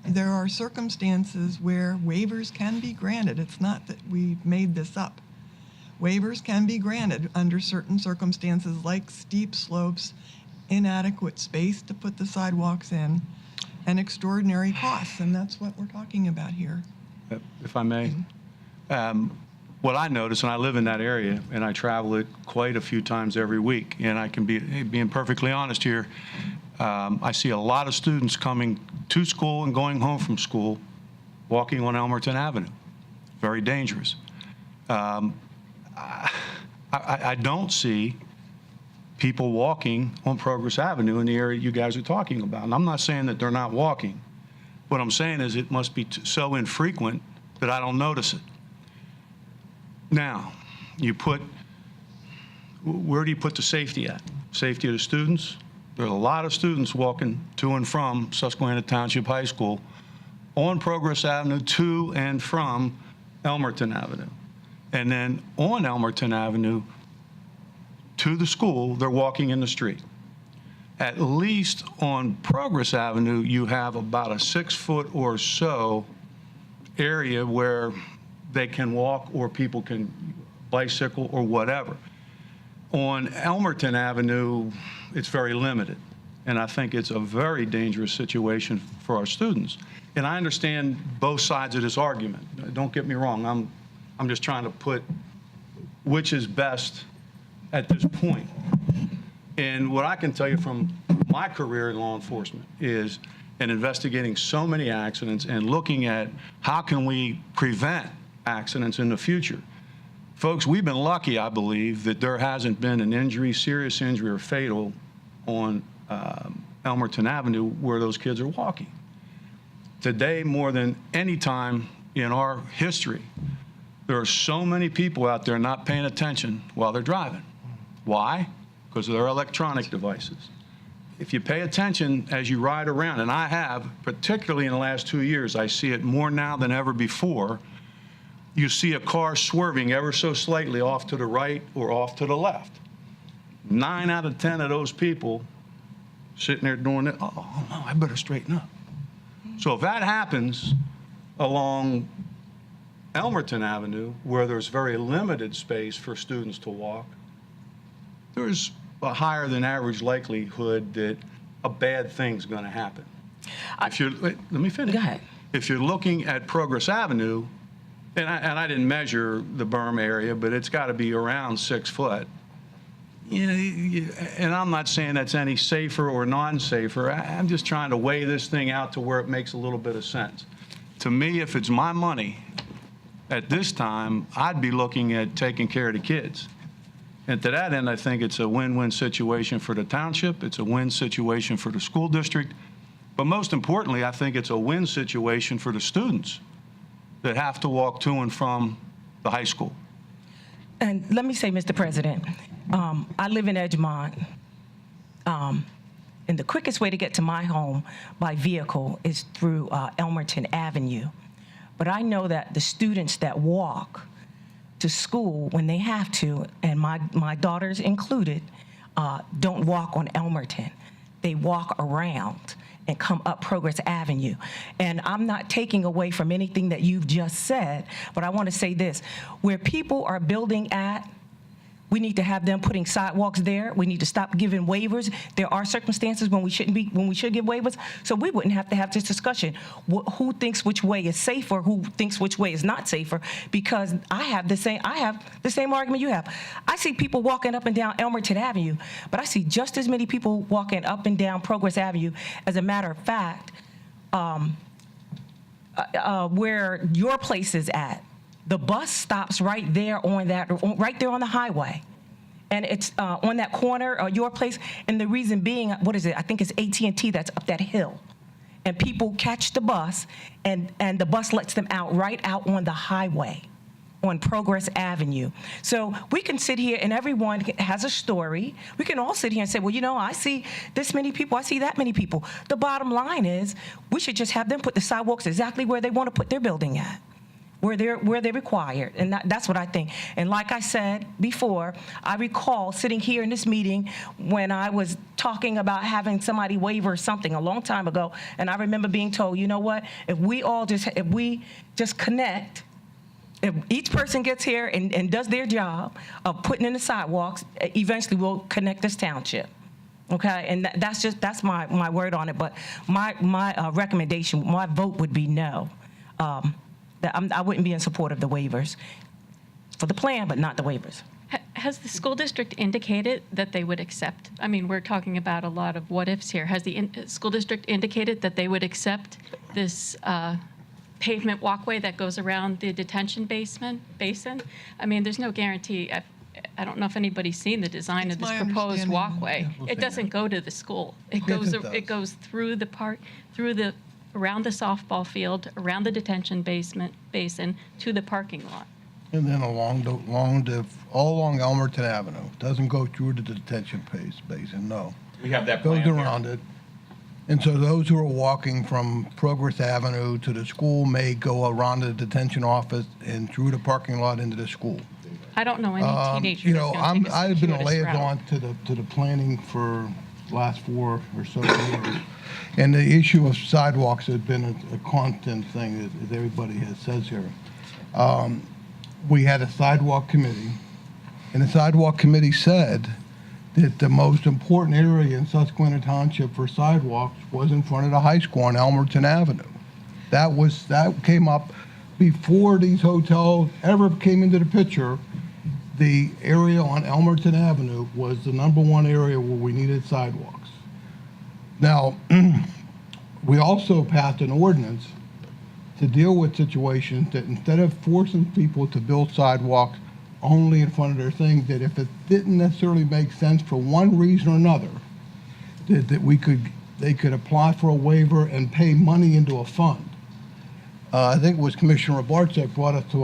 There are circumstances where waivers can be granted. It's not that we made this up. Waivers can be granted under certain circumstances like steep slopes, inadequate space to put the sidewalks in, and extraordinary costs, and that's what we're talking about here. If I may. What I notice, and I live in that area, and I travel it quite a few times every week, and I can being perfectly honest here, I see a lot of students coming to school and going home from school, walking on Elmerton Avenue. Very dangerous. I don't see people walking on Progress Avenue in the area you guys are talking about. And I'm not saying that they're not walking. What I'm saying is it must be so infrequent that I don't notice it. Now, where do you put the safety at? Safety of the students? There's a lot of students walking to and from Susquehanna Township High School on Progress Avenue to and from Elmerton Avenue. And then on Elmerton Avenue to the school, they're walking in the street. At least on Progress Avenue, you have about a 6-foot or so area where they can walk or people can bicycle or whatever. On Elmerton Avenue, it's very limited. And I think it's a very dangerous situation for our students. And I understand both sides of this argument. Don't get me wrong. I'm just trying to put which is best at this point. And what I can tell you from my career in law enforcement is in investigating so many accidents and looking at how can we prevent accidents in the future. Folks, we've been lucky, I believe, that there hasn't been an injury, serious injury or fatal on Elmerton Avenue where those kids are walking. Today, more than any time in our history, there are so many people out there not paying attention while they're driving. Why? Because of their electronic devices. If you pay attention as you ride around, and I have, particularly in the last 2 years, I see it more now than ever before, you see a car swerving ever so slightly off to the right or off to the left. 9 out of 10 of those people sitting there doing it, oh no, I better straighten up. So if that happens along Elmerton Avenue, where there's very limited space for students to walk, there's a higher than average likelihood that a bad thing's going to happen. Let me finish. Go ahead. If you're looking at Progress Avenue, and I didn't measure the berm area, but it's got to be around 6 foot. You know, and I'm not saying that's any safer or non-safer. I'm just trying to weigh this thing out to where it makes a little bit of sense. To me, if it's my money, at this time, I'd be looking at taking care of the kids. And to that end, I think it's a win-win situation for the township. It's a win situation for the school district. But most importantly, I think it's a win situation for the students that have to walk to and from the high school. And let me say, Mr. President, I live in Edgemont, and the quickest way to get to my home by vehicle is through Elmerton Avenue. But I know that the students that walk to school when they have to, and my daughters included, don't walk on Elmerton. They walk around and come up Progress Avenue. And I'm not taking away from anything that you've just said, but I want to say this. Where people are building at, we need to have them putting sidewalks there. We need to stop giving waivers. There are circumstances when we should give waivers. So we wouldn't have to have this discussion. Who thinks which way is safer? Who thinks which way is not safer? Because I have the same argument you have. I see people walking up and down Elmerton Avenue, but I see just as many people walking up and down Progress Avenue. As a matter of fact, where your place is at, the bus stops right there on the highway. And it's on that corner, your place. And the reason being, what is it? I think it's AT&T that's up that hill. And people catch the bus, and the bus lets them out right out on the highway on Progress Avenue. So we can sit here, and everyone has a story. We can all sit here and say, well, you know, I see this many people, I see that many people. The bottom line is we should just have them put the sidewalks exactly where they want to put their building at. Where they're required, and that's what I think. And like I said before, I recall sitting here in this meeting when I was talking about having somebody waiver something a long time ago, and I remember being told, you know what, if we just connect, if each person gets here and does their job of putting in the sidewalks, eventually we'll connect this township. Okay, and that's my word on it. But my recommendation, my vote would be no. I wouldn't be in support of the waivers for the plan, but not the waivers. Has the school district indicated that they would accept? I mean, we're talking about a lot of what ifs here. Has the school district indicated that they would accept this pavement walkway that goes around the detention basin? I mean, there's no guarantee. I don't know if anybody's seen the design of this proposed walkway. It doesn't go to the school. It goes through the park, around the softball field, around the detention basin to the parking lot. And then all along Elmerton Avenue. Doesn't go through the detention basin, no. We have that Goes plan around it. And so those who are walking from Progress Avenue to the school may go around the detention office and through the parking lot into the school. I don't know any teenager. You know, I've been a circuitous liaison route. to the planning for the last 4 or so years. And the issue of sidewalks has been a constant thing, as everybody says here. We had a sidewalk committee, and the sidewalk committee said that the most important area in Susquehanna Township for sidewalks was in front of the high school on Elmerton Avenue. That came up before these hotels ever came into the picture. the area on Elmerton Avenue was the #1 area where we needed sidewalks. Now, we also passed an ordinance to deal with situations that instead of forcing people to build sidewalks only in front of their things, that if it didn't necessarily make sense for one reason or another, that they could apply for a waiver and pay money into a fund. I think it was Commissioner Bartz that brought it to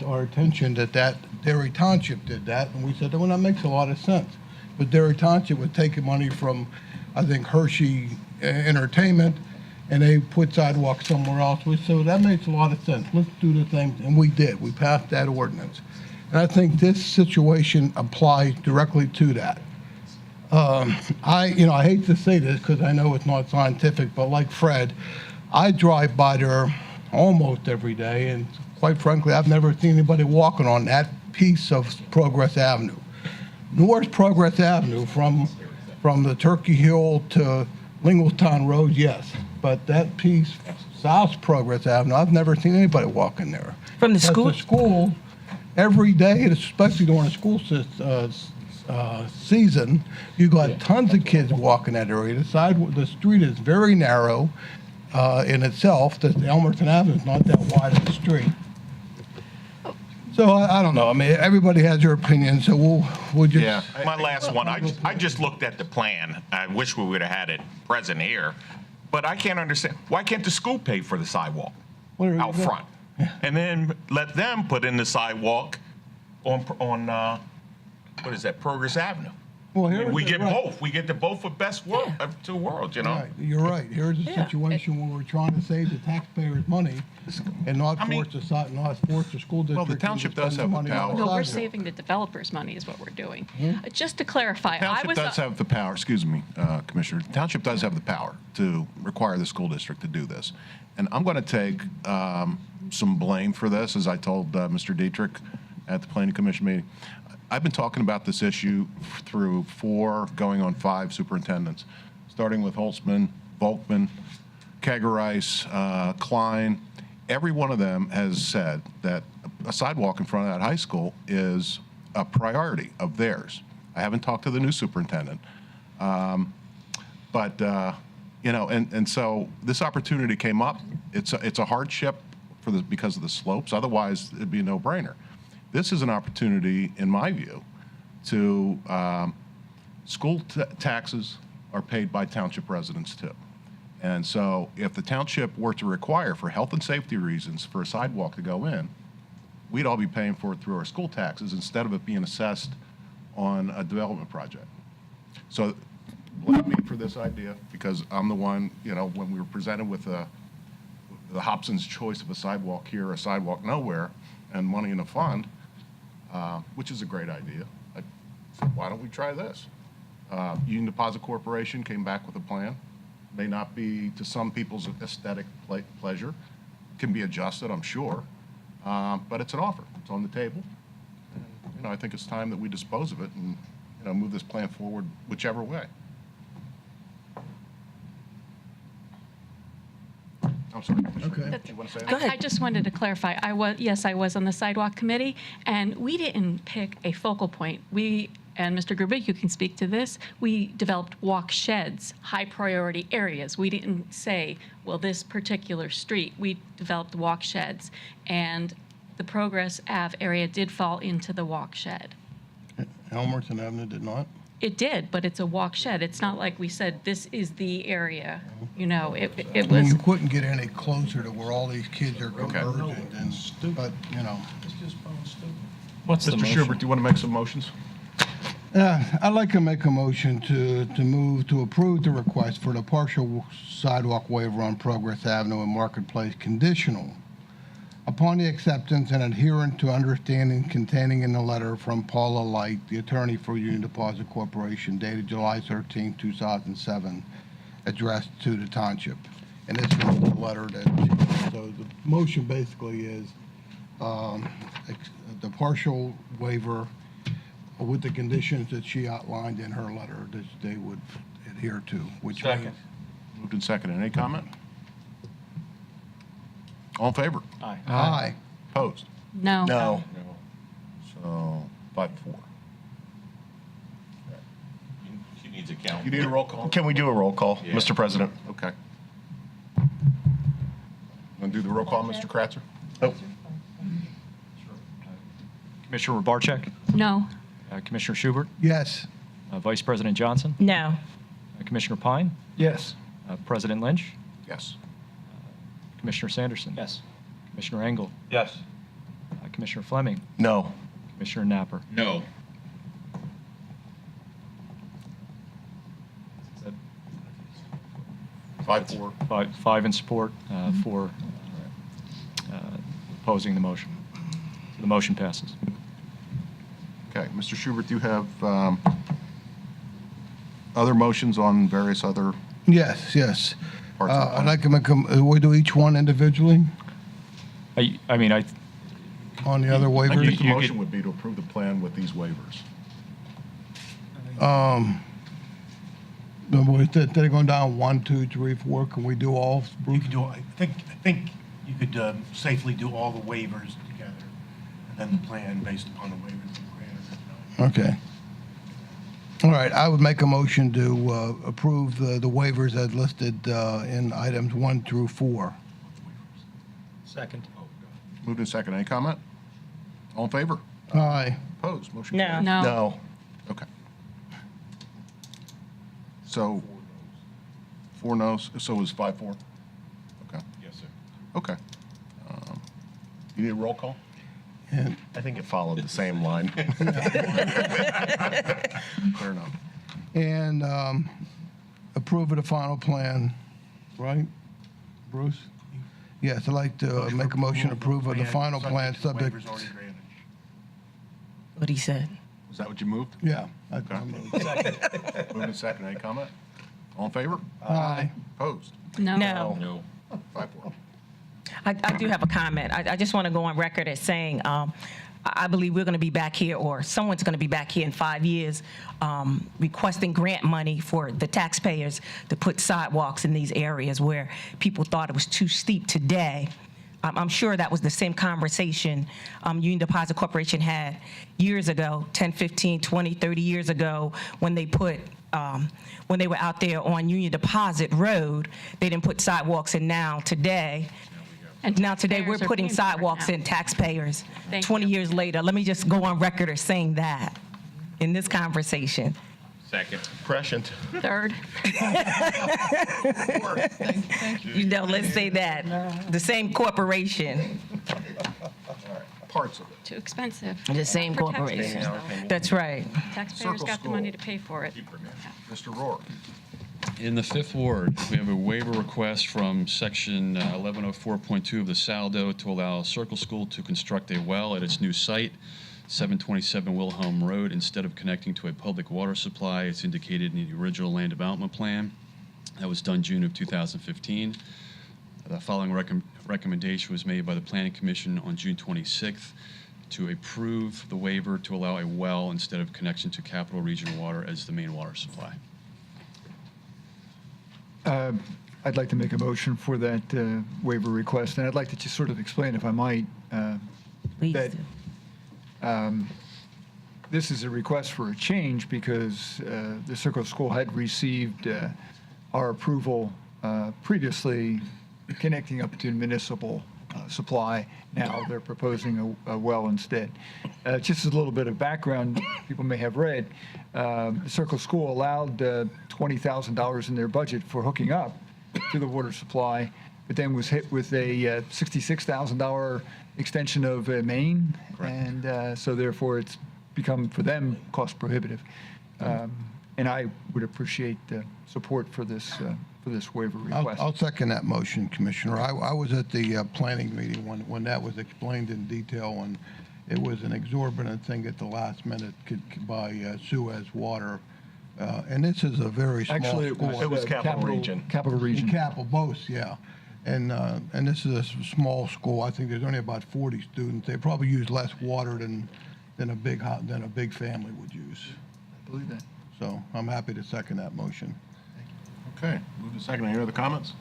our attention that Derry Township did that, and we said, well, that makes a lot of sense. But Derry Township was taking money from, I think, Hershey Entertainment, and they put sidewalks somewhere else. So that makes a lot of sense. Let's do the thing, and we did. We passed that ordinance. And I think this situation applies directly to that. I hate to say this because I know it's not scientific, but like Fred, I drive by there almost every day, and quite frankly, I've never seen anybody walking on that piece of Progress Avenue. North Progress Avenue from the Turkey Hill to Lingletown Road, yes, but that piece South Progress Avenue, I've never seen anybody walking there. From the school? The school, every day, and especially during the school season, you got tons of kids walking that area. The street is very narrow in itself. The Elmerton Avenue is not that wide of a street. So I don't know. I mean, everybody has their opinion, so we'll just. Yeah. My last one, I just looked at the plan. I wish we would have had it present here, but I can't understand. Why can't the school pay for the sidewalk out front? And then let them put in the sidewalk on what is that, Progress Avenue? Well, we get both. We get the both of best of two worlds, you know? Right. You're right. Here's a situation where we're trying to save the taxpayers' money and not force the school district. Well, the township does have the power. No, we're saving the developers' money is what we're doing. Just to clarify, Township does have the power, excuse me, Commissioner. The township does have the power to require the school district to do this. And I'm going to take some blame for this, as I told Mr. Dietrich at the Planning Commission meeting. I've been talking about this issue through 4, going on 5 superintendents, starting with Holtzman, Volkman, Kegerice, Klein. Every one of them has said that a sidewalk in front of that high school is a priority of theirs. I haven't talked to the new superintendent, but so this opportunity came up. It's a hardship because of the slopes. Otherwise, it'd be a no-brainer. This is an opportunity, in my view, to school taxes are paid by township residents too. And so if the township were to require, for health and safety reasons, for a sidewalk to go in, we'd all be paying for it through our school taxes instead of it being assessed on a development project. So blame me for this idea because I'm the one, when we were presented with the Hobson's choice of a sidewalk here, a sidewalk nowhere, and money in a fund, which is a great idea. I said, why don't we try this? Union Deposit Corporation came back with a plan. May not be to some people's aesthetic pleasure. Can be adjusted, I'm sure. But it's an offer. It's on the table. And, I think it's time that we dispose of it and move this plan forward whichever way. I'm sorry. Okay. You want to say anything? I just wanted to clarify. I was on the sidewalk committee, and we didn't pick a focal point. And Mr. Grubik, you can speak to this, we developed walk sheds, high priority areas. We didn't say, well, this particular street. We developed walk sheds, and the Progress Ave area did fall into the walk shed. Elmerton Avenue did not? It did, but it's a walk shed. It's not like we said, this is the area. It I mean, was. you couldn't get any closer to where all these kids are converging, but. What's Mr. Schubert, do you want to make some motions? I'd like to make a motion to move to approve the request for the partial sidewalk waiver on Progress Avenue and Marketplace conditional upon the acceptance and adherence to understanding containing in the letter from Paula Light, the attorney for Union Deposit Corporation, dated July 13, 2007, addressed to the township. And this was the letter so the motion basically is the partial waiver with the conditions that she outlined in her letter that they would adhere to, which means. Moved and seconded. Any comment? All in favor? Aye. Opposed? No. So 5-4. She needs a count. You need a roll call? Can we do a roll call, Mr. President? Okay. Want to do the roll call, Mr. Kratzer? Oh. Commissioner Barczyk, No. Commissioner Schubert, Yes. Vice President Johnson, No. Commissioner Pine, Yes. President Lynch, Yes. Commissioner Sanderson. Yes. Commissioner Engel, Yes. Commissioner Fleming, No. Commissioner Napper. No. Is that 5-4. five in support, four opposing the motion. So the motion passes. Okay, Mr. Schubert, do you have other motions on various other Yes, yes. parts of the I'd plan? like to make we do each one individually I mean, on the other I waivers. think the motion would be to approve the plan with these waivers. Instead of going down 1, 2, 3, 4, can we do all? You could do, I think you could safely do all the waivers together, and then the plan based upon the waivers you granted. Okay. All right, I would make a motion to approve the waivers as listed in items 1 through 4. Second. Moved in second. Any comment? All in favor? Aye. Opposed? Motion No. carries. No. No. Okay. So, 4 no's, so it was 5-4? Okay. Yes, sir. Okay. You need a roll call? And I think it followed the same line. Fair enough. And approve of the final plan, right, Bruce? Yes, I'd like to make a motion to approve of the final plan subject. Waivers already granted. What he said. Was that what you moved? Yeah. Okay. Moved in second. Any comment? All in favor? Aye. Opposed? No. No. No. 5-4. I do have a comment. I just want to go on record as saying I believe we're going to be back here, or someone's going to be back here in 5 years, requesting grant money for the taxpayers to put sidewalks in these areas where people thought it was too steep today. I'm sure that was the same conversation Union Deposit Corporation had years ago, 10, 15, 20, 30 years ago, when they put when they were out there on Union Deposit Road. They didn't put sidewalks in. Now today we're taxpayers are putting paying for it sidewalks now. in, taxpayers. Thank 20 you. years later, let me just go on record as saying that in this conversation. Second. Prescient. Third. Thank you. You know, let's say that. The same corporation, Parts of it. Too expensive. the same For corporation. taxpayers. That's right. Taxpayers Circle got the School. money to pay for it. Mr. Rourke. In the Fifth Ward, we have a waiver request from Section 1104.2 of the Saldo to allow Circle School to construct a well at its new site, 727 Wilhelm Road, instead of connecting to a public water supply. It's indicated in the original land development plan. That was done June of 2015. The following recommendation was made by the Planning Commission on June 26th to approve the waiver to allow a well instead of connection to Capital Region Water as the main water supply. I'd like to make a motion for that waiver request, and I'd like to just sort of explain, if I might, Please that do. this is a request for a change because the Circle School had received our approval previously connecting up to municipal supply. Now they're proposing a well instead. Just as a little bit of background, people may have read, Circle School allowed $20,000 in their budget for hooking up to the water supply, but then was hit with a $66,000 extension of a main, and so therefore it's become, for them, cost prohibitive. And I would appreciate support for this waiver request. I'll second that motion, Commissioner. I was at the planning meeting when that was explained in detail, and it was an exorbitant thing at the last minute by Suez Water. And this is a very small Actually, school. it was Capital Region. Capital Region. Capital, both, yeah. And this is a small school. I think there's only about 40 students. They probably use less water than a big family would use. I believe that. So I'm happy to second that motion. Okay, move to second. Any other comments?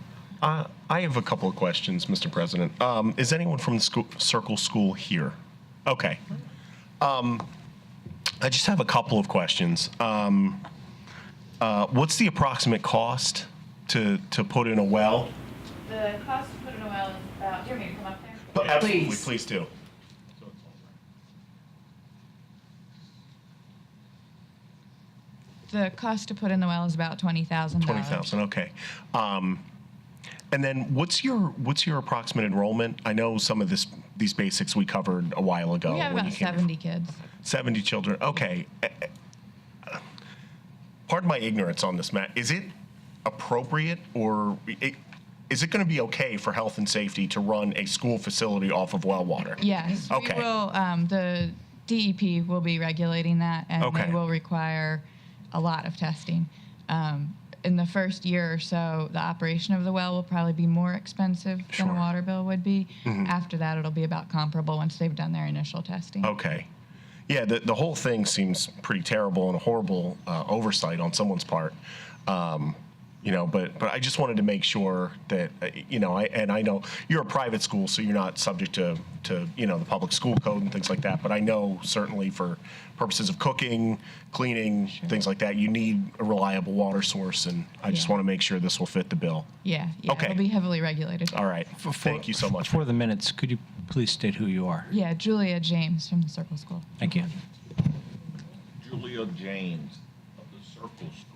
I have a couple of questions, Mr. President. Is anyone from the Circle School here? Okay. I just have a couple of questions. What's the approximate cost to put in a well? The cost to put in a well is about, do you want me to come up there? Absolutely, please do. The cost to put in the well is about $20,000. 20,000. Okay. And then what's your approximate enrollment? I know some of these basics we covered a while ago. We have when about you came 70 kids. 70 children. Okay. Pardon my ignorance on this, Matt. Is it appropriate or is it going to be okay for health and safety to run a school facility off of well water? Yes. Okay. We will, the DEP will be regulating that, and Okay. they will require a lot of testing. In the first year or so, the operation of the well will probably be more expensive than Sure. a water bill would be. Mhm. After that, it'll be about comparable once they've done their initial testing. Okay. Yeah, the whole thing seems pretty terrible and a horrible oversight on someone's part. But I just wanted to make sure that, I know you're a private school, so you're not subject to the public school code and things like that. But I know certainly for purposes of cooking, cleaning, things like that, you need a reliable water source. And I just want to make sure this will fit the bill. Yeah, Okay. it'll be heavily regulated. All right. Thank you so much. For the minutes, could you please state who you are? Yeah, Julia James from the Circle School. Thank you. Julia James of the Circle School.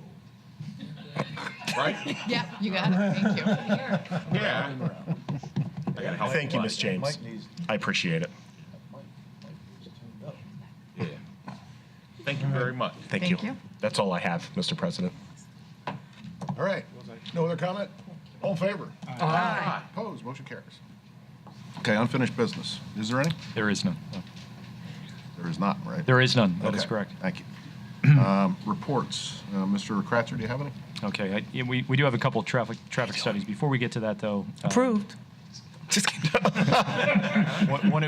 Right? Yeah, you got it. Thank you. Yeah. Thank you, Ms. James. I appreciate it. Thank you very much. Thank you. That's all I have, Mr. President. All right. No other comment? All in favor? Aye. Opposed? Motion carries. Okay, unfinished business. Is there any? There is none. There is not, right? There is none. That is Okay, correct. Thank you. Reports. Mr. Kratzer, do you have any? Okay. We do have a couple of traffic studies. Before we get to that, though. Approved. Just kidding.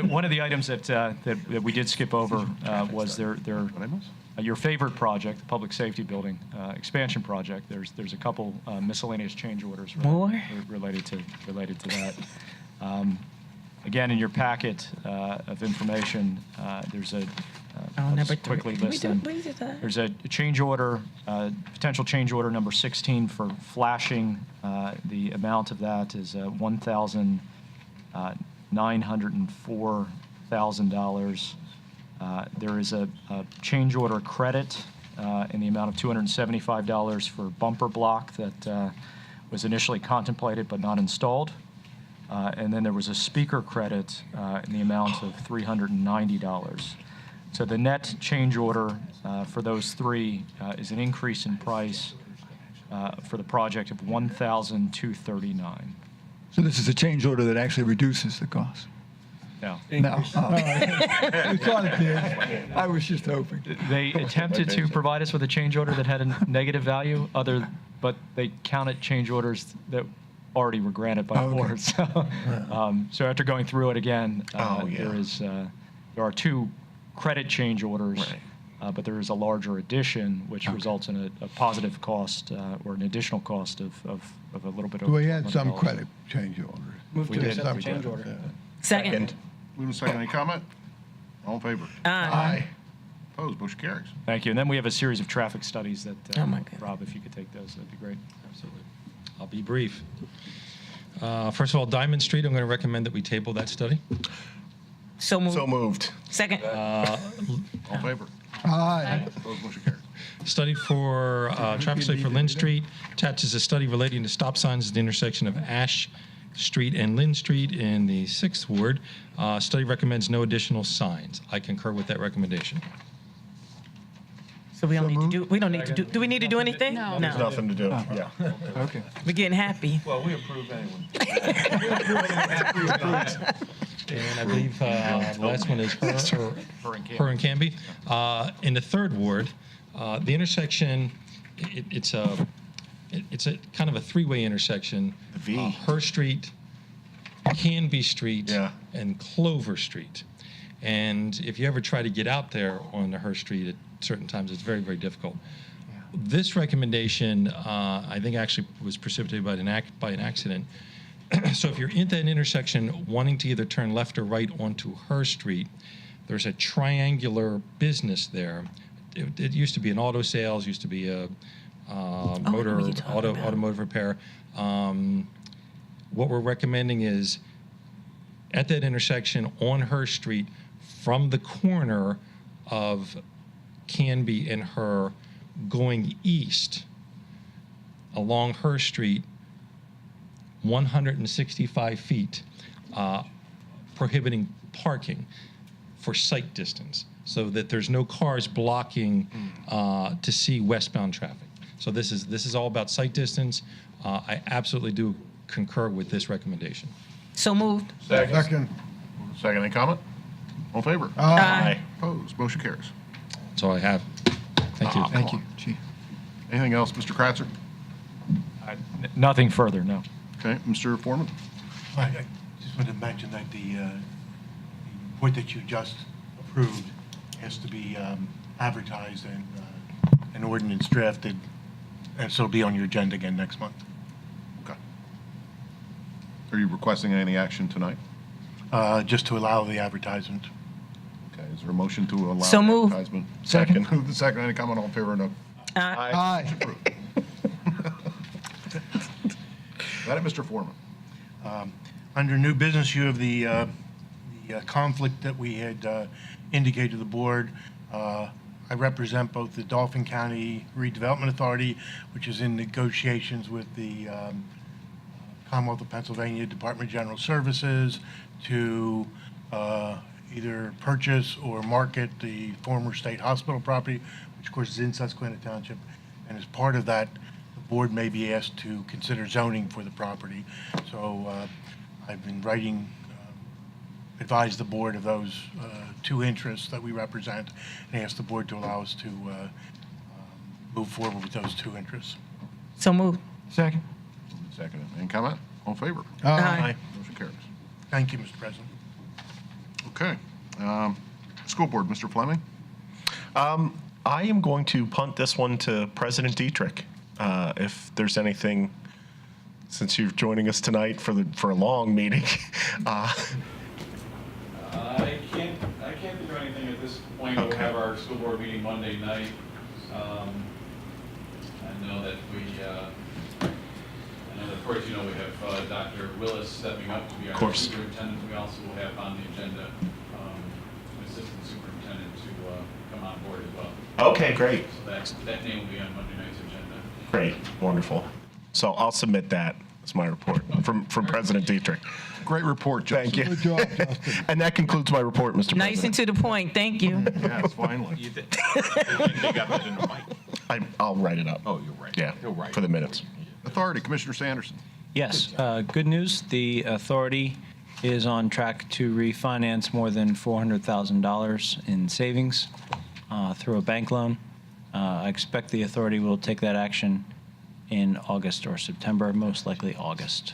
One of the items that we did skip over was your favorite project, the public safety building expansion project. There's a couple miscellaneous change orders related to that. Again, in your packet of information, there's I'll just quickly list them. There's a change order, potential change order number 16 for flashing. The amount of that is $1,904,000. There is a change order credit in the amount of $275 for bumper block that was initially contemplated but not installed. And then there was a speaker credit in the amount of $390. So the net change order for those three is an increase in price for the project of $1,239. So this is a change order that actually reduces the cost? No. No. Oh. We thought it did. I was just hoping. They attempted to provide us with a change order that had a negative value, but they counted change orders that already were granted by the board. So after going through it again, there are two credit change orders, but there is a larger addition, which results in a positive cost or an additional cost of a little bit over. We had some $200. credit change orders. Move to accept the change order. Second. Move to second. Any comment? All in favor? Aye. Opposed? Motion carries. Thank you. And then we have a series of traffic studies that, Oh, my God. Rob, if you could take those, that'd be great. Absolutely. I'll be brief. First of all, Diamond Street, I'm going to recommend that we table that study. So moved. So moved. Second. All in favor? Aye. Opposed? Motion carries. Study for traffic study for Lynn Street. Attaches a study relating to stop signs at the intersection of Ash Street and Lynn Street in the 6th Ward. Study recommends no additional signs. I concur with that recommendation. So we don't need to do. We don't need to do. Do we need to do anything? No. There's nothing to do. Yeah. Okay. We're getting happy. Well, we approve anyway. And I believe the last one is her and Canby. In the 3rd Ward, the intersection, it's a kind of a three-way intersection. The V. Her Street, Canby Street, and Clover Street. And if you ever try to get out there on the Her Street at certain times, it's very, very difficult. This recommendation, I think, actually was precipitated by an accident. So if you're in that intersection wanting to either turn left or right onto Her Street, there's a triangular business there it used to be an auto sales, used to be a automotive repair. What we're recommending is at that intersection on Her Street, from the corner of Canby and Her, going east along Her Street, 165 feet, prohibiting parking for sight distance, so that there's no cars blocking to see westbound traffic. So this is all about sight distance. I absolutely do concur with this recommendation. So moved. Second. Second, any comment? All in favor? Aye. Opposed? Motion carries. That's all I have. Thank you. Thank you, Chief. Anything else, Mr. Kratzer? Nothing further, no. Okay, Mr. Foreman? I just wanted to mention that the report that you just approved has to be advertised and an ordinance drafted, and so it'll be on your agenda again next month. Okay. Are you requesting any action tonight? Just to allow the advertisement. Okay, is there a motion to allow So moved. advertisement? Second. Moved and second. Any comment? All in favor? No. Aye. Motion approved. That it, Mr. Foreman? Under new business, you have the conflict that we had indicated to the board. I represent both the Dauphin County Redevelopment Authority, which is in negotiations with the Commonwealth of Pennsylvania Department of General Services to either purchase or market the former state hospital property, which of course is in Susquehanna Township. And as part of that, the board may be asked to consider zoning for the property. So I've been writing, advise the board of those two interests that we represent, and ask the board to allow us to move forward with those two interests. So moved. Second. Moved and second. Any comment? All in favor? Aye. Motion carries. Thank you, Mr. President. Okay. School Board, Mr. Fleming? I am going to punt this one to President Dietrich. If there's anything, since you're joining us tonight for a long meeting. I can't think of anything at this point. Okay. We'll have our school board meeting Monday night. I know that of course, we have Dr. Willis stepping up to be our superintendent. We also will have on the agenda assistant superintendent to come on board as well. Okay, great. So that name will be on Monday night's agenda. Great, wonderful. So I'll submit that as my report from President Dietrich. Great report, Justin. Thank you. Good job, Justin. And that concludes my report, Mr. Nice and President. to the point. Thank you. Yes, finally. You did. You got that in the mic. I'll write it up. Oh, you're right. Yeah, You're right. for the minutes. Authority, Commissioner Sanderson. Yes, good news. The authority is on track to refinance more than $400,000 in savings through a bank loan. I expect the authority will take that action in August or September, most likely August.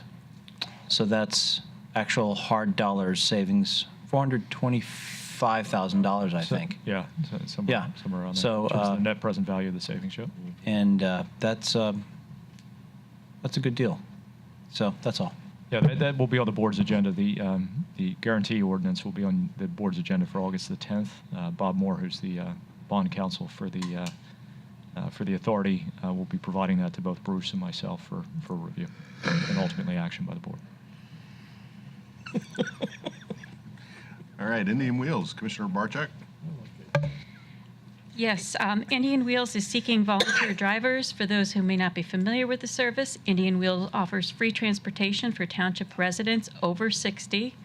So that's actual hard dollars savings, $425,000, I think. Yeah, somewhere around there. So, in terms of the net present value of the savings, yep. And that's a good deal. So that's all. Yeah, that will be on the board's agenda. The guarantee ordinance will be on the board's agenda for August the 10th. Bob Moore, who's the bond counsel for the authority, will be providing that to both Bruce and myself for review and ultimately action by the board. All right, Indian Wheels, Commissioner Barczak. Yes, Indian Wheels is seeking volunteer drivers. For those who may not be familiar with the service, Indian Wheels offers free transportation for township residents over 60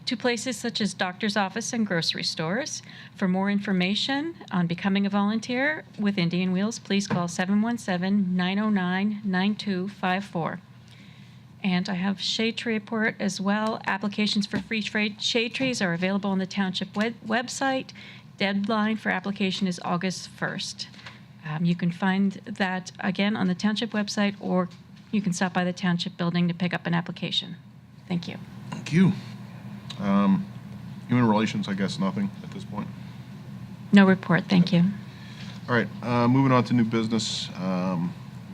to places such as doctor's office and grocery stores. For more information on becoming a volunteer with Indian Wheels, please call 717-909-9254. And I have shade tree report as well. Applications for free shade trees are available on the township website. Deadline for application is August 1st. You can find that again on the township website, or you can stop by the township building to pick up an application. Thank you. Thank you. Human Relations, I guess nothing at this point. No report, thank you. All right, moving on to new business.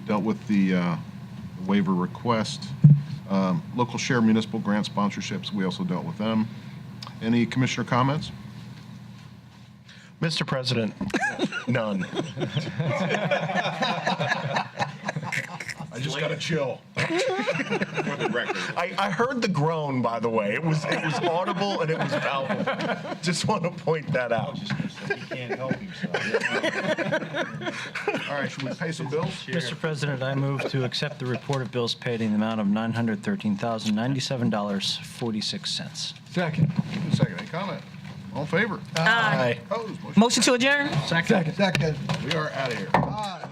Dealt with the waiver request. Local share municipal grant sponsorships, we also dealt with them. Any commissioner comments? Mr. President, none. I just got to chill. For the record. I heard the groan, by the way. It was audible and it was palpable. Just want to point that out. He can't help himself. All right, should we pay some bills? Mr. President, I move to accept the report of bills paid in the amount of $913,097.46. Second. Second, any comment? All in favor? Aye. Opposed? Motion to adjourn? Second. We are out of here. Aye.